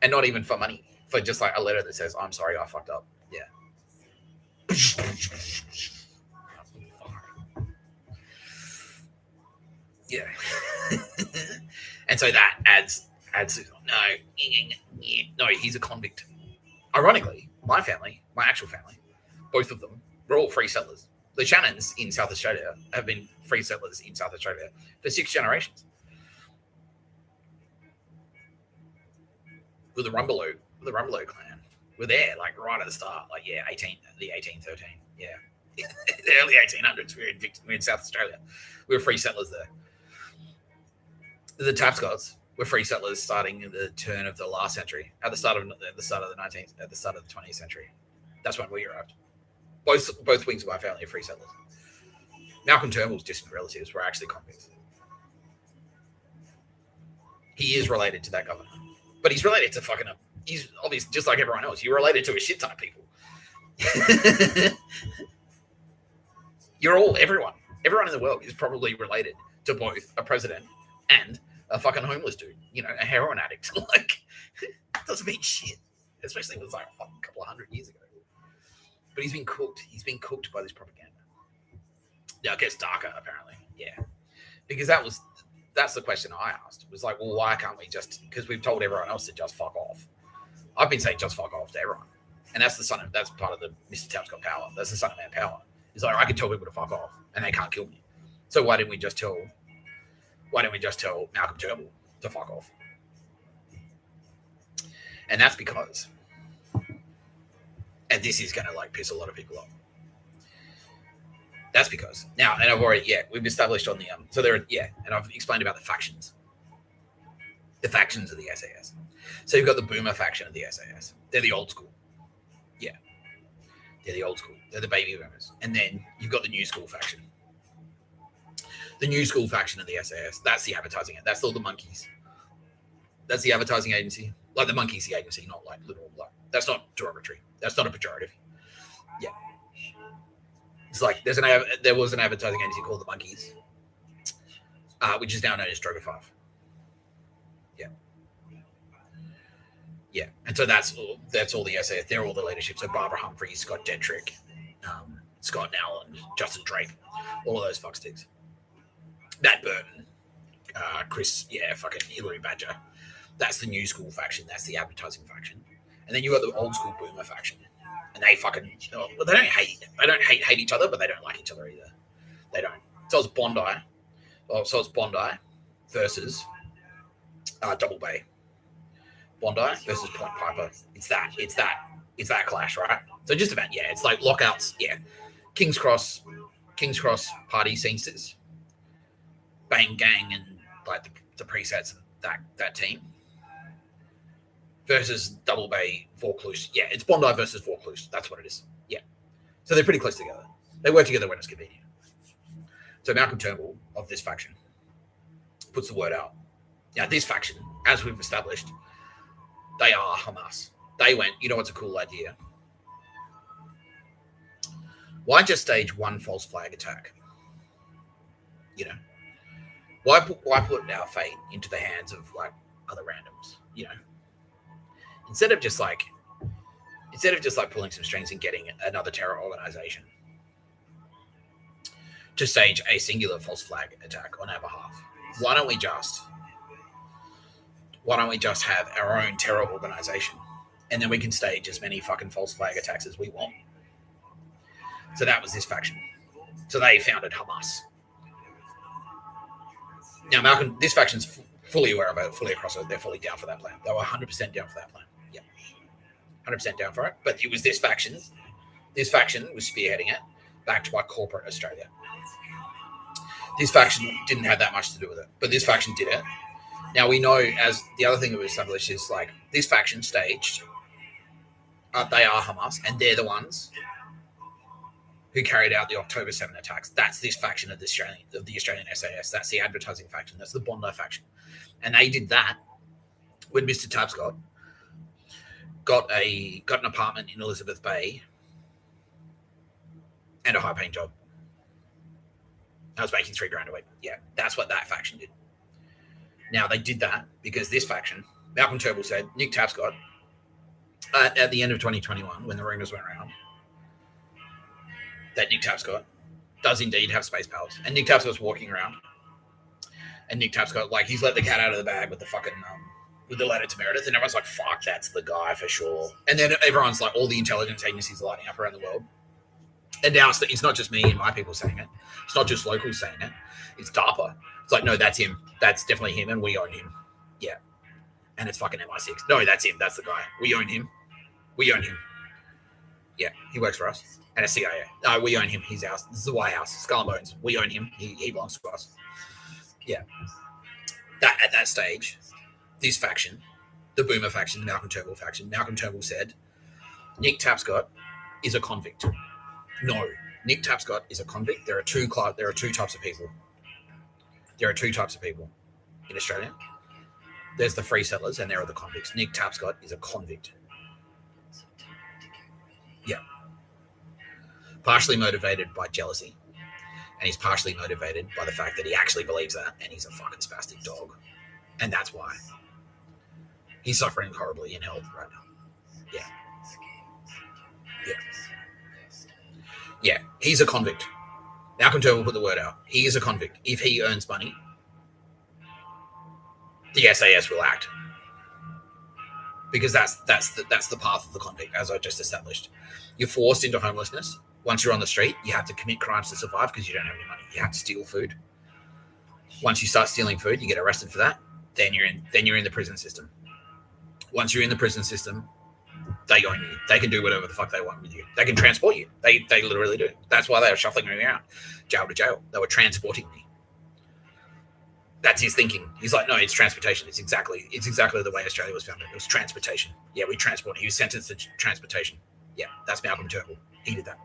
And not even for money. For just like a letter that says, I'm sorry, I fucked up. Yeah. Yeah. And so that adds no, he's a convict. Ironically, my family, my actual family, both of them, we're all free settlers. The Shannons in South Australia have been free settlers in South Australia for 6 generations. With the Rumbelow clan, we're there, like right at the start, like the 1813, yeah, the early 1800s. We're in South Australia. We were free settlers there. The Tapscotts were free settlers starting at the turn of the last century, at the start of the 20th century. That's when we arrived. Both wings of my family are free settlers. Malcom Turnbull's distant relatives were actually convicts. He is related to that governor, but he's related to fucking he's obviously just like everyone else. You're related to a shit ton of people. Everyone in the world is probably related to both a president and a fucking homeless dude, a heroin addict. Like, it doesn't mean shit, especially if it was like a fucking couple of 100 years ago. But he's been cooked. He's been cooked by this propaganda. Now it gets darker, apparently. Yeah. Because that's the question I asked. It was like, well, why can't we just, because we've told everyone else to just fuck off. I've been saying just fuck off to everyone. And that's part of the Mr. Tapscott power. That's the Son of Man power. He's like, I can tell people to fuck off, and they can't kill me. So why didn't we just tell Malcom Turnbull to fuck off? And that's because, and this is going to like piss a lot of people off. That's because now, and I've already, we've established on the, so there are, and I've explained about the factions of the SAS. So you've got the boomer faction of the SAS. They're the old school. Yeah. They're the old school. They're the baby boomers. And then you've got the new school faction. The new school faction of the SAS, that's the advertising. That's all the monkeys. That's the advertising agency. Like the monkeys, the agency, not like literal, like, that's not derogatory. That's not a pejorative. Yeah. It's like there was an advertising agency called the Monkeys, which is now known as Droga 5. Yeah. Yeah. And so that's all the SAS. They're all the leadership. So Barbara Humphries, Scott Detrick, Scott Nowland, Justin Drake, all of those fucksticks. Matt Burton, Chris, fucking Hillary Badger. That's the new school faction. That's the advertising faction. And then you got the old school boomer faction. And they fucking, well, they don't hate each other, but they don't like each other either. They don't. So it's Bondi. So it's Bondi versus Double Bay. Bondi versus Point Piper. It's that clash, right? So just about, it's like lockouts. Yeah. King's Cross party scenesters. Bang Gang and like the presets and that team. Versus Double Bay, Vaucluse. Yeah, it's Bondi versus Vaucluse. That's what it is. Yeah. So they're pretty close together. They work together when it's convenient. So Malcom Turnbull of this faction puts the word out. Now, this faction, as we've established, they are Hamas. They went, you know what's a cool idea? Why just stage one false flag attack? You know? Why put our fate into the hands of like other randoms? You know? Instead of just like pulling some strings and getting another terror organization to stage a singular false flag attack on our behalf, why don't we just have our own terror organization, and then we can stage as many fucking false flag attacks as we want? So that was this faction. So they founded Hamas. Now Malcolm, this faction's fully aware of it, fully across it. They're fully down for that plan. They were 100% down for that plan. 100% down for it, but it was this faction. This faction was spearheading it, backed by corporate Australia. This faction didn't have that much to do with it, but this faction did it. Now we know, as the other thing that we established is like this faction staged. They are Hamas, and they're the ones who carried out the October 7 attacks. That's this faction of the Australian SAS. That's the advertising faction. That's the Bondi faction, and they did that when Mr Tapscott got an apartment in Elizabeth Bay and a high-paying job. I was making $3,000 a week. Yeah, that's what that faction did. Now, they did that because this faction, Malcom Turnbull said, Nick Tapscott, at the end of 2021, when the rumours went around, that Nick Tapscott does indeed have space powers. And Nick Tapscott's walking around. And Nick Tapscott, like, he's let the cat out of the bag with the fucking... with the letter to Meredith, and everyone's like, fuck, that's the guy for sure. And then everyone's like, all the intelligence agencies are lighting up around the world. And now it's not just me and my people saying it. It's not just locals saying it. It's DARPA. It's like, no, that's him. That's definitely him, and we own him. Yeah. And it's fucking MI6. No, that's him. That's the guy. We own him. We own him. Yeah, he works for us. And a CIA. No, we own him. He's ours. This is the White House. Skull and Bones. We own him. He belongs to us. Yeah. At that stage... this faction, the Boomer faction, the Malcom Turnbull faction, Malcom Turnbull said, Nick Tapscott is a convict. No, Nick Tapscott is a convict. There are two types of people. There are two types of people in Australia. There's the free settlers and there are the convicts. Nick Tapscott is a convict. Yeah. Partially motivated by jealousy. And he's partially motivated by the fact that he actually believes that and he's a fucking spastic dog. And that's why. He's suffering horribly in hell right now. Yeah. Yeah. Yeah, he's a convict. Malcom Turnbull put the word out. He is a convict. If he earns money, the SAS will act. because that's the path of the convict, as I just established. You're forced into homelessness. Once you're on the street, you have to commit crimes to survive because you don't have any money. You have to steal food. Once you start stealing food, you get arrested for that. Then you're in the prison system. Once you're in the prison system, they own you. They can do whatever the fuck they want with you. They can transport you. They literally do. That's why they were shuffling me around, jail to jail. They were transporting me. That's his thinking. He's like, no, it's transportation. It's exactly the way Australia was founded. It was transportation. Yeah, we transport. He was sentenced to transportation. Yeah, that's Malcom Turnbull. He did that.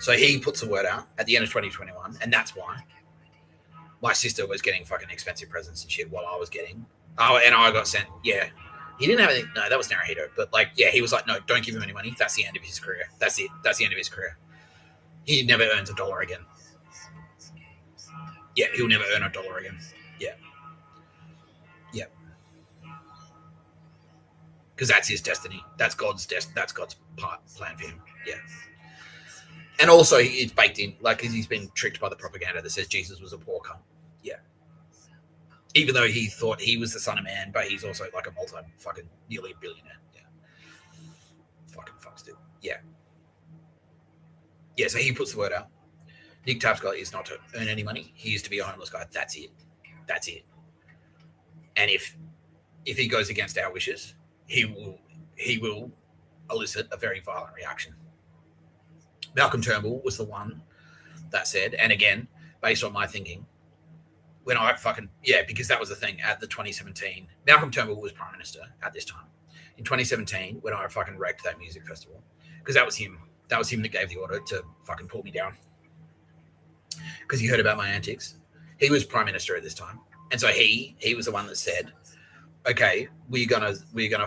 So he puts the word out at the end of 2021, and that's why my sister was getting fucking expensive presents and shit while I was getting. Oh, and I got sent. Yeah, he didn't have anything. No, that was Naruhito. But like, yeah, he was like, no, don't give him any money. That's the end of his career. That's it. That's the end of his career. He never earns $1 again. Yeah, he'll never earn $1 again. Yeah. Yeah. Because that's his destiny. That's God's That's God's plan for him. Yeah. And also, it's baked in, like, because he's been tricked by the propaganda that says Jesus was a poor cunt. Yeah. Even though he thought he was the son of man, but he's also like a fucking nearly a billionaire. Yeah. Fucking fuck still. Yeah. Yeah, so he puts the word out. Nick Tapscott is not to earn any money. He is to be a homeless guy. That's it. That's it. And if he goes against our wishes, he will elicit a very violent reaction. Malcom Turnbull was the one that said, and again, based on my thinking, when I because that was the thing at the 2017, Malcom Turnbull was Prime Minister at this time. In 2017, when I fucking wrecked that music festival, because that was him that gave the order to fucking pull me down. Because he heard about my antics. He was Prime Minister at this time. And so he was the one that said, okay, we're gonna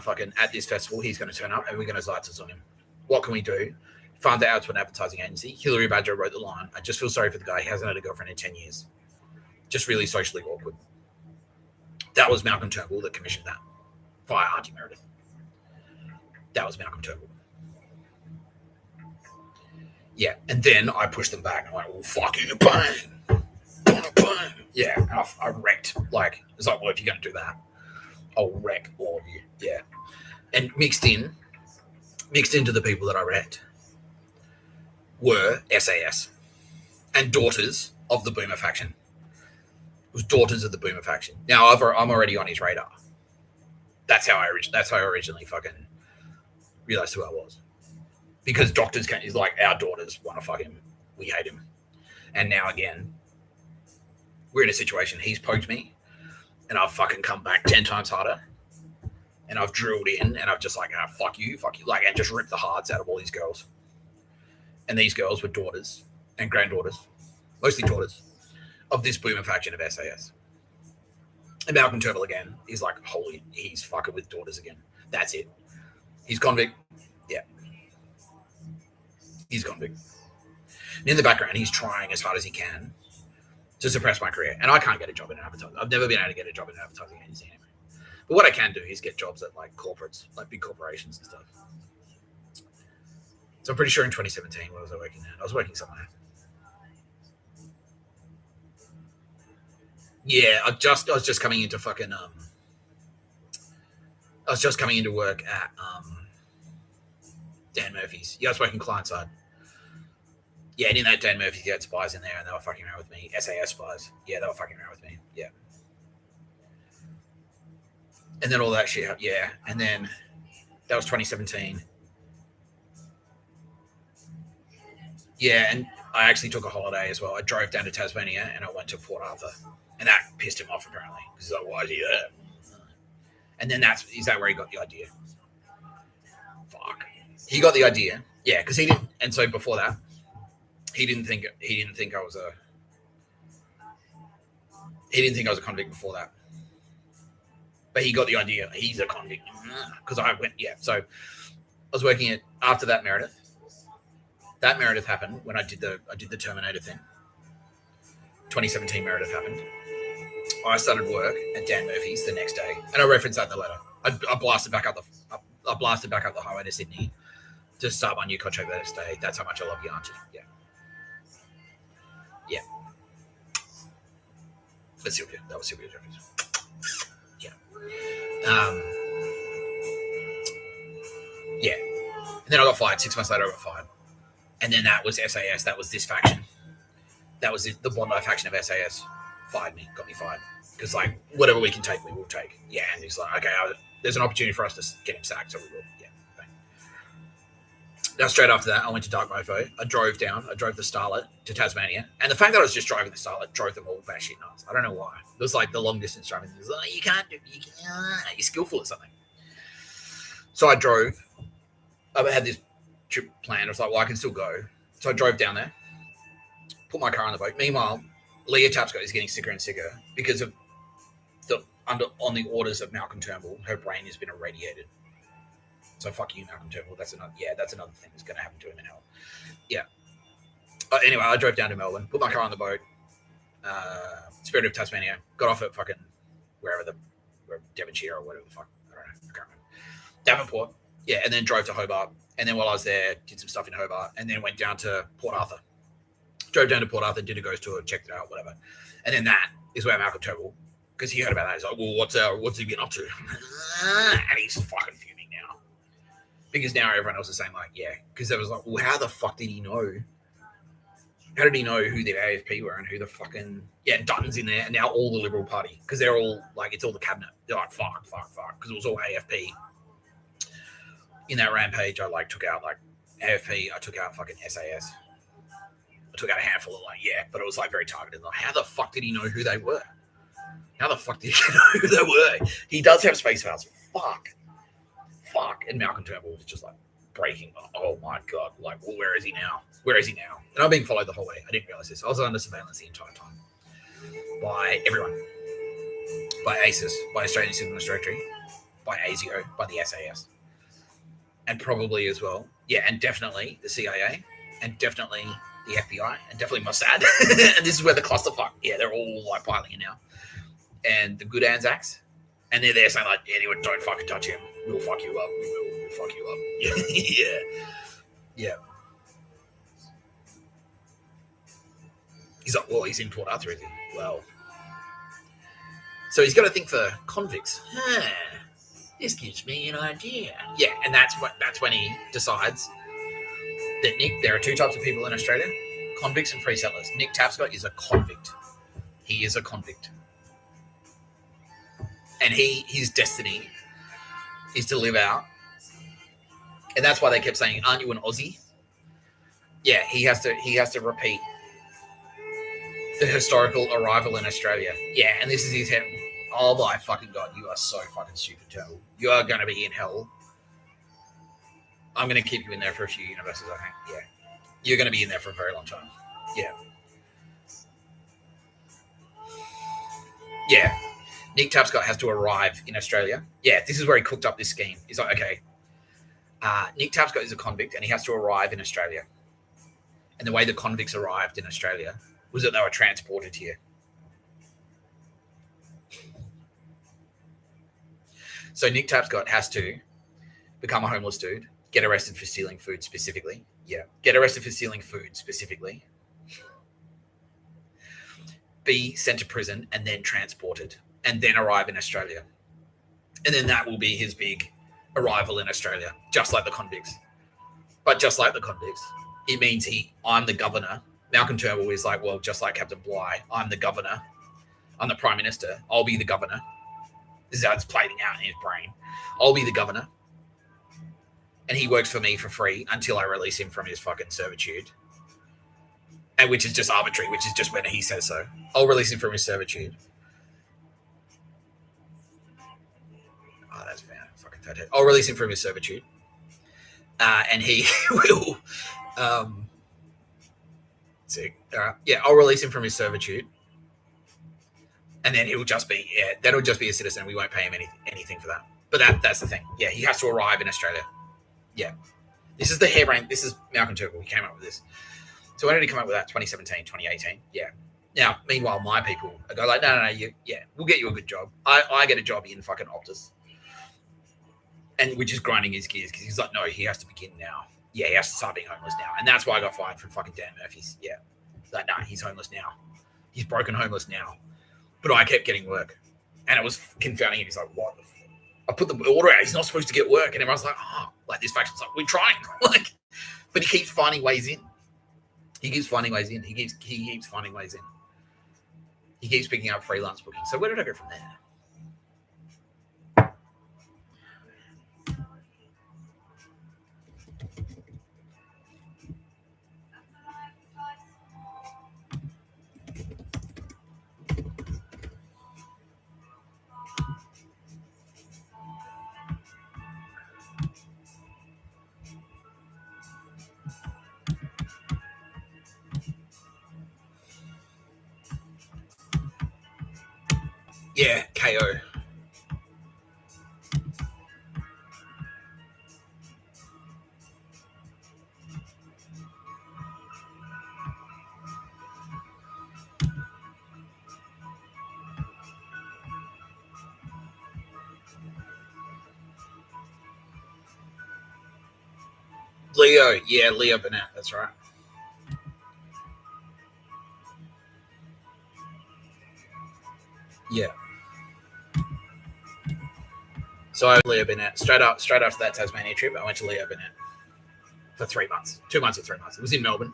fucking, at this festival, he's gonna turn up and we're gonna Zeitzes on him. What can we do? Farmed it out to an advertising agency. Hillary Badger wrote the line. I just feel sorry for the guy. He hasn't had a girlfriend in 10 years. Just really socially awkward. That was Malcom Turnbull that commissioned that via Auntie Meredith. That was Malcom Turnbull. Yeah, and then I pushed them back. I'm like, well, fuck you, bang. Bang. Yeah, I wrecked. Like, it's like, well, if you're going to do that, I'll wreck all of you. Yeah. And mixed into the people that I wrecked were SAS and daughters of the Boomer faction. It was daughters of the Boomer faction. Now, I'm already on his radar. That's how I originally fucking realized who I was. Because doctors is like, our daughters want to fuck him. We hate him. And now again, we're in a situation. He's poked me and I've fucking come back 10 times harder. And I've drilled in and I've just like, fuck you. Like, and just ripped the hearts out of all these girls. And these girls were daughters and granddaughters, mostly daughters, of this Boomer faction of SAS. And Malcom Turnbull again is like, holy, he's fucking with daughters again. That's it. He's convict. Yeah. He's convict. And in the background, he's trying as hard as he can to suppress my career. And I can't get a job in advertising. I've never been able to get a job in an advertising agency anyway. But what I can do is get jobs at like corporates, like big corporations and stuff. So I'm pretty sure in 2017, what was I working at? I was working somewhere. Yeah, I was just coming into fucking I was just coming into work at Dan Murphy's. Yeah, I was working client side. Yeah, and in that Dan Murphy's, you had spies in there, and they were fucking around with me. SAS spies. Yeah, they were fucking around with me. Yeah. And then all that shit. Yeah, and then that was 2017. Yeah, and I actually took a holiday as well. I drove down to Tasmania and I went to Port Arthur. And that pissed him off, apparently. Because he's like, why is he there? And then is that where he got the idea? Fuck. He got the idea. Yeah, because he didn't. And so before that, he didn't think I was a convict before that. But he got the idea. He's a convict. Because I went, yeah. So I was working at, after that Meredith. That Meredith happened when I did the Terminator thing. 2017 Meredith happened. I started work at Dan Murphy's the next day, and I referenced that in the letter. I blasted back up the highway to Sydney to start my new contract the next day. That's how much I love you, auntie. Yeah, yeah. That's Sylvia. That was Sylvia's reference. Yeah. Yeah. And then I got fired. 6 months later, I got fired. And then that was SAS. That was this faction. That was the Bondi faction of SAS. Fired me. Got me fired. Because, like, whatever we can take, we will take. Yeah. And he's like, okay, there's an opportunity for us to get him sacked, so we will. Yeah. Bang. Now, straight after that, I went to Dark Mofo. I drove the Starlet to Tasmania. And the fact that I was just driving the Starlet drove them all batshit nuts. I don't know why. It was like the long distance driving. It was like, you can't do it. You're skillful at something. So I drove. I had this trip planned. I was like, well, I can still go. So I drove down there, put my car on the boat. Meanwhile, Leah Tapscott is getting sicker and sicker because of on the orders of Malcom Turnbull, her brain has been irradiated. So fuck you, Malcom Turnbull. That's another thing that's going to happen to him in hell. Yeah. Anyway, I drove down to Melbourne, put my car on the boat, Spirit of Tasmania, got off at fucking wherever Devonshire or whatever the fuck. I don't know. I can't remember. Davenport. Yeah, and then drove to Hobart. And then while I was there, did some stuff in Hobart, and then went down to Port Arthur. Drove down to Port Arthur, did a ghost tour, checked it out, whatever. And then that is where Malcom Turnbull, because he heard about that, he's like, well, what's he getting up to? And he's fucking fuming now. Because now everyone else is saying, like, yeah. Because they was like, well, how the fuck did he know? How did he know who the AFP were and who the fucking... Yeah, Dutton's in there, and now all the Liberal Party. Because they're all, like, it's all the cabinet. They're like, fuck. Because it was all AFP. In that rampage, I took out AFP. I took out fucking SAS. I took out a handful of but it was very targeted. Like, how the fuck did he know who they were? How the fuck did he know who they were? He does have space files. Fuck. And Malcom Turnbull was just breaking. Oh my god! Well, where is he now? And I'm being followed the whole way. I didn't realize this. I was under surveillance the entire time by everyone, by ASIS, by Australian Citizenship Directory, by ASIO, by the SAS. And probably as well, and definitely the CIA, and definitely the FBI, and definitely Mossad. And this is where the clusterfuck, they're all piling in now. And the good Anzacs, and they're there saying anyone don't fucking touch him. We'll fuck you up. We'll fuck you up. Yeah. He's like, well, he's in Port Arthur, is he? Well, so he's got to think for convicts. This gives me an idea. Yeah, and that's when he decides that there are two types of people in Australia, convicts and free settlers. Nick Tapscott is a convict. He is a convict. And his destiny is to live out. And that's why they kept saying, aren't you an Aussie? Yeah, he has to repeat the historical arrival in Australia. Yeah, and this is his head. Oh my fucking god, you are so fucking stupid, Turnbull. You are going to be in hell. I'm going to keep you in there for a few universes, I think. Yeah. You're going to be in there for a very long time. Yeah. Yeah. Nick Tapscott has to arrive in Australia. Yeah, this is where he cooked up this scheme. He's like, okay, Nick Tapscott is a convict and he has to arrive in Australia. And the way the convicts arrived in Australia was that they were transported here. So Nick Tapscott has to become a homeless dude, get arrested for stealing food specifically. Yeah, get arrested for stealing food specifically. Be sent to prison and then transported and then arrive in Australia. And then that will be his big arrival in Australia, just like the convicts. But just like the convicts, it means I'm the governor. Malcom Turnbull is like, well, just like Captain Bligh, I'm the governor. I'm the prime minister. I'll be the governor. This is how it's playing out in his brain. I'll be the governor. And he works for me for free until I release him from his fucking servitude. And which is just arbitrary, which is just when he says so. I'll release him from his servitude. Oh, that's bad. Fucking fathead. I'll release him from his servitude. And he will... I'll release him from his servitude. And then he'll just be, that'll just be a citizen. We won't pay him anything for that. But that's the thing. Yeah, he has to arrive in Australia. Yeah. This is the harebrained, this is Malcom Turnbull. He came up with this. So when did he come up with that? 2017, 2018? Yeah. Now, meanwhile, my people go like, no, we'll get you a good job. I get a job in fucking Optus. And which is grinding his gears because he's like, no, he has to begin now. Yeah, he has to start being homeless now. And that's why I got fired from fucking Dan Murphy's. Yeah. Like, nah, he's homeless now. He's broken homeless now. But I kept getting work. And it was confounding. He's like, what the fuck? I put the order out. He's not supposed to get work. And everyone's like, oh, like this faction's like, we're trying. Like, but he keeps finding ways in. He keeps finding ways in. He keeps finding ways in. He keeps picking up freelance bookings. So where did I go from there? Yeah, KO. Leo, yeah, Leo Burnett, that's right. Yeah. So I went to Leo Burnett. Straight after that Tasmania trip, I went to Leo Burnett for 3 months. 2 months or 3 months. It was in Melbourne.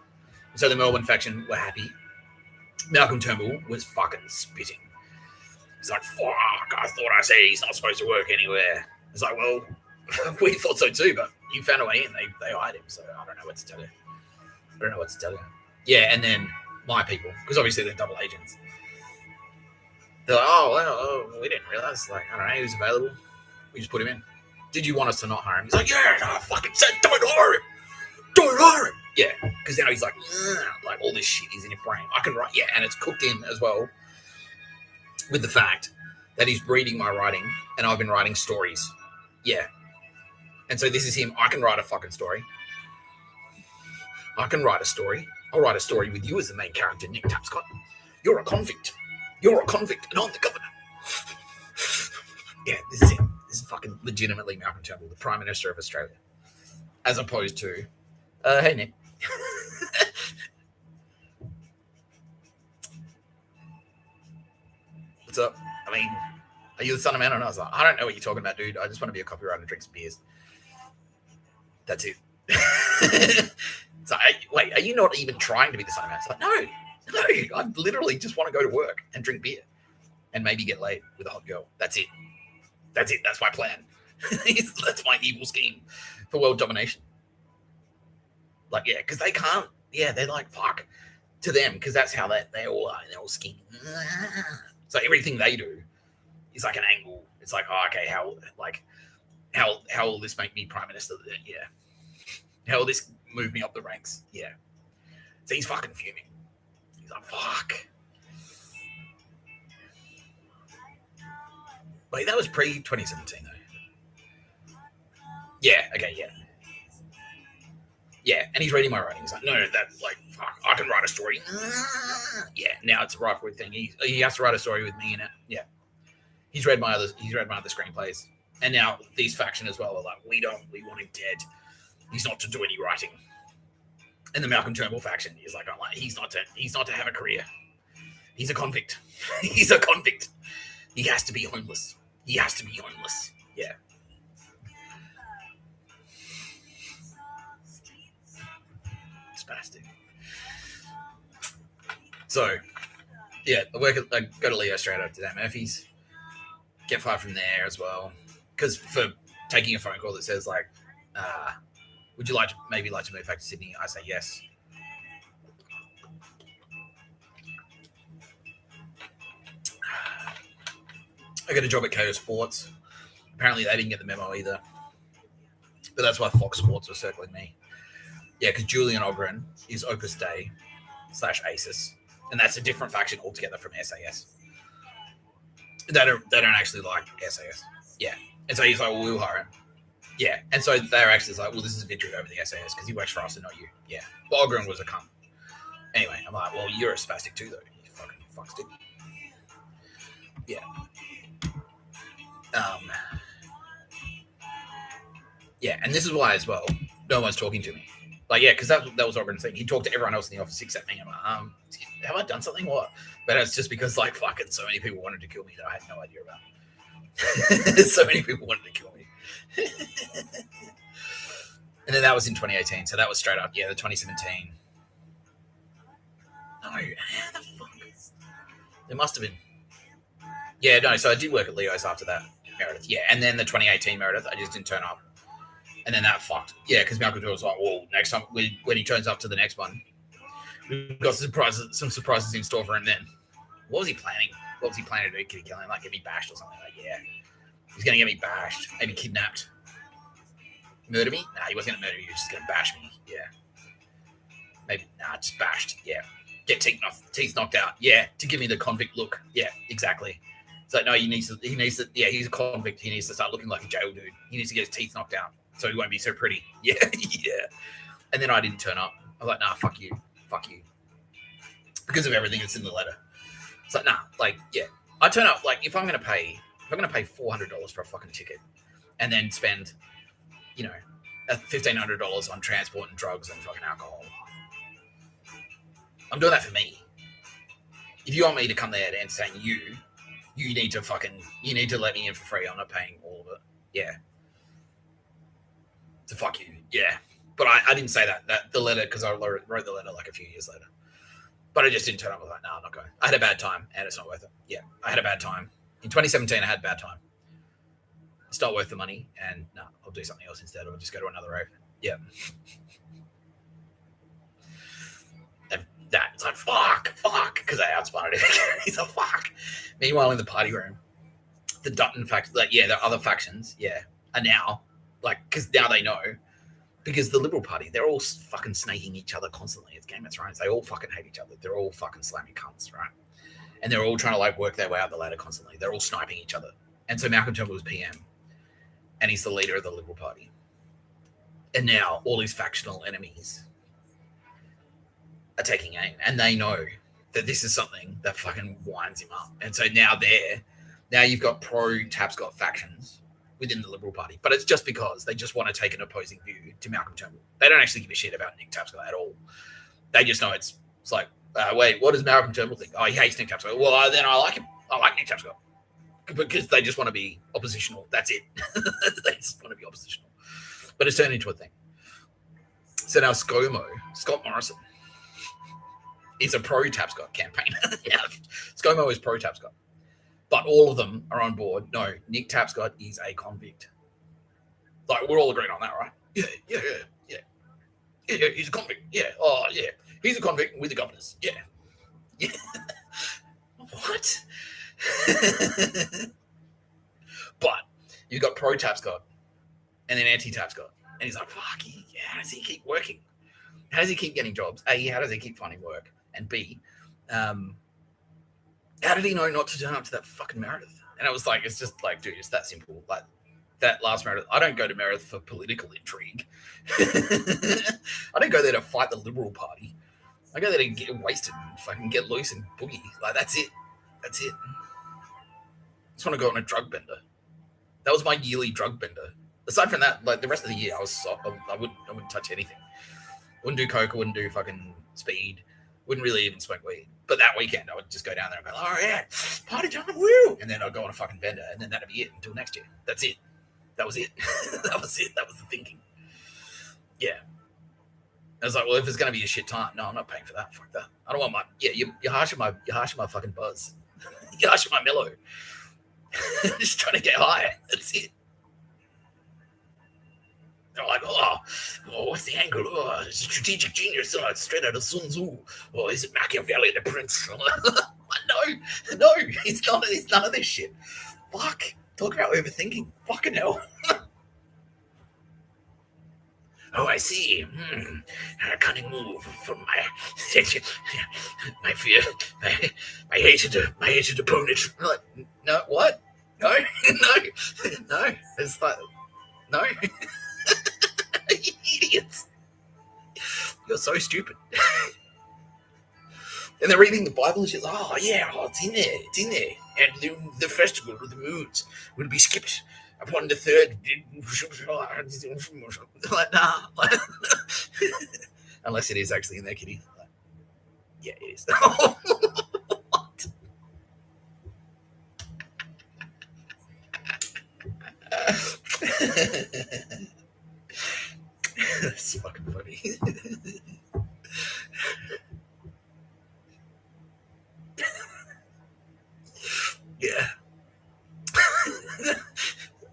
So the Melbourne faction were happy. Malcom Turnbull was fucking spitting. He's like, fuck, I thought I said he's not supposed to work anywhere. It's like, well, we thought so too, but you found a way in. They hired him, so I don't know what to tell you. Yeah, and then my people, because obviously they're double agents. They're like, oh, we didn't realize. Like, I don't know, he was available. We just put him in. Did you want us to not hire him? He's like, yeah, I fucking said don't hire him. Don't hire him. Yeah, because now he's like all this shit is in his brain. I can write, yeah, and it's cooked in as well with the fact that he's reading my writing and I've been writing stories. Yeah. And so this is him. I can write a fucking story. I can write a story. I'll write a story with you as the main character, Nick Tapscott. You're a convict. You're a convict and I'm the governor. Yeah, this is him. This is fucking legitimately Malcolm Turnbull, the Prime Minister of Australia. As opposed to, hey, Nick. What's up? I mean, are you the son of man? And I was like, I don't know what you're talking about, dude. I just want to be a copywriter and drink some beers. That's it. So, wait, are you not even trying to be the son of man? It's like, no, I literally just want to go to work and drink beer and maybe get laid with a hot girl. That's it. That's my plan. That's my evil scheme for world domination. Like, yeah, because they can't. Yeah, they're like, fuck to them, because that's how they all are. They're all scheming. So everything they do is like an angle. It's like, oh, okay, how will this make me prime minister? Yeah. How will this move me up the ranks? Yeah. So he's fucking fuming. He's like, fuck. Wait, that was pre-2017 though. Yeah, okay, yeah. Yeah, and he's reading my writing. He's like, no, that's like, fuck, I can write a story. Yeah, now it's a right-forward thing. He has to write a story with me in it. Yeah. He's read my other screenplays. And now these faction as well are like, we want him dead. He's not to do any writing. And the Malcolm Turnbull faction is like, he's not to have a career. He's a convict. He's a convict. He has to be homeless. Yeah. Spastic. So, yeah, I go to Leo straight up to Dan Murphy's. Get fired from there as well. Because for taking a phone call that says like, would you like to move back to Sydney? I say yes. I got a job at KO Sports. Apparently they didn't get the memo either. But that's why Fox Sports was circling me. Yeah, because Julian Ogren is Opus Dei / ASIS. And that's a different faction altogether from SAS. They don't actually like SAS. Yeah. And so he's like, well, we'll hire him. Yeah. And so they're actually like, well, this is a victory over the SAS because he works for us and not you. Yeah. But Ogren was a cunt. Anyway, I'm like, well, you're a spastic too, though. You fucking fuckstick. Yeah. Yeah, and this is why as well, no one's talking to me. Like, yeah, because that was Ogren's thing. He talked to everyone else in the office except me. I'm like, have I done something? What? But it's just because, like, fucking so many people wanted to kill me that I had no idea about. So many people wanted to kill me. And then that was in 2018. So that was straight up, yeah, the 2017. No, how the fuck? There must have been. Yeah, no, so I did work at Leo's after that, Meredith. Yeah, and then the 2018 Meredith, I just didn't turn up. And then that fucked. Yeah, because Malcom was like, well, next time, when he turns up to the next one, we've got some surprises in store for him then. What was he planning? What was he planning to do? Could he kill him? Like, get me bashed or something? Like, yeah. He's going to get me bashed. Maybe kidnapped. Murder me? Nah, he wasn't going to murder me. He was just going to bash me. Yeah. Maybe, nah, just bashed. Yeah. Get teeth knocked out. Yeah. To give me the convict look. Yeah, exactly. It's like, no, he needs to, yeah, he's a convict. He needs to start looking like a jail dude. He needs to get his teeth knocked out so he won't be so pretty. Yeah. Yeah. And then I didn't turn up. I was like, nah, fuck you. Fuck you. Because of everything that's in the letter. It's like, nah, like, yeah. I turn up, like, if I'm going to pay $400 for a fucking ticket and then spend, you know, $1,500 on transport and drugs and fucking alcohol, I'm doing that for me. If you want me to come there to entertain you, you need to let me in for free. I'm not paying all of it. Yeah. So fuck you. Yeah. But I didn't say that the letter, because I wrote the letter like a few years later. But I just didn't turn up. I was like, no, I'm not going. I had a bad time, and it's not worth it. Yeah, I had a bad time. In 2017, I had a bad time. It's not worth the money, and no, I'll do something else instead. I'll just go to another rave. Yeah. And it's like, fuck, because I outsmarted him. He's like, fuck. Meanwhile, in the party room, the Dutton faction, like, yeah, the other factions, yeah, are now, like, because now they know. Because the Liberal Party, they're all fucking snaking each other constantly. It's Game of Thrones. They all fucking hate each other. They're all fucking slamming cunts, right? And they're all trying to, like, work their way up the ladder constantly. They're all sniping each other. And so Malcom Turnbull was PM. And he's the leader of the Liberal Party. And now all these factional enemies are taking aim. And they know that this is something that fucking winds him up. And so now you've got pro-Tapscott factions within the Liberal Party, but it's just because they just want to take an opposing view to Malcom Turnbull. They don't actually give a shit about Nick Tapscott at all. They just know it's like, wait, what does Malcom Turnbull think? Oh, he hates Nick Tapscott. Well, then I like him. I like Nick Tapscott because they just want to be oppositional. That's it. They just want to be oppositional. But it's turned into a thing. So now Scott Morrison, is a pro-Tapscott campaigner. Yeah, ScoMo is pro-Tapscott. But all of them are on board. No, Nick Tapscott is a convict. Like, we're all agreed on that, right? Yeah, he's a convict. Yeah, oh, yeah. He's a convict with the governors. Yeah. What? But you've got pro-Tapscott and then anti-Tapscott. And he's like, fuck, how does he keep working? How does he keep getting jobs? A, how does he keep finding work? And B, how did he know not to turn up to that fucking Meredith? And I was like, it's just like, dude, it's that simple. Like, that last Meredith, I don't go to Meredith for political intrigue. I don't go there to fight the Liberal Party. I go there to get wasted and fucking get loose and boogie. Like, that's it. I just want to go on a drug bender. That was my yearly drug bender. Aside from that, like, the rest of the year, I wouldn't touch anything. Wouldn't do coke. I wouldn't do fucking speed. Wouldn't really even smoke weed. But that weekend, I would just go down there and go, oh, yeah, party time, woo! And then I'd go on a fucking bender, and then that'd be it until next year. That's it. That was it. That was it. That was the thinking. Yeah. I was like, well, if it's going to be a shit time, no, I'm not paying for that. Fuck that. I don't want my, yeah, you're harshing my fucking buzz. You're harshing my mellow. Just trying to get high. That's it. They're like, oh, what's the angle? Oh, it's a strategic genius. Oh, it's straight out of Sun Tzu. Oh, is it Machiavelli the Prince? No, it's none of this shit. Fuck. Talk about overthinking. Fucking hell. Oh, I see. A cunning move from my fear, my hated opponent. Like, no, what? No. It's like, no. Idiots. You're so stupid. And they're reading the Bible and she's like, oh, yeah, it's in there. And the festival of the moons will be skipped upon the third. Like, nah. Unless it is actually in there, kitty. Like, yeah, it is. What? That's fucking funny. Yeah.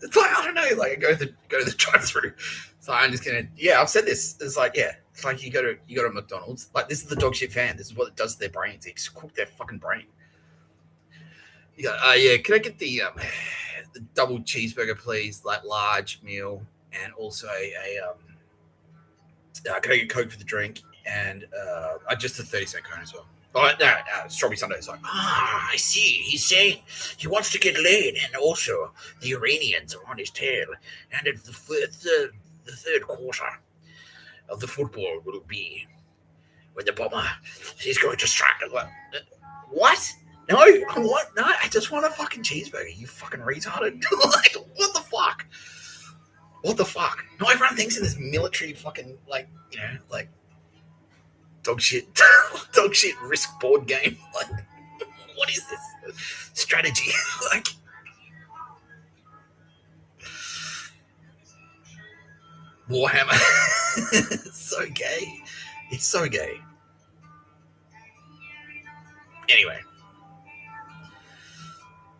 It's like, I don't know, like I go to the drive-through. So I'm just gonna, yeah, I've said this. It's like, yeah, it's like you go to McDonald's. Like, this is the dog shit fan. This is what it does to their brains. It cook their fucking brain. You go, yeah, can I get the double cheeseburger, please, like large meal, and also can I get Coke for the drink, and just a 30-cent cone as well. Oh, no, strawberry sundae. It's like, I see. He's saying he wants to get laid, and also the Iranians are on his tail. And it's the third quarter of the football will be when the bomber is going to strike. Like, what? No, what? No, I just want a fucking cheeseburger. You fucking retarded. Like, what the fuck? What the fuck? No, everyone thinks in this military fucking, like, you know, like, dog shit risk board game. Like, what is this strategy? Like, Warhammer. So gay. It's so gay. Anyway,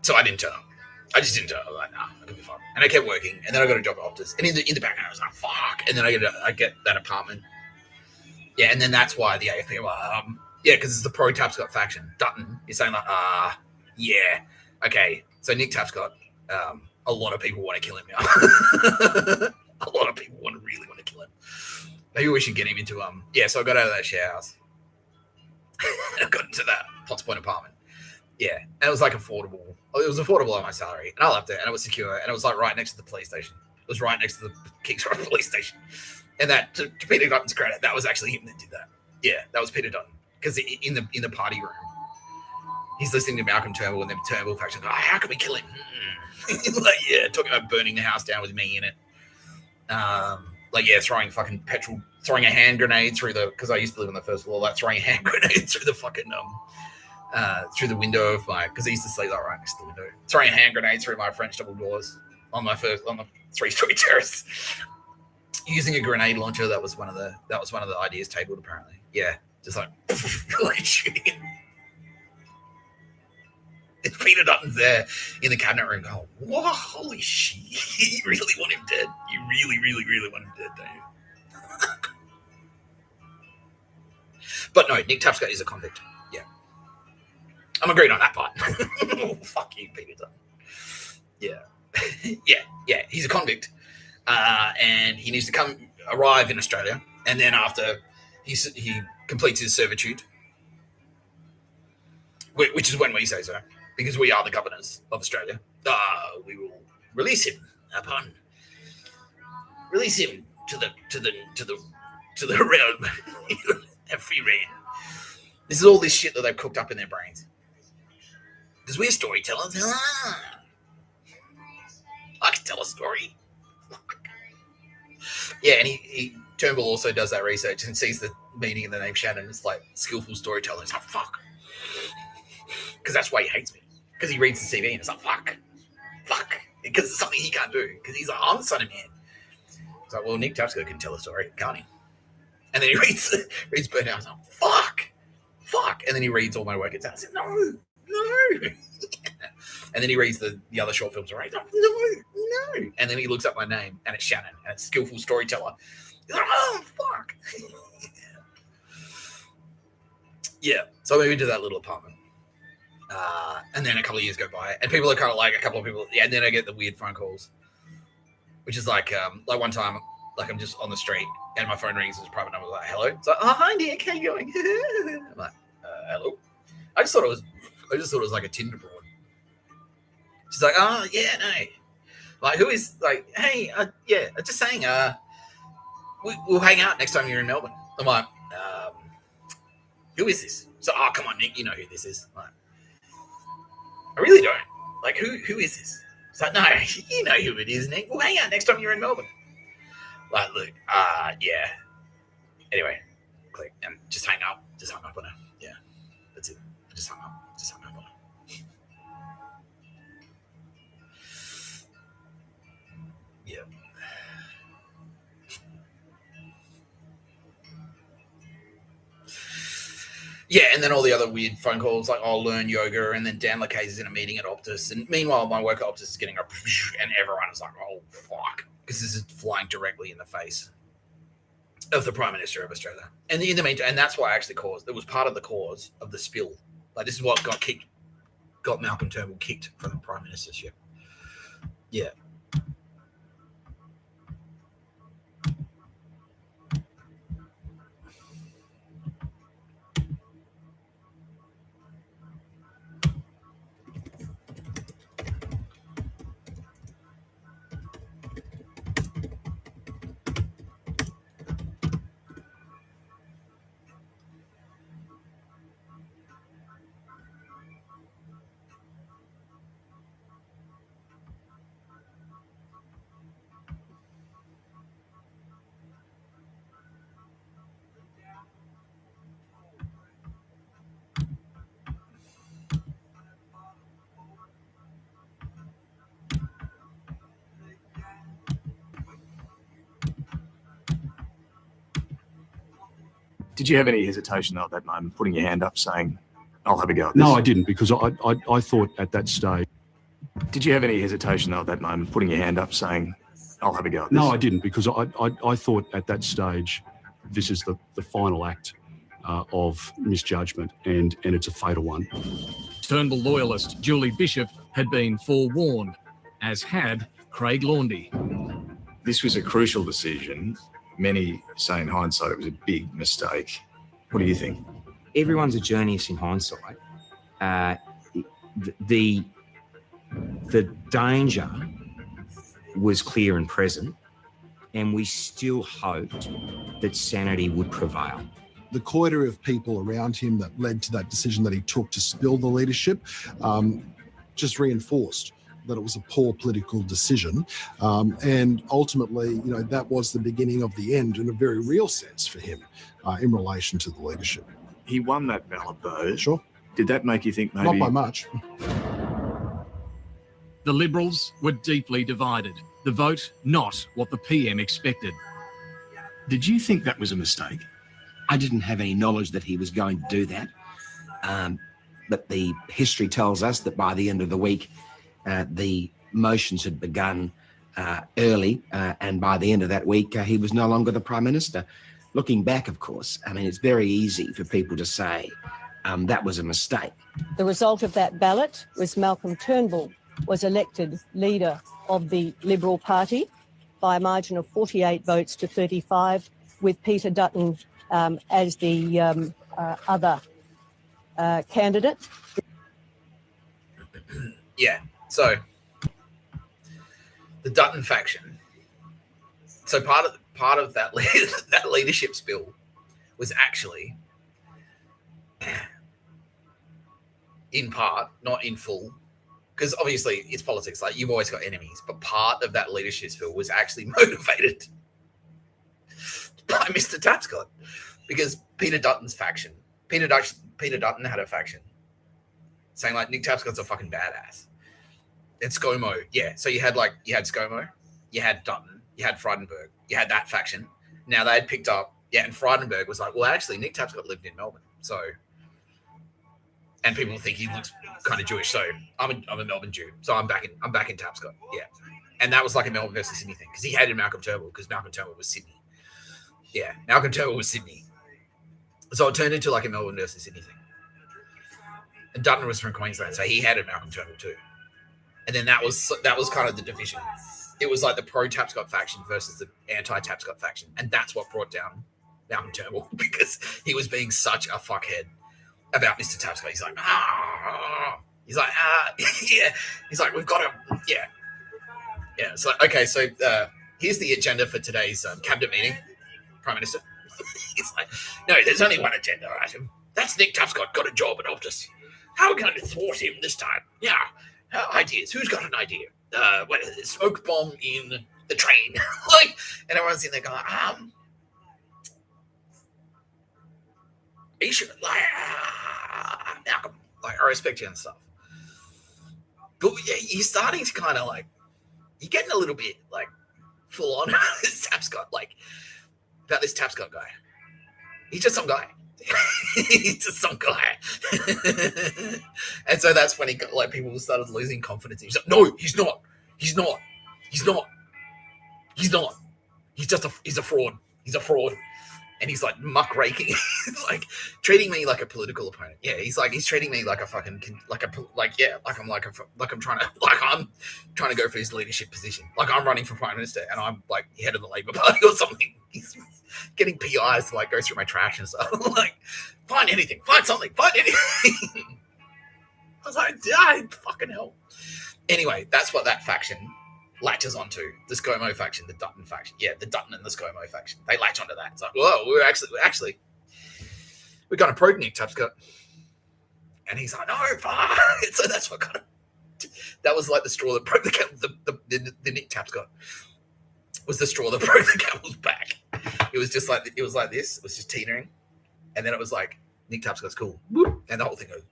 so I didn't turn up. I just didn't turn up. I was like, nah, I could be fine. And I kept working, and then I got a job at Optus. And in the background, I was like, fuck. And then I get that apartment. Yeah, and then that's why the AFP, yeah, because it's the pro Tapscott faction. Dutton is saying like, yeah, okay. So Nick Tapscott, a lot of people want to kill him now. A lot of people really want to kill him. Maybe we should get him into yeah. So I got out of that share house. I got into that Potts Point apartment. Yeah, and it was like affordable. It was affordable on my salary, and I loved it, and it was secure, and it was like right next to the police station. It was right next to the Kings Road police station. And that, to Peter Dutton's credit, that was actually him that did that. Yeah, that was Peter Dutton. Because in the party room, he's listening to Malcom Turnbull and the Turnbull faction. Like, how can we kill him? Like, yeah, talking about burning the house down with me in it. Like, yeah, throwing a hand grenade through because I used to live on the first floor, like throwing a hand grenade through the fucking, through the window of because I used to sleep like right next to the window. Throwing a hand grenade through my French double doors on the 3-story terrace. Using a grenade launcher, that was one of the ideas tabled apparently. Yeah, just like shooting it. And Peter Dutton's there in the cabinet room going, "Whoa, holy shit! You really want him dead? You really, really, really want him dead, don't you?" But no, Nick Tapscott is a convict. Yeah, I'm agreed on that part. Fuck you, Peter Dutton. Yeah, yeah, he's a convict. And he needs to arrive in Australia, and then after he completes his servitude, which is when we say so, because we are the governors of Australia, we will release him to the realm, a free reign. This is all this shit that they've cooked up in their brains, because we're storytellers. I can tell a story. Yeah, and he Turnbull also does that research and sees the meaning in the name Shannon. It's like skillful storytelling. It's like, fuck. Because that's why he hates me. Because he reads the CV and it's like, fuck. Because it's something he can't do. Because he's like, I'm the son of man. It's like, well, Nick Tapscott can tell a story, can't he? And then he reads Burnout. It's like, fuck. And then he reads all my work. It's out. I said, no. And then he reads the other short films. Right? No. And then he looks up my name, and it's Shannon, and it's skillful storyteller. He's like, oh, fuck. Yeah. So I moved into that little apartment. And then a couple of years go by, and people are kind of like, a couple of people, yeah, and then I get the weird phone calls, which is like one time, like I'm just on the street, and my phone rings, it's a private number, like, hello? It's like, oh, hi, Nick, how you going? I'm like, hello? I just thought it was like a Tinder broad. She's like, oh, yeah, no. Like, who is, like, hey, yeah, just saying, we'll hang out next time you're in Melbourne. I'm like, who is this? So, oh, come on, Nick, you know who this is. I'm like, I really don't. Like, who is this? It's like, no, you know who it is, Nick. We'll hang out next time you're in Melbourne. Like, look, yeah. Anyway, click, and just hang up. Just hung up on her. Yeah, that's it. I just hung up on her. Yeah, and then all the other weird phone calls like, I'll learn yoga, and then Dan Lacaze is in a meeting at Optus, and meanwhile my work at Optus is getting up, and everyone is like, oh fuck, because this is flying directly in the face of the Prime Minister of Australia. And in the meantime, and that's why I actually it was part of the cause of the spill. Like, this is what got Malcom Turnbull kicked from the Prime Ministership. Yeah. Did you have any hesitation though at that moment, putting your hand up saying, I'll have a go at this? No, I didn't, because I thought at that stage... Did you have any hesitation though at that moment, putting your hand up saying, I'll have a go at this? No, I didn't, because I thought at that stage, this is the final act of misjudgment, and it's a fatal one. Turnbull loyalist Julie Bishop had been forewarned, as had Craig Laundy. This was a crucial decision. Many say in hindsight it was a big mistake. What do you think? Everyone's a journeyist in hindsight. The danger was clear and present, and we still hoped that sanity would prevail. The coterie of people around him that led to that decision that he took to spill the leadership just reinforced that it was a poor political decision. And ultimately, that was the beginning of the end in a very real sense for him in relation to the leadership. He won that ballot though. Sure. Did that make you think maybe... Not by much. The Liberals were deeply divided. The vote not what the PM expected. Did you think that was a mistake? I didn't have any knowledge that he was going to do that. But the history tells us that by the end of the week, the motions had begun early, and by the end of that week, he was no longer the Prime Minister. Looking back, of course, I mean, it's very easy for people to say that was a mistake. The result of that ballot was Malcom Turnbull was elected leader of the Liberal Party by a margin of 48 votes to 35, with Peter Dutton as the other candidate. Yeah, so the Dutton faction. So part of that that leadership spill was actually, in part, not in full, because obviously it's politics. Like, you've always got enemies, but part of that leadership spill was actually motivated by Mr Tapscott, because Peter Dutton's faction. Peter Dutton had a faction saying like, Nick Tapscott's a fucking badass. And ScoMo, yeah. So you had ScoMo, you had Dutton, you had Frydenberg, you had that faction. Now they had picked up, and Frydenberg was like, well, actually, Nick Tapscott lived in Melbourne, so, and people think he looks kind of Jewish, so I'm a Melbourne Jew, so I'm back in Tapscott, yeah. And that was like a Melbourne versus Sydney thing, because he hated Malcom Turnbull, because Malcom Turnbull was Sydney. Yeah, Malcom Turnbull was Sydney. So it turned into like a Melbourne versus Sydney thing. And Dutton was from Queensland, so he hated Malcom Turnbull too. And then that was kind of the division. It was like the pro-Tapscott faction versus the anti-Tapscott faction. And that's what brought down Malcom Turnbull, because he was being such a fuckhead about Mr Tapscott. He's like, yeah. He's like, we've got to, yeah. Yeah, so, okay, so here's the agenda for today's cabinet meeting, Prime Minister. He's like, no, there's only one agenda item. That's Nick Tapscott got a job at Optus. How are we going to thwart him this time? Yeah, ideas. Who's got an idea? What is it? Smoke bomb in the train. Like, and everyone's in there going, you should, like, Malcolm, like, I respect you and stuff. But yeah, you're starting to kind of like, you're getting a little bit like, full on this Tapscott, like about this Tapscott guy. He's just some guy. He's just some guy. And so that's when like people started losing confidence. He's like, no, he's not. He's not. He's not. He's not. He's a fraud. He's a fraud. And he's like muck raking. He's like treating me like a political opponent. Yeah, he's treating me like a fucking I'm trying to go for his leadership position. Like I'm running for prime minister and I'm like head of the Labour Party or something. He's getting PIs to like go through my trash and stuff. Like, find anything, find something, find anything. I was like, fucking hell. Anyway, that's what that faction latches onto. The ScoMo faction, the Dutton faction. Yeah, the Dutton and the ScoMo faction. They latch onto that. It's like, whoa, we're going to probe Nick Tapscott. And he's like, no, fuck. So that's what that was like the straw that broke the Nick Tapscott was the straw that broke the camel's back. It was just like, it was like this. It was just teetering. And then it was like, Nick Tapscott's cool. And the whole thing goes.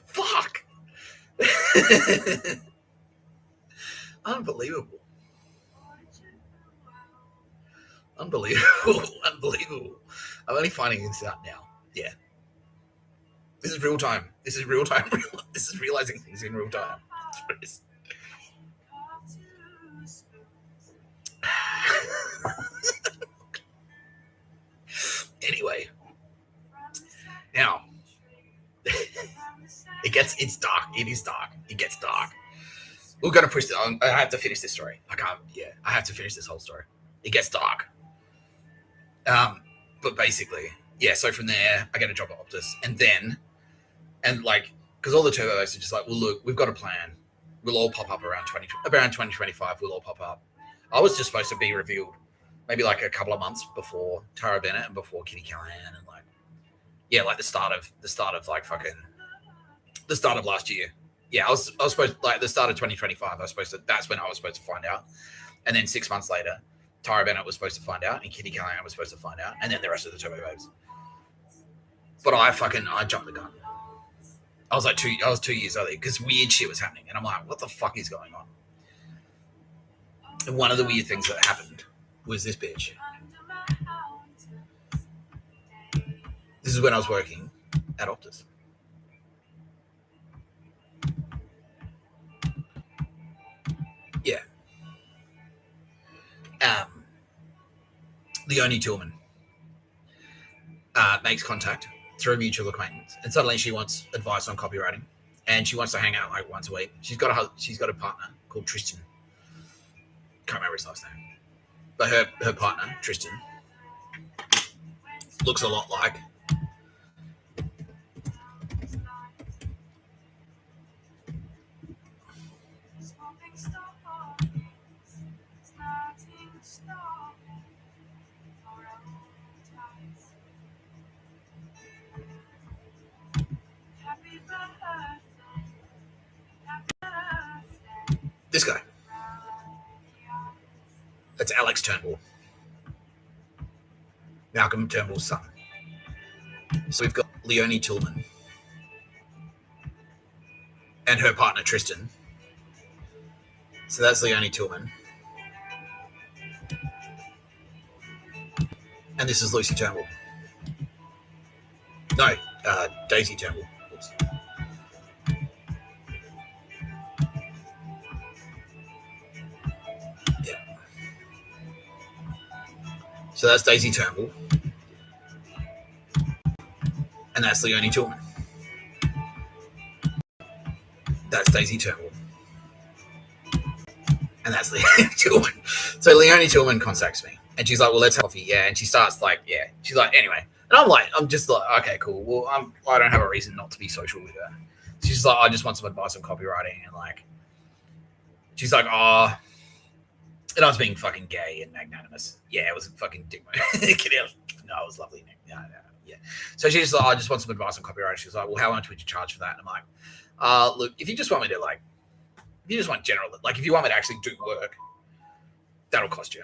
Fuck. Unbelievable. Unbelievable. I'm only finding this out now. Yeah. This is real time. This is real time. This is realizing things in real time. Anyway. Now. It's dark. It is dark. It gets dark. We're going to push it on. I have to finish this story. I have to finish this whole story. It gets dark. But basically, yeah, so from there, I get a job at Optus. Because all the turbo boats are just like, well, look, we've got a plan. We'll all pop up around 2025. We'll all pop up. I was just supposed to be revealed maybe like a couple of months before Tara Bennett and before Kitty Callahan and like the start of like fucking the start of last year. Yeah, I was supposed like the start of 2025. That's when I was supposed to find out. And then 6 months later, Tara Bennett was supposed to find out and Kitty Callahan was supposed to find out, and then the rest of the turbo babes. But I jumped the gun. I was 2 years early because weird shit was happening, and I'm like, what the fuck is going on? And one of the weird things that happened was this bitch. This is when I was working at Optus. Yeah. Leonie Tillman makes contact through a mutual acquaintance, and suddenly she wants advice on copywriting, and she wants to hang out like once a week. She's got a partner called Tristan. Can't remember his last name, but her partner Tristan looks a lot like this guy. That's Alex Turnbull, Malcom Turnbull's son. So we've got Leonie Tillman and her partner Tristan. So that's Leonie Tillman. And this is Lucy Turnbull. No, Daisy Turnbull. Oops. Yeah. So that's Daisy Turnbull. And that's Leonie Tillman. That's Daisy Turnbull. And that's Leonie Tillman. So Leonie Tillman contacts me. And she's like, well, let's have coffee. Yeah. And she starts like, yeah. She's like, anyway. And I'm just like, okay, cool. Well, I don't have a reason not to be social with her. She's like, I just want some advice on copywriting. And like, she's like, oh. And I was being fucking gay and magnanimous. Yeah, it was fucking dick. No, it was lovely. No, yeah. So she's like, I just want some advice on copywriting. She's like, well, how much would you charge for that? And I'm like, look, if you just want me to like, if you just want general, like if you want me to actually do work, that'll cost you.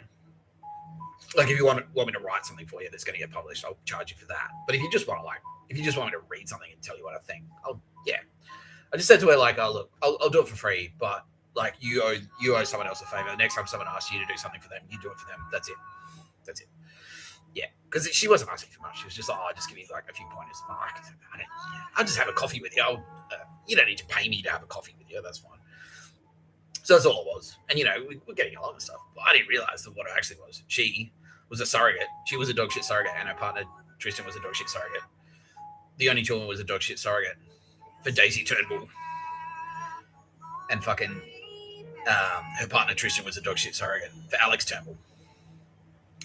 like if you want me to write something for you that's going to get published, I'll charge you for that. But if you just want me to read something and tell you what I think, I just said to her, like, oh, look, I'll do it for free, but like you owe someone else a favor. The next time someone asks you to do something for them, you do it for them. That's it. Yeah, because she wasn't asking for much. She was just like, I'll just give you like a few pointers. I'll just have a coffee with you. You don't need to pay me to have a coffee with you. That's fine. So that's all it was. And, we're getting along and stuff. But I didn't realize that what it actually was. She was a surrogate. She was a dog shit surrogate, and her partner, Tristan, was a dog shit surrogate. The only children was a dog shit surrogate for Daisy Turnbull. And fucking her partner, Tristan, was a dog shit surrogate for Alex Turnbull.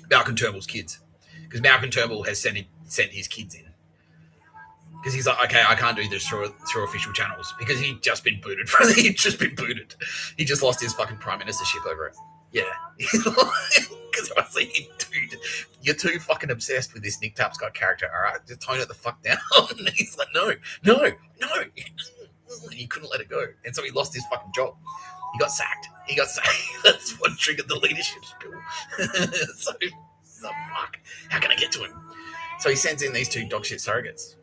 Malcom Turnbull's kids. Because Malcom Turnbull has sent his kids in. Because he's like, okay, I can't do this through official channels. Because he'd just been booted. He just lost his fucking prime ministership over it. Yeah. Because I was like, dude, you're too fucking obsessed with this Mr Tapscott character, all right? Just tone it the fuck down. And he's like, no. And he couldn't let it go. And so he lost his fucking job. He got sacked. That's what triggered the leadership spill. So fuck. How can I get to him? So he sends in these two dog shit surrogates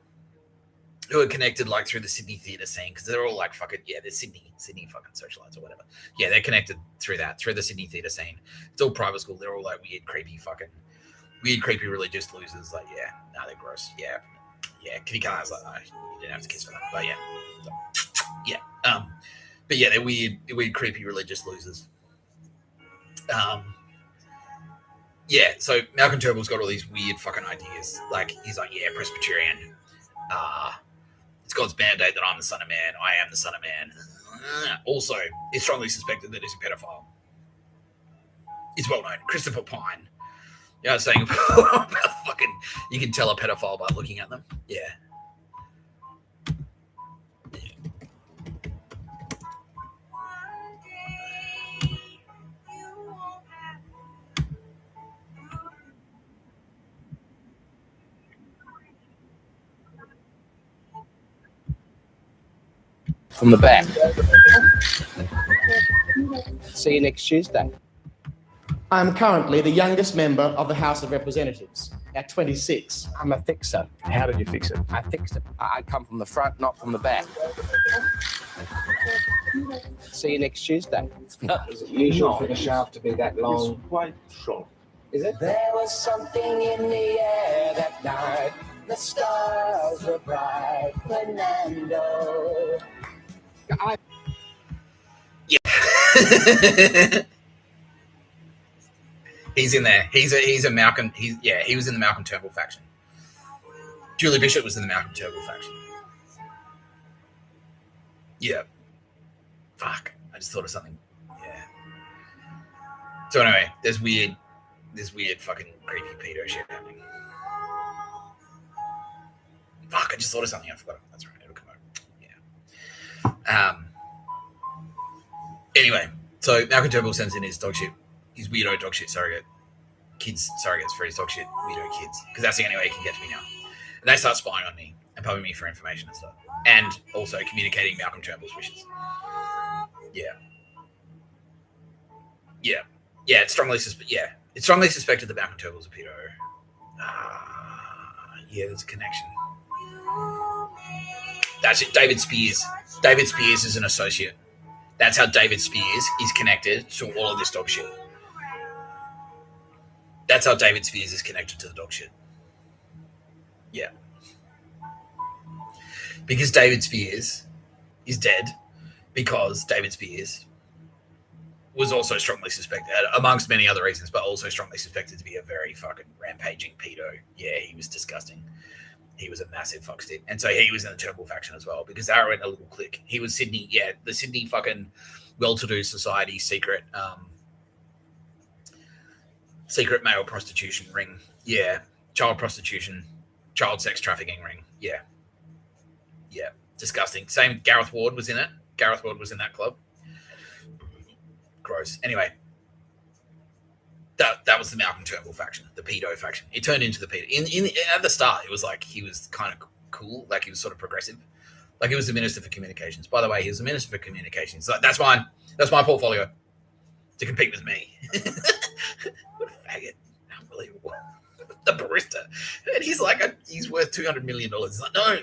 who are connected like through the Sydney theatre scene, because they're all like fucking, they're Sydney fucking socialites or whatever. Yeah, they're connected through the Sydney theatre scene. It's all private school. They're all like weird, creepy religious losers. Like, they're gross. Yeah, kitty cars like that. You didn't have to kiss for them, but yeah. But yeah, they're weird, creepy religious losers. So Malcom Turnbull's got all these weird fucking ideas. Like, he's like, Presbyterian. It's God's mandate that I'm the son of man. I am the son of man. Also, it's strongly suspected that he's a pedophile. It's well known. Christopher Pine. I was saying about fucking, you can tell a pedophile by looking at them. Yeah. From the back. See you next Tuesday. I am currently the youngest member of the House of Representatives at 26. I'm a fixer. How did you fix it? I fixed it. I come from the front, not from the back. See you next Tuesday. Is it usual for the shaft to be that long? It's quite short. Is it? There was something in the air that night. The stars were bright. Fernando. He's in there. He's a Malcom. He was in the Malcom Turnbull faction. Julie Bishop was in the Malcom Turnbull faction. Yeah. Fuck. I just thought of something. Yeah. So anyway, there's weird fucking creepy pedo shit happening. Fuck, I just thought of something. I forgot. That's right. It'll come out. Yeah. Anyway, so Malcom Turnbull sends in his weirdo dog shit surrogates for his dog shit weirdo kids, because that's the only way he can get to me now. And they start spying on me and pumping me for information and stuff, and also communicating Malcom Turnbull's wishes. Yeah. It's strongly suspected that Malcom Turnbull's a pedo. There's a connection. That's it. David Spears is an associate. That's how David Spears is connected to all of this dog shit. That's how David Spears is connected to the dog shit. Yeah. Because David Spears is dead, because David Spears was also strongly suspected, amongst many other reasons, but also strongly suspected to be a very fucking rampaging pedo. Yeah, he was disgusting. He was a massive fuck stick. And so he was in the Turnbull faction as well, because they were in a little clique. He was Sydney, the Sydney fucking well-to-do society secret male prostitution ring. Yeah. Child prostitution, child sex trafficking ring. Yeah. Disgusting. Same, Gareth Ward was in it. Gareth Ward was in that club. Gross. Anyway. That was the Malcom Turnbull faction, the pedo faction. It turned into the pedo. At the start, it was like he was kind of cool, like he was sort of progressive, like he was the Minister for Communications. By the way, he was the Minister for Communications. So that's mine. That's my portfolio to compete with me. What a faggot! unbelievable. The barista. And he's like, he's worth $200 million. He's like, no.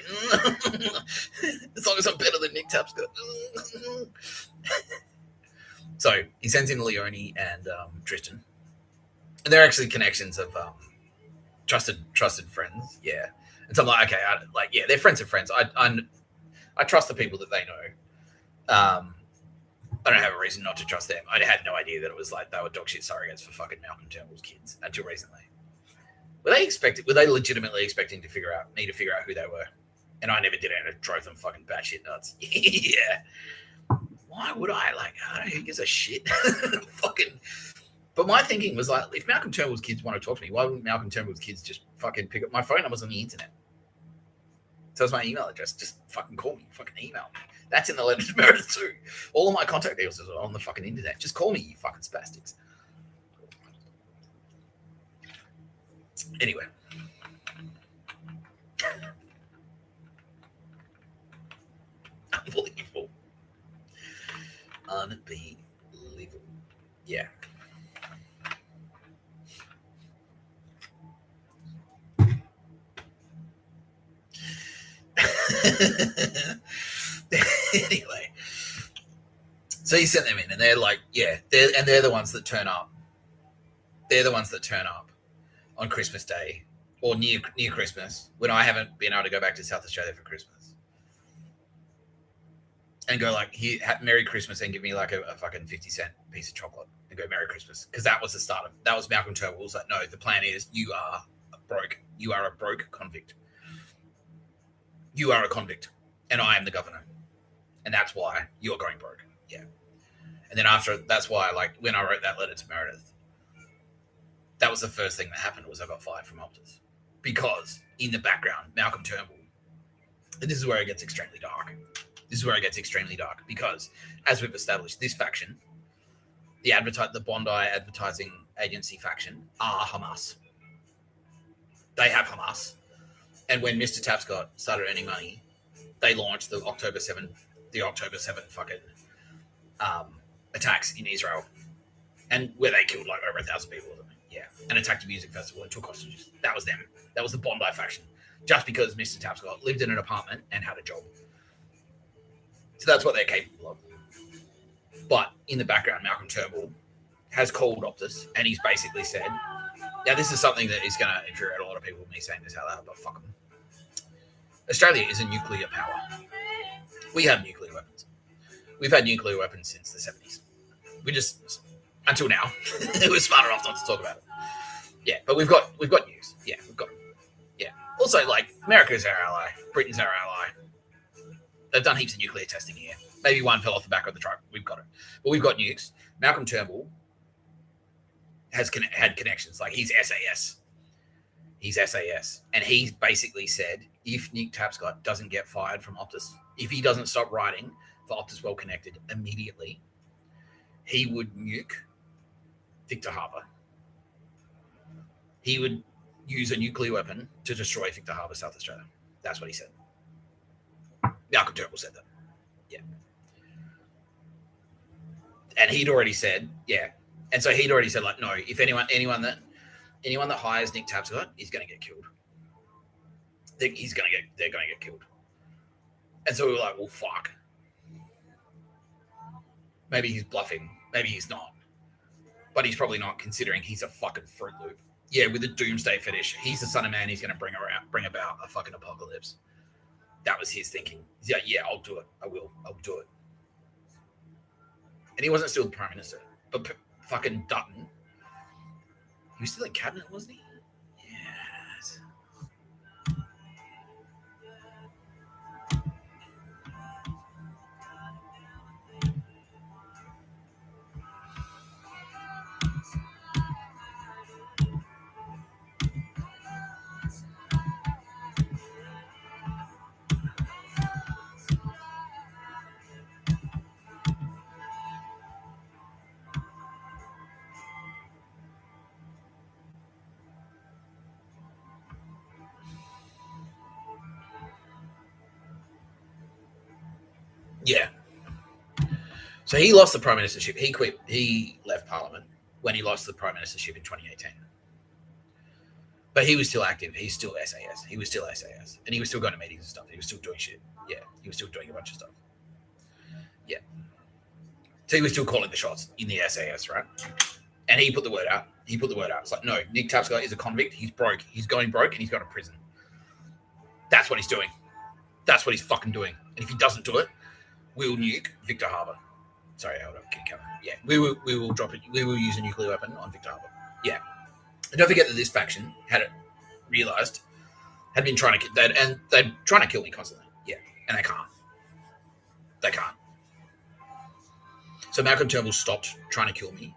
As long as I'm better than Nick Tapscott. So he sends in Leone and Tristan. And they're actually connections of trusted friends. Yeah. And so I'm like, okay, they're friends of friends. I trust the people that they know. I don't have a reason not to trust them. I had no idea that it was like they were dog shit surrogates for fucking Malcom Turnbull's kids until recently. Were they legitimately expecting to figure out who they were? And I never did it, and it drove them fucking batshit nuts. Yeah. Why would I? Like, I don't know, who gives a shit? Fucking. But my thinking was like, if Malcom Turnbull's kids want to talk to me, why wouldn't Malcom Turnbull's kids just fucking pick up my phone numbers on the internet? So it's my email address. Just fucking call me. Fucking email me. That's in the letter to Meredith too. All of my contact details are on the fucking internet. Just call me, you fucking spastics. Anyway. Unbelievable. Unbelievable. Yeah. Anyway, so he sent them in, and they're like, yeah, they're the ones that turn up. They're the ones that turn up on Christmas Day or near Christmas when I haven't been able to go back to South Australia for Christmas, and go like, here, Merry Christmas, and give me like a fucking 50-cent piece of chocolate and go Merry Christmas, because that was the start of that was Malcom Turnbull. Was like, no, the plan is you are broke. You are a broke convict. You are a convict, and I am the governor. And that's why you're going broke. Yeah. And then that's why, like, when I wrote that letter to Meredith, that was the first thing that happened was I got fired from Optus. Because in the background, Malcom Turnbull, and this is where it gets extremely dark. Because, as we've established, this faction, the Bondi Advertising Agency faction, are Hamas. They have Hamas. And when Mr Tapscott started earning money, they launched the October 7 fucking attacks in Israel, and where they killed like over 1,000 people. Yeah, and attacked a music festival and took hostages. That was them. That was the Bondi faction. Just because Mr Tapscott lived in an apartment and had a job. So that's what they're capable of. But in the background, Malcom Turnbull has called Optus, and he's basically said, now this is something that is going to infuriate a lot of people, me saying this out loud, but fuck them. Australia is a nuclear power. We have nuclear weapons. We've had nuclear weapons since the 70s. We just, until now, we're smart enough not to talk about it. Yeah, but we've got news. Yeah, yeah. Also, like, America's our ally. Britain's our ally. They've done heaps of nuclear testing here. Maybe one fell off the back of the truck. We've got it. But we've got nukes. Malcom Turnbull has had connections. Like, he's SAS. And he basically said, if Nick Tapscott doesn't get fired from Optus, if he doesn't stop writing for Optus Well Connected immediately, he would nuke Victor Harbor. He would use a nuclear weapon to destroy Victor Harbor, South Australia. That's what he said. Malcom Turnbull said that. Yeah. And he'd already said, yeah. And so he'd already said, like, no, if anyone that hires Nick Tapscott is going to get killed. They're going to get killed. And so we were like, well, fuck. Maybe he's bluffing. Maybe he's not. But he's probably not, considering he's a fucking Fruit Loop. Yeah, with a doomsday fetish. He's the son of man. He's going to bring about a fucking apocalypse. That was his thinking. He's like, yeah, I'll do it. I'll do it. And he wasn't still the Prime Minister. But fucking Dutton, he was still in cabinet, wasn't he? Yes. Yeah. So he lost the prime ministership. He quit. He left Parliament when he lost the prime ministership in 2018. But he was still active. He's still SAS. He was still SAS. And he was still going to meetings and stuff. He was still doing shit. Yeah. He was still doing a bunch of stuff. Yeah. So he was still calling the shots in the SAS, right? And he put the word out. It's like, no, Nick Tapscott is a convict. He's broke. He's going broke and he's going to prison. That's what he's doing. That's what he's fucking doing. And if he doesn't do it, we'll nuke Victor Harbor. Sorry, hold up. Keep coming. Yeah. We will drop it. We will use a nuclear weapon on Victor Harbor. Yeah. And don't forget that this faction had it realized, had been trying to kill that, and they're trying to kill me constantly. Yeah. And they can't. They can't. So Malcom Turnbull stopped trying to kill me.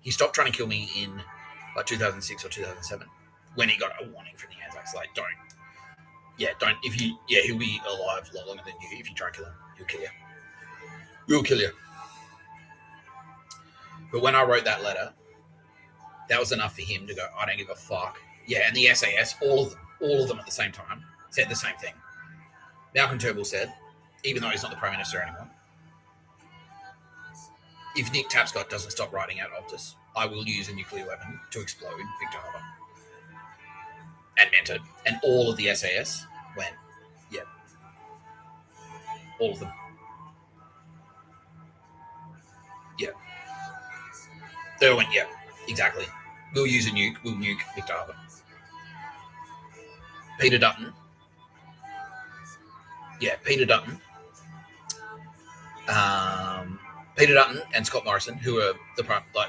He stopped trying to kill me in like 2006 or 2007 when he got a warning from the Anzacs. Like, don't. Yeah, don't. If you, yeah, he'll be alive a lot longer than you. If you try and kill him, he'll kill you. We'll kill you. But when I wrote that letter, that was enough for him to go, I don't give a fuck. Yeah, and the SAS, all of them at the same time, said the same thing. Malcom Turnbull said, even though he's not the Prime Minister anymore, if Nick Tapscott doesn't stop writing out Optus, I will use a nuclear weapon to explode Victor Harbor. And meant it. And all of the SAS went, yeah. All of them. Yeah. They all went, yeah, exactly. We'll use a nuke. We'll nuke Victor Harbor. Peter Dutton. Yeah, Peter Dutton. Peter Dutton and Scott Morrison, who were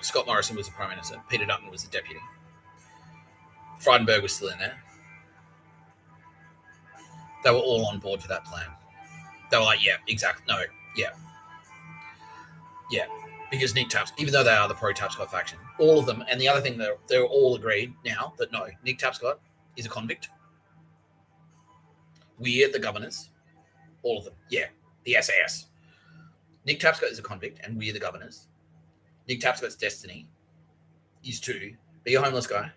Scott Morrison was the Prime Minister. Peter Dutton was the Deputy. Frydenberg was still in there. They were all on board for that plan. They were like, yeah, exactly. No, yeah. Yeah. Because Nick Tapscott, even though they are the pro-Tapscott faction, all of them, and the other thing, they're all agreed now that no, Nick Tapscott is a convict. We're the governors. All of them. Yeah. The SAS. Nick Tapscott is a convict, and we're the governors. Nick Tapscott's destiny is to be a homeless guy.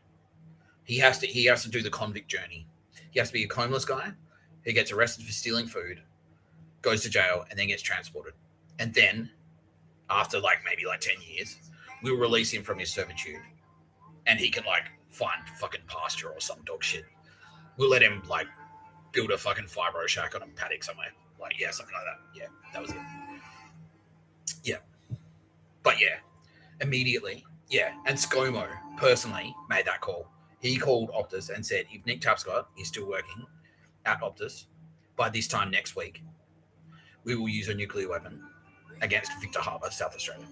He has to do the convict journey. He has to be a homeless guy who gets arrested for stealing food, goes to jail, and then gets transported. And then, after maybe 10 years, we'll release him from his servitude, and he can find fucking pasture or some dog shit. We'll let him build a fucking fibro shack on a paddock somewhere. Something like that. Yeah, that was it. Yeah. But yeah, immediately, yeah. And ScoMo personally made that call. He called Optus and said, if Nick Tapscott is still working at Optus by this time next week, we will use a nuclear weapon against Victor Harbor, South Australia.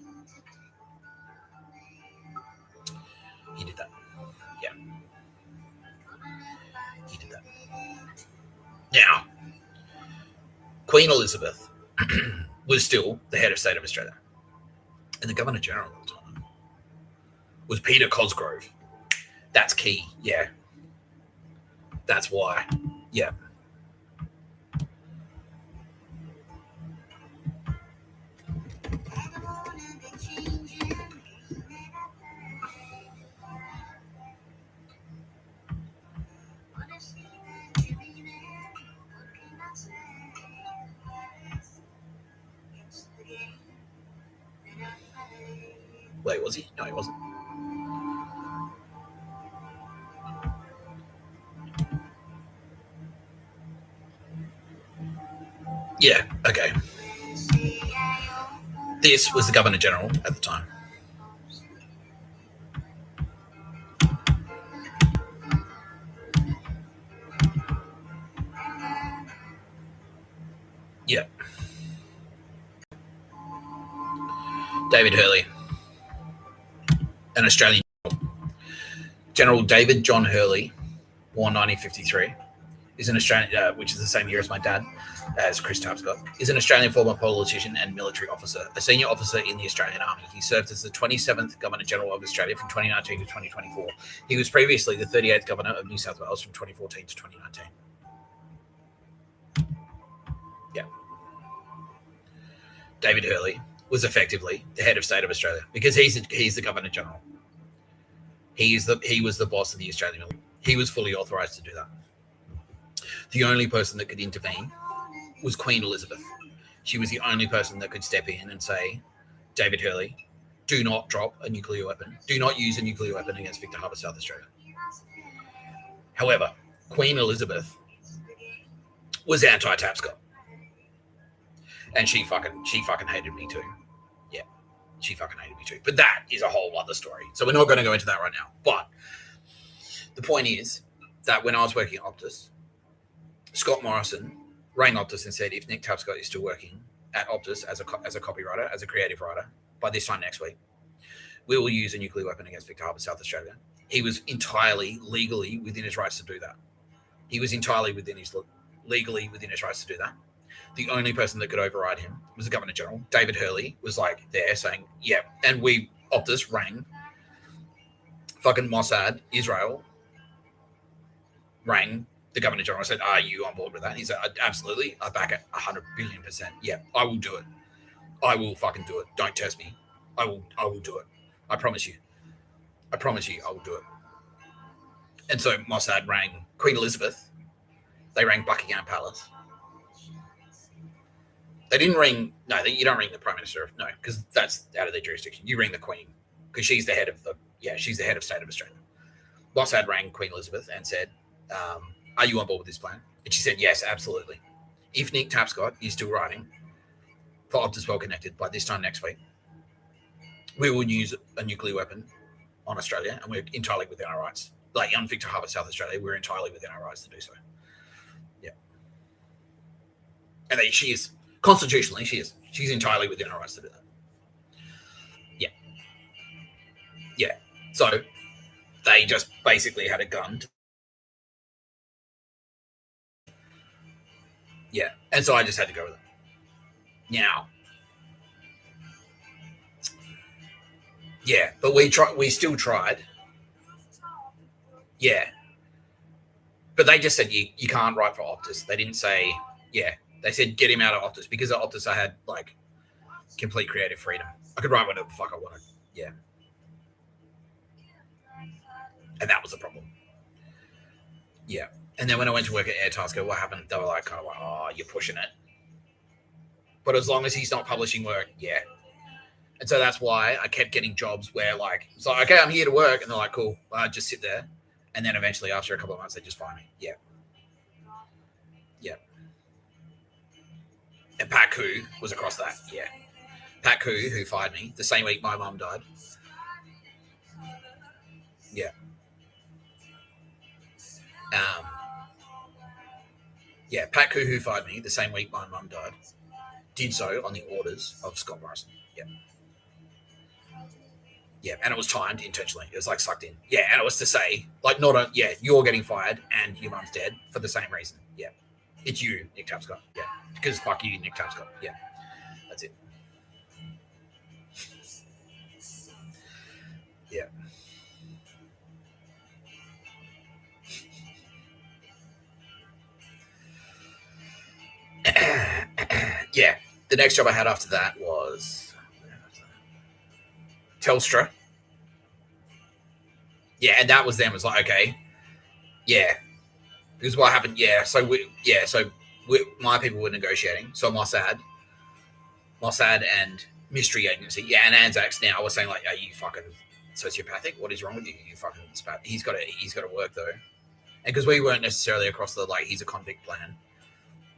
He did that. Yeah. He did that. Now, Queen Elizabeth was still the head of state of Australia. And the Governor General at the time was Peter Cosgrove. That's key, yeah. That's why, yeah. Wait, was he? No, he wasn't. Yeah, okay. This was the Governor General at the time. Yeah. David Hurley, an Australian General David John Hurley, born 1953, is an Australian, which is the same year as my dad, as Chris Tapscott, is an Australian former politician and military officer, a senior officer in the Australian Army. He served as the 27th Governor General of Australia from 2019 to 2024. He was previously the 38th Governor of New South Wales from 2014 to 2019. Yeah. David Hurley was effectively the head of state of Australia because he's the Governor General. He was the boss of the Australian military. He was fully authorised to do that. The only person that could intervene was Queen Elizabeth. She was the only person that could step in and say, David Hurley, do not drop a nuclear weapon. Do not use a nuclear weapon against Victor Harbor, South Australia. However, Queen Elizabeth was anti-Tapscott. And she fucking hated me too. Yeah, she fucking hated me too. But that is a whole other story. So we're not going to go into that right now. But the point is that when I was working at Optus, Scott Morrison rang Optus and said, if Nick Tapscott is still working at Optus as a copywriter, as a creative writer, by this time next week, we will use a nuclear weapon against Victor Harbor, South Australia. He was entirely legally within his rights to do that. He was entirely legally within his rights to do that. The only person that could override him was the Governor General. David Hurley was like there saying, yeah. And we, Optus, rang fucking Mossad, Israel, rang the Governor General. I said, are you on board with that? He said, absolutely. I back it 100 billion%. Yeah, I will do it. I will fucking do it. Don't test me. I will do it. I promise you. I promise you I will do it. And so Mossad rang Queen Elizabeth. They rang Buckingham Palace. They didn't ring, no, you don't ring the Prime Minister, no, because that's out of their jurisdiction. You ring the Queen, because she's the head of she's the head of State of Australia. Mossad rang Queen Elizabeth and said, are you on board with this plan? And she said, yes, absolutely. If Nick Tapscott is still writing for Optus Well Connected by this time next week, we will use a nuclear weapon on Australia, and we're entirely within our rights. Like on Victor Harbor, South Australia, we're entirely within our rights to do so. Yeah. And she is. Constitutionally, she is. She's entirely within her rights to do that. Yeah. Yeah. So they just basically had a gun. Yeah. And so I just had to go with it. Now. Yeah. But we still tried. Yeah. But they just said you can't write for Optus. They didn't say, yeah. They said, get him out of Optus, because at Optus I had like complete creative freedom. I could write whatever the fuck I wanted. Yeah. And that was the problem. Yeah. And then when I went to work at Airtasker, what happened? They were like, kind of like, oh, you're pushing it. But as long as he's not publishing work, yeah. And so that's why I kept getting jobs where like, it's like, okay, I'm here to work. And they're like, cool, just sit there. And then eventually after a couple of months, they just fire me. Yeah. Yeah. And Pat Koo was across that, yeah. Pat Koo, who fired me the same week my mum died. Yeah. Yeah, Pat Koo, who fired me the same week my mum died, did so on the orders of Scott Morrison. Yeah. Yeah, and it was timed intentionally. It was like sucked in. Yeah, and it was to say, like, you're getting fired and your mum's dead for the same reason. Yeah. It's you, Nick Tapscott. Yeah. Because fuck you, Nick Tapscott. Yeah. That's it. Yeah. Yeah. The next job I had after that was Telstra. Yeah, and that was them. It was like, okay. Yeah. Because what happened, my people were negotiating. So Mossad and Mystery Agency, yeah, and Anzacs now were saying like, are you fucking sociopathic? What is wrong with you? You fucking spat. He's got to work though. And because we weren't necessarily across the like he's a convict plan,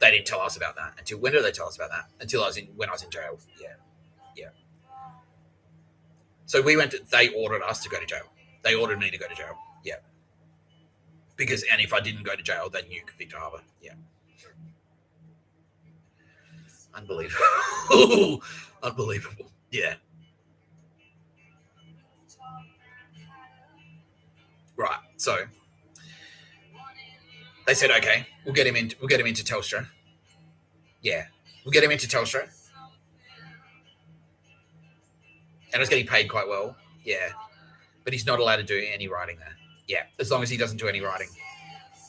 they didn't tell us about that until when did they tell us about that? Until when I was in jail. Yeah, yeah. So they ordered us to go to jail. They ordered me to go to jail. Yeah. And if I didn't go to jail, they nuke Victor Harbor. Yeah. Unbelievable. Unbelievable. Yeah. Right. So they said, okay, we'll get him into Telstra. Yeah. We'll get him into Telstra. And I was getting paid quite well. Yeah. But he's not allowed to do any writing there. Yeah, as long as he doesn't do any writing.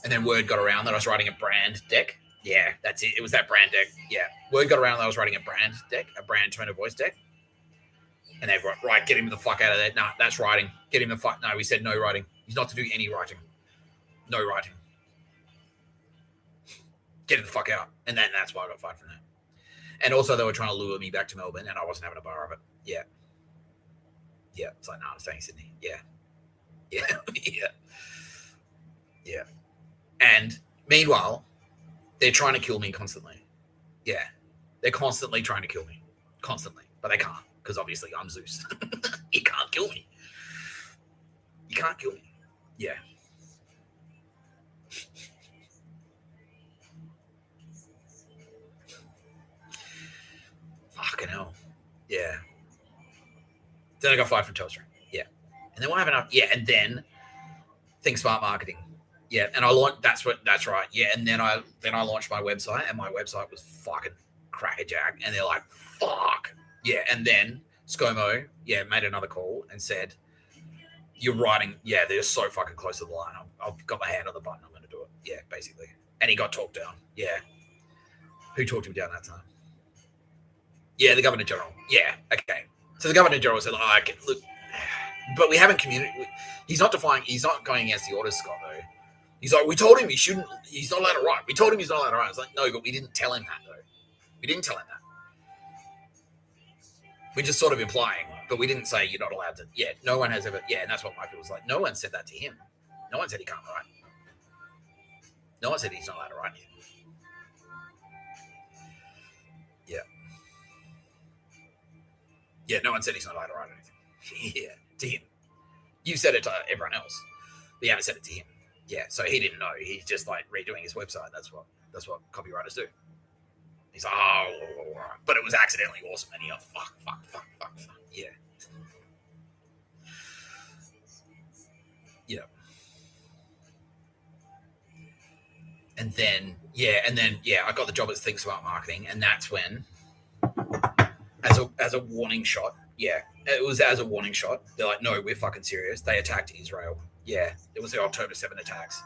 And then word got around that I was writing a brand deck. Yeah, that's it. It was that brand deck. Yeah. Word got around that I was writing a brand deck, a brand tone of voice deck. And they were right, get him the fuck out of there. Nah, that's writing. Get him the fuck. No, we said no writing. He's not to do any writing. No writing. Get him the fuck out. And then that's why I got fired from that. And also they were trying to lure me back to Melbourne and I wasn't having a bar of it. Yeah. Yeah. It's like, no, I'm staying in Sydney. Yeah. Yeah. Yeah. Yeah. And meanwhile, they're trying to kill me constantly. Yeah, they're constantly trying to kill me, constantly, but they can't because obviously I'm Zeus. You can't kill me. You can't kill me. Yeah. Fucking hell. Yeah. Then I got fired from Telstra. Yeah. And then what happened after? Yeah. And then Think Smart Marketing. Yeah. And I launched, that's right. Yeah. And then I launched my website, and my website was fucking crackerjack. And they're like, fuck. Yeah. And then ScoMo, yeah, made another call and said, you're writing. Yeah. They're so fucking close to the line. I've got my hand on the button. I'm going to do it. Yeah. Basically. And he got talked down. Yeah. Who talked him down that time? Yeah, the Governor General. Yeah, okay. So the Governor General said, "Oh, okay, look, but we haven't communicated." He's not going against the orders, Scott, though. He's like, we told him he shouldn't. He's not allowed to write. We told him he's not allowed to write. It's like, no, but we didn't tell him that, though. We didn't tell him that. We're just sort of implying, but we didn't say you're not allowed to. Yeah, no one has ever. Yeah, and that's what Michael was like. No one said that to him. No one said he can't write. No one said he's not allowed to write here. Yeah. Yeah, no one said he's not allowed to write anything. Yeah, to him. You said it to everyone else, but you haven't said it to him. Yeah, so he didn't know. He's just like redoing his website. That's what copywriters do. He's like, oh, but it was accidentally awesome, and he goes, fuck. Yeah. Yeah. And then I got the job at Think Smart Marketing, and that's when, as a warning shot, yeah, it was as a warning shot. They're like, no, we're fucking serious. They attacked Israel. Yeah, it was the October 7 attacks.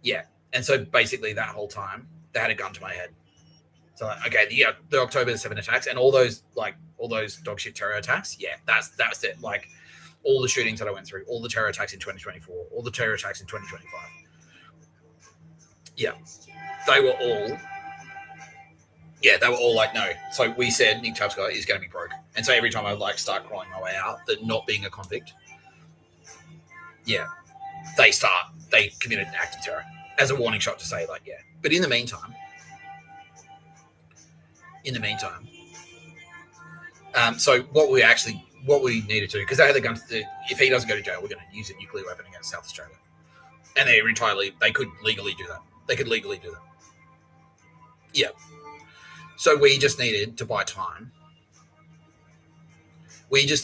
Yeah, and so basically that whole time they had a gun to my head. So like, okay, the October 7 attacks and all those dog shit terror attacks. Yeah, that's it. Like all the shootings that I went through, all the terror attacks in 2024, all the terror attacks in 2025. Yeah, they were all like, no. So we said Nick Tapscott is going to be broke. And so every time I like start crawling my way out, that not being a convict, yeah, they committed an act of terror as a warning shot to say like, yeah. But in the meantime, so what we needed to do, because they had the gun, if he doesn't go to jail, we're going to use a nuclear weapon against South Australia. And they could legally do that. They could legally do that. Yeah. So we just needed to buy time. So we just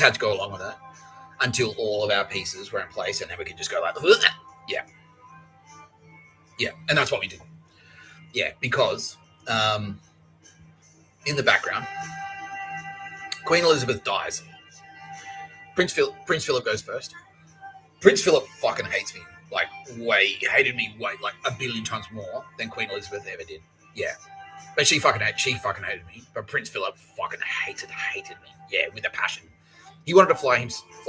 had to go along with it until all of our pieces were in place, and then we could just go like, yeah. Yeah, and that's what we did. Yeah, because in the background, Queen Elizabeth dies. Prince Philip goes first. Prince Philip fucking hates me. Hated me like a billion times more than Queen Elizabeth ever did. Yeah. But she fucking hated me. But Prince Philip fucking hated me. Yeah, with a passion. He wanted to fly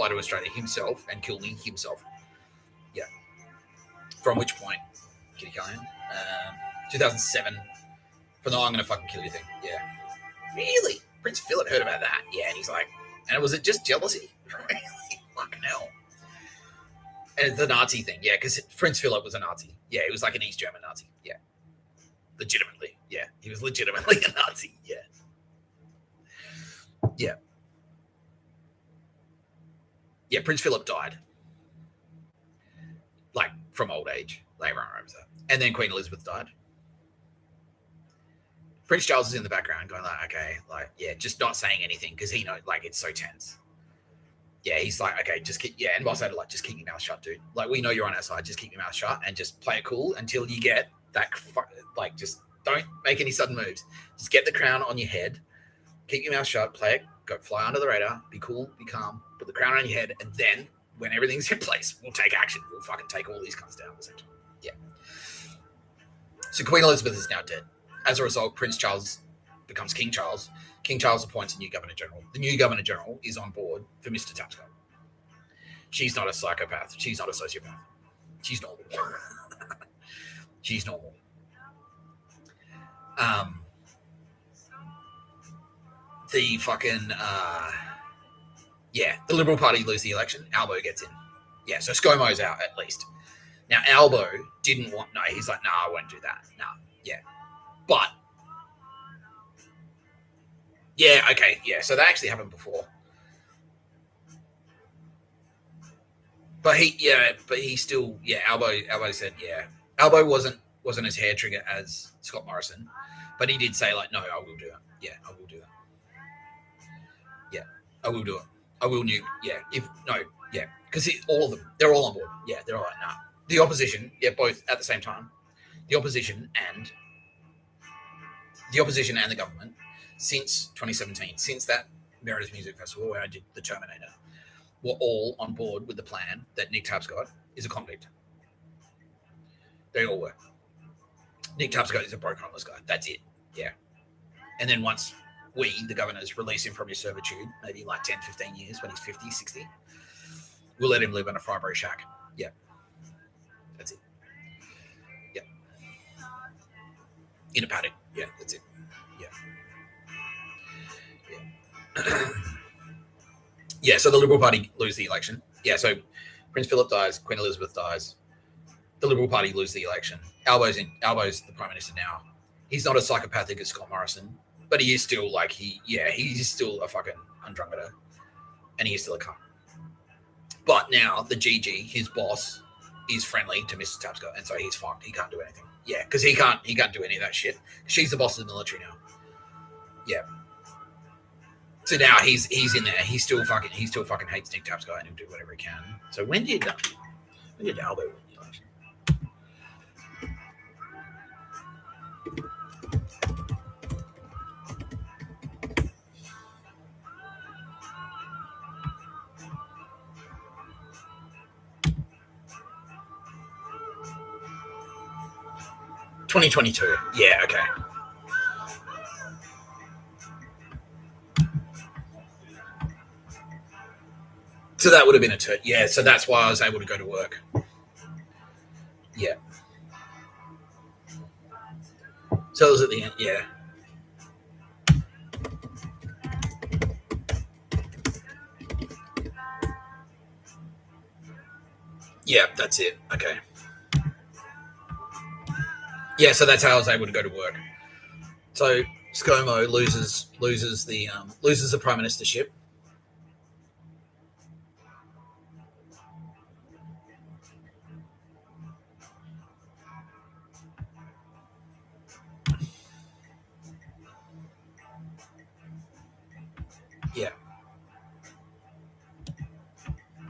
to Australia himself and kill me himself. Yeah. From which point, Kitty Callahan, 2007, for the I'm gonna fucking kill you thing. Yeah. Really? Prince Philip heard about that. Yeah, and he's like, and was it just jealousy? Really? Fucking hell. And the Nazi thing, yeah, because Prince Philip was a Nazi. Yeah, he was like an East German Nazi. Yeah. Legitimately. Yeah. He was legitimately a Nazi. Yeah. Yeah. Yeah, Prince Philip died. Like, from old age. Everyone remembers that. And then Queen Elizabeth died. Prince Charles is in the background going like, okay, like, yeah, just not saying anything because he knows, like, it's so tense. Yeah, he's like, okay, just keep, yeah, and Boss had like, just keep your mouth shut, dude. Like, we know you're on our side, just keep your mouth shut and just play it cool until you get that, like, just don't make any sudden moves. Just get the crown on your head, keep your mouth shut, play it, go fly under the radar, be cool, be calm, put the crown on your head, and then when everything's in place, we'll take action. We'll fucking take all these cunts down at the same time. Yeah. So Queen Elizabeth is now dead. As a result, Prince Charles becomes King Charles. King Charles appoints a new Governor General. The new Governor General is on board for Mr Tapscott. She's not a psychopath. She's not a sociopath. She's normal. She's normal. The fucking, the Liberal Party lose the election. Albo gets in. Yeah, so ScoMo's out at least. Now, Albo didn't want, no, he's like, no, I won't do that. No, yeah. But, yeah, okay, yeah. So that actually happened before. But he still, yeah, Albo said, yeah. Albo wasn't as hair trigger as Scott Morrison, but he did say, like, no, I will do that. Yeah, I will do that. Yeah, I will do it. I will nuke. Yeah, because all of them, they're all on board. Yeah, they're all like, nah. The opposition, yeah, both at the same time. The opposition and the government since 2017, since that Meredith Music Festival where I did the Terminator, were all on board with the plan that Nick Tapscott is a convict. They all were. Nick Tapscott is a broke homeless guy. That's it. Yeah. And then once we, the governors, release him from his servitude, maybe like 10, 15 years when he's 50, 60, we'll let him live in a Fribury shack. Yeah. That's it. Yeah. In a paddock. Yeah, that's it. Yeah. Yeah. Yeah, so the Liberal Party lose the election. Yeah, so Prince Philip dies, Queen Elizabeth dies. The Liberal Party lose the election. Albo's the Prime Minister now. He's not as psychopathic as Scott Morrison, but he is still like he's still a fucking undrungader, and he is still a cunt. But now the GG, his boss, is friendly to Mr. Tapscott, and so he's fucked. He can't do anything. Yeah, because he can't do any of that shit. She's the boss of the military now. Yeah. So now he's in there. He still fucking hates Nick Tapscott, and he'll do whatever he can. So when did Albo win the election? $2022. Yeah, okay. So that would have been a turn. Yeah, so that's why I was able to go to work. Yeah. So it was at the end, yeah. Yeah, that's it. Okay. Yeah, so that's how I was able to go to work. So ScoMo loses the prime ministership. Yeah.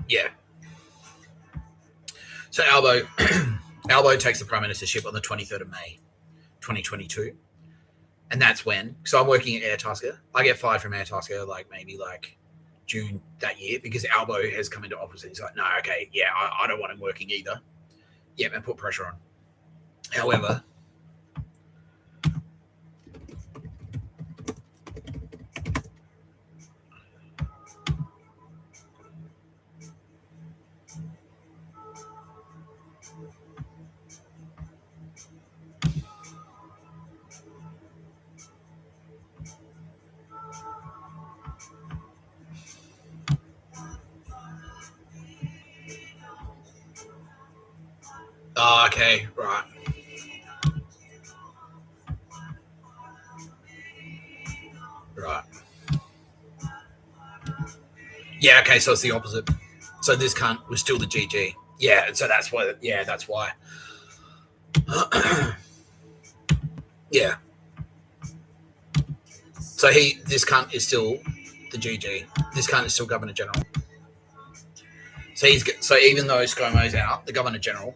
Yeah. So Albo takes the prime ministership on the 23rd of May, 2022. And that's when, so I'm working at Airtasker. I get fired from Airtasker maybe June that year because Albo has come into office and he's like, no, okay, yeah, I don't want him working either. Yeah, and put pressure on. However, okay, right. Right. Yeah, okay, so it's the opposite. So this cunt was still the GG. Yeah, so that's why. Yeah, that's why. Yeah. So this cunt is still the GG. This cunt is still Governor General. So even though ScoMo's out, the Governor General.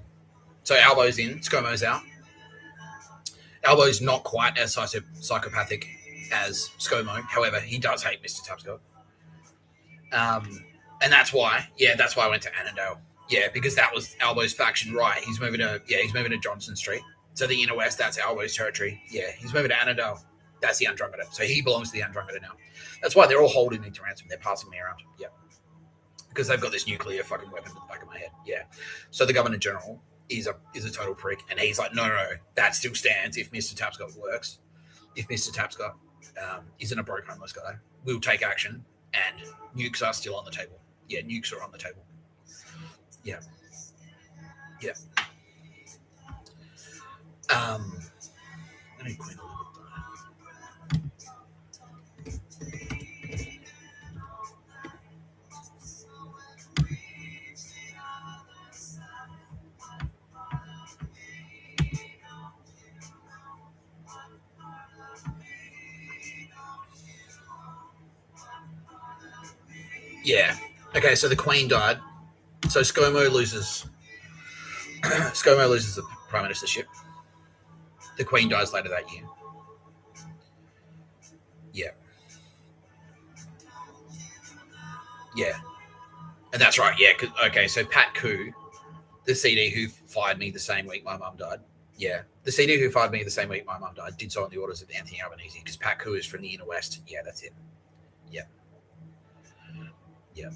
So Albo's in, ScoMo's out. Albo's not quite as psychopathic as ScoMo. However, he does hate Mr. Tapscott. And that's why I went to Annandale. Yeah, because that was Albo's faction, right? He's moving to Johnson Street. So the Inner West, that's Albo's territory. Yeah, he's moving to Annandale. That's the Undrungader. So he belongs to the Undrungader now. That's why they're all holding me to ransom. They're passing me around. Yeah. Because they've got this nuclear fucking weapon to the back of my head. Yeah. So the Governor General is a total prick. And he's like, no, that still stands if Mr. Tapscott works. If Mr. Tapscott isn't a broke homeless guy, we'll take action and nukes are still on the table. Yeah, nukes are on the table. Yeah. Yeah. When did Queen Elizabeth die? Yeah. Okay, so the Queen died. So ScoMo loses the Prime Ministership. The Queen dies later that year. Yeah. Yeah. And that's right, yeah. Okay, so Pat Koo, the CD who fired me the same week my mum died. Yeah. The CD who fired me the same week my mum died did so on the orders of Anthony Albanese because Pat Koo is from the inner west. Yeah, that's it. Yeah. Yeah.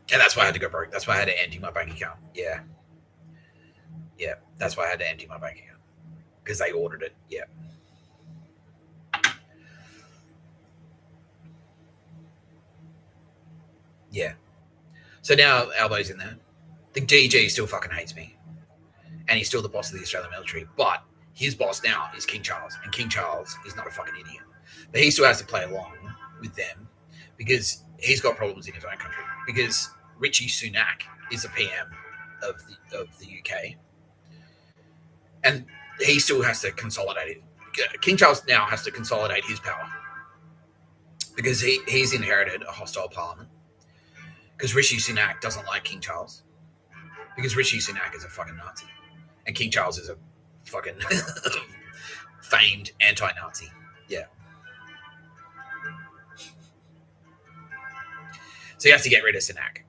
And that's why I had to go broke. That's why I had to empty my bank account. Yeah. Yeah. That's why I had to empty my bank account. Because they ordered it. Yeah. Yeah. So now Albo's in there. The GG still fucking hates me. And he's still the boss of the Australian military. But his boss now is King Charles. And King Charles is not a fucking idiot. But he still has to play along with them because he's got problems in his own country. Because Richie Sunak is the PM of the UK. And he still has to consolidate it. King Charles now has to consolidate his power. Because he's inherited a hostile parliament. Because Rishi Sunak doesn't like King Charles. Because Rishi Sunak is a fucking Nazi. And King Charles is a fucking famed anti-Nazi. Yeah. So you have to get rid of Sunak.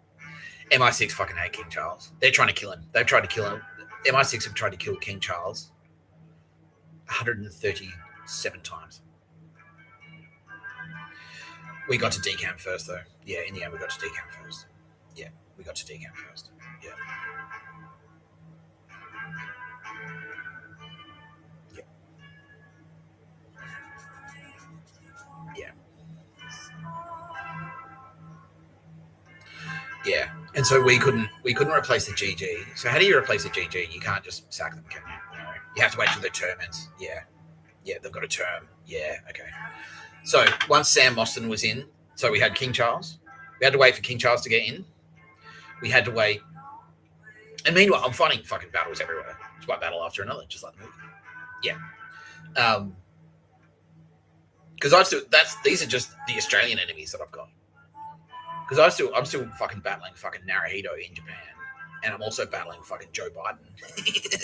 MI6 fucking hate King Charles. They're trying to kill him. They've tried to kill him. MI6 have tried to kill King Charles 137 times. We got to decamp first, though. Yeah, in the end, we got to decamp first. Yeah, we got to decamp first. Yeah. Yeah. Yeah. Yeah. And so we couldn't replace the GG. So how do you replace the GG? You can't just sack them, can you? No. You have to wait till their term ends. Yeah. Yeah, they've got a term. Yeah, okay. So once Sam Mostyn was in, so we had King Charles. We had to wait for King Charles to get in. We had to wait. And meanwhile, I'm fighting fucking battles everywhere. It's one battle after another, just like the movie. Yeah. Because these are just the Australian enemies that I've got. Because I'm still fucking battling fucking Naruhito in Japan. And I'm also battling fucking Joe Biden.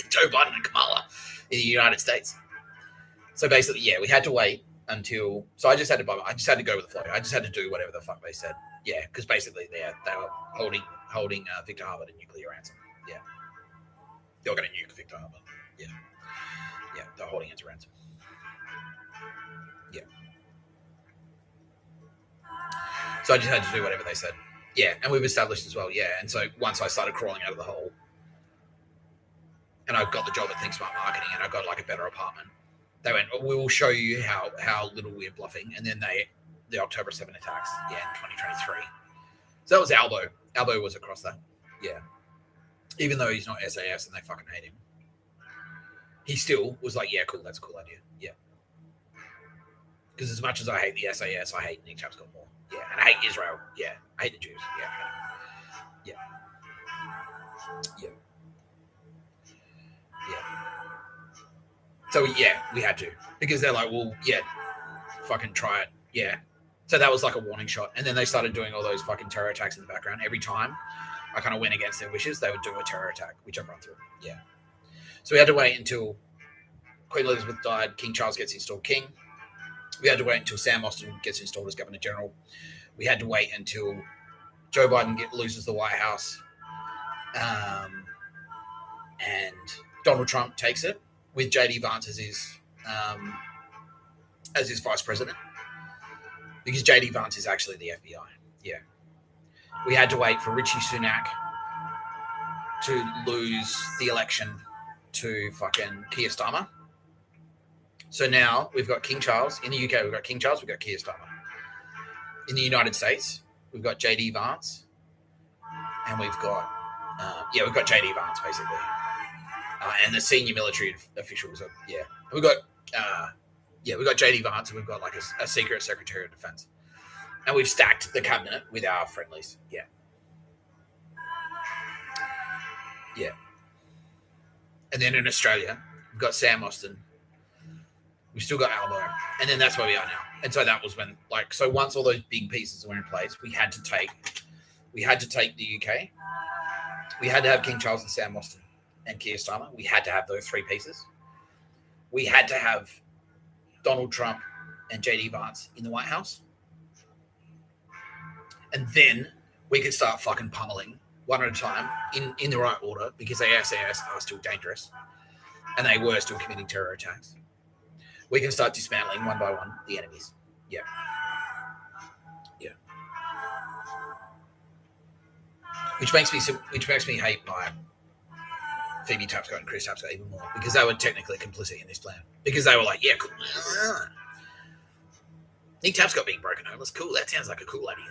Joe Biden and Kamala in the United States. So basically, yeah, we had to wait until. So I just had to go with the flow. I just had to do whatever the fuck they said. Yeah, because basically they were holding Victor Harbor to nuclear ransom. Yeah, they were going to nuke Victor Harbor. Yeah, yeah, they're holding it to ransom. Yeah. So I just had to do whatever they said. Yeah, and we've established as well. Yeah, and so once I started crawling out of the hole, and I got the job at Think Smart Marketing, and I got like a better apartment. They went, we will show you how little we're bluffing. And then the October 7 attacks, yeah, in 2023. So that was Albo. Albo was across that. Yeah. Even though he's not SAS and they fucking hate him. He still was like, yeah, cool, that's a cool idea. Yeah. Because as much as I hate the SAS, I hate Nick Tapscott more. Yeah. And I hate Israel. Yeah. I hate the Jews. Yeah. Yeah. Yeah. Yeah. So, yeah, we had to. Because they're like, well, yeah, fucking try it. Yeah. So that was like a warning shot. And then they started doing all those fucking terror attacks in the background. Every time I kind of went against their wishes, they would do a terror attack, which I've run through. Yeah. So we had to wait until Queen Elizabeth died, King Charles gets installed king. We had to wait until Sam Mostyn gets installed as Governor General. We had to wait until Joe Biden loses the White House. And Donald Trump takes it with J.D. Vance as his vice president. Because J.D. Vance is actually the FBI. Yeah. We had to wait for Rishi Sunak to lose the election to fucking Keir Starmer. So now we've got King Charles. In the UK, we've got King Charles, we've got Keir Starmer. In the United States, we've got J.D. Vance. And we've got, we've got J.D. Vance, basically. And the senior military officials. We've got, we've got J.D. Vance, and we've got like a secret Secretary of Defense. And we've stacked the cabinet with our friendlies. Yeah. And then in Australia, we've got Sam Austin. We've still got Albo. And then that's where we are now. And so that was when, so once all those big pieces were in place, we had to take the UK. We had to have King Charles and Sam Austin and Keir Starmer. We had to have those three pieces. We had to have Donald Trump and J.D. Vance in the White House. And then we could start fucking pummeling one at a time in the right order, because the SAS are still dangerous and they were still committing terror attacks. We can start dismantling one by one the enemies. Yeah. Which makes me hate my Phoebe Tapscott and Chris Tapscott even more, because they were technically complicit in this plan. Because they were like, yeah, cool. Nick Tapscott being broken homeless, cool. That sounds like a cool idea.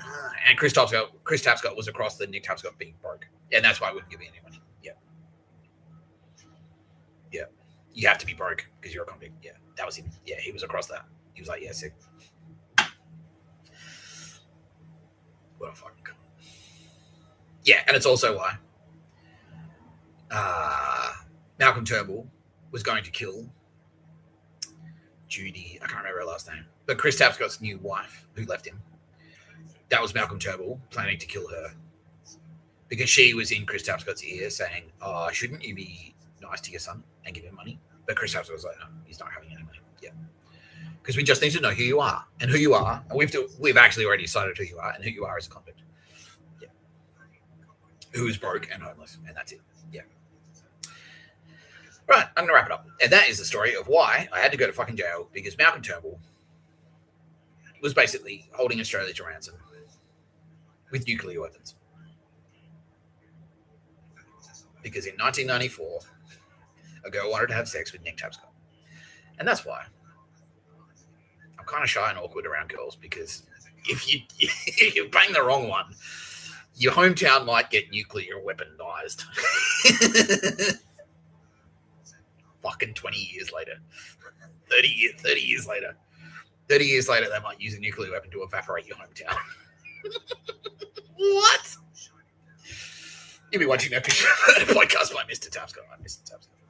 And Chris Tapscott was across the Nick Tapscott being broke, and that's why I wouldn't give you any money. Yeah. You have to be broke because you're a convict. Yeah, that was him. Yeah, he was across that. He was like, yeah, sick. What a fucking cunt. Yeah, and it's also why Malcom Turnbull was going to kill Judy. I can't remember her last name. But Chris Tapscott's new wife, who left him, that was Malcom Turnbull planning to kill her, because she was in Chris Tapscott's ear saying, "Oh, shouldn't you be nice to your son and give him money?" But Chris Tapscott was like, "No, he's not having any money." Yeah, because we just need to know who you are and who you are, and we've actually already decided who you are, and who you are as a convict. Yeah, who is broke and homeless, and that's it. Yeah. Right, I'm gonna wrap it up, and that is the story of why I had to go to fucking jail, because Malcom Turnbull was basically holding Australia to ransom with nuclear weapons. Because in 1994, a girl wanted to have sex with Nick Tapscott. And that's why I'm kind of shy and awkward around girls, because if you bang the wrong one, your hometown might get nuclear weaponized. Fucking 20 years later. 30 years later. 30 years later, they might use a nuclear weapon to evaporate your hometown. What? You'll be watching that picture podcast by Mr. Tapscott. I'm Mr. Tapscott.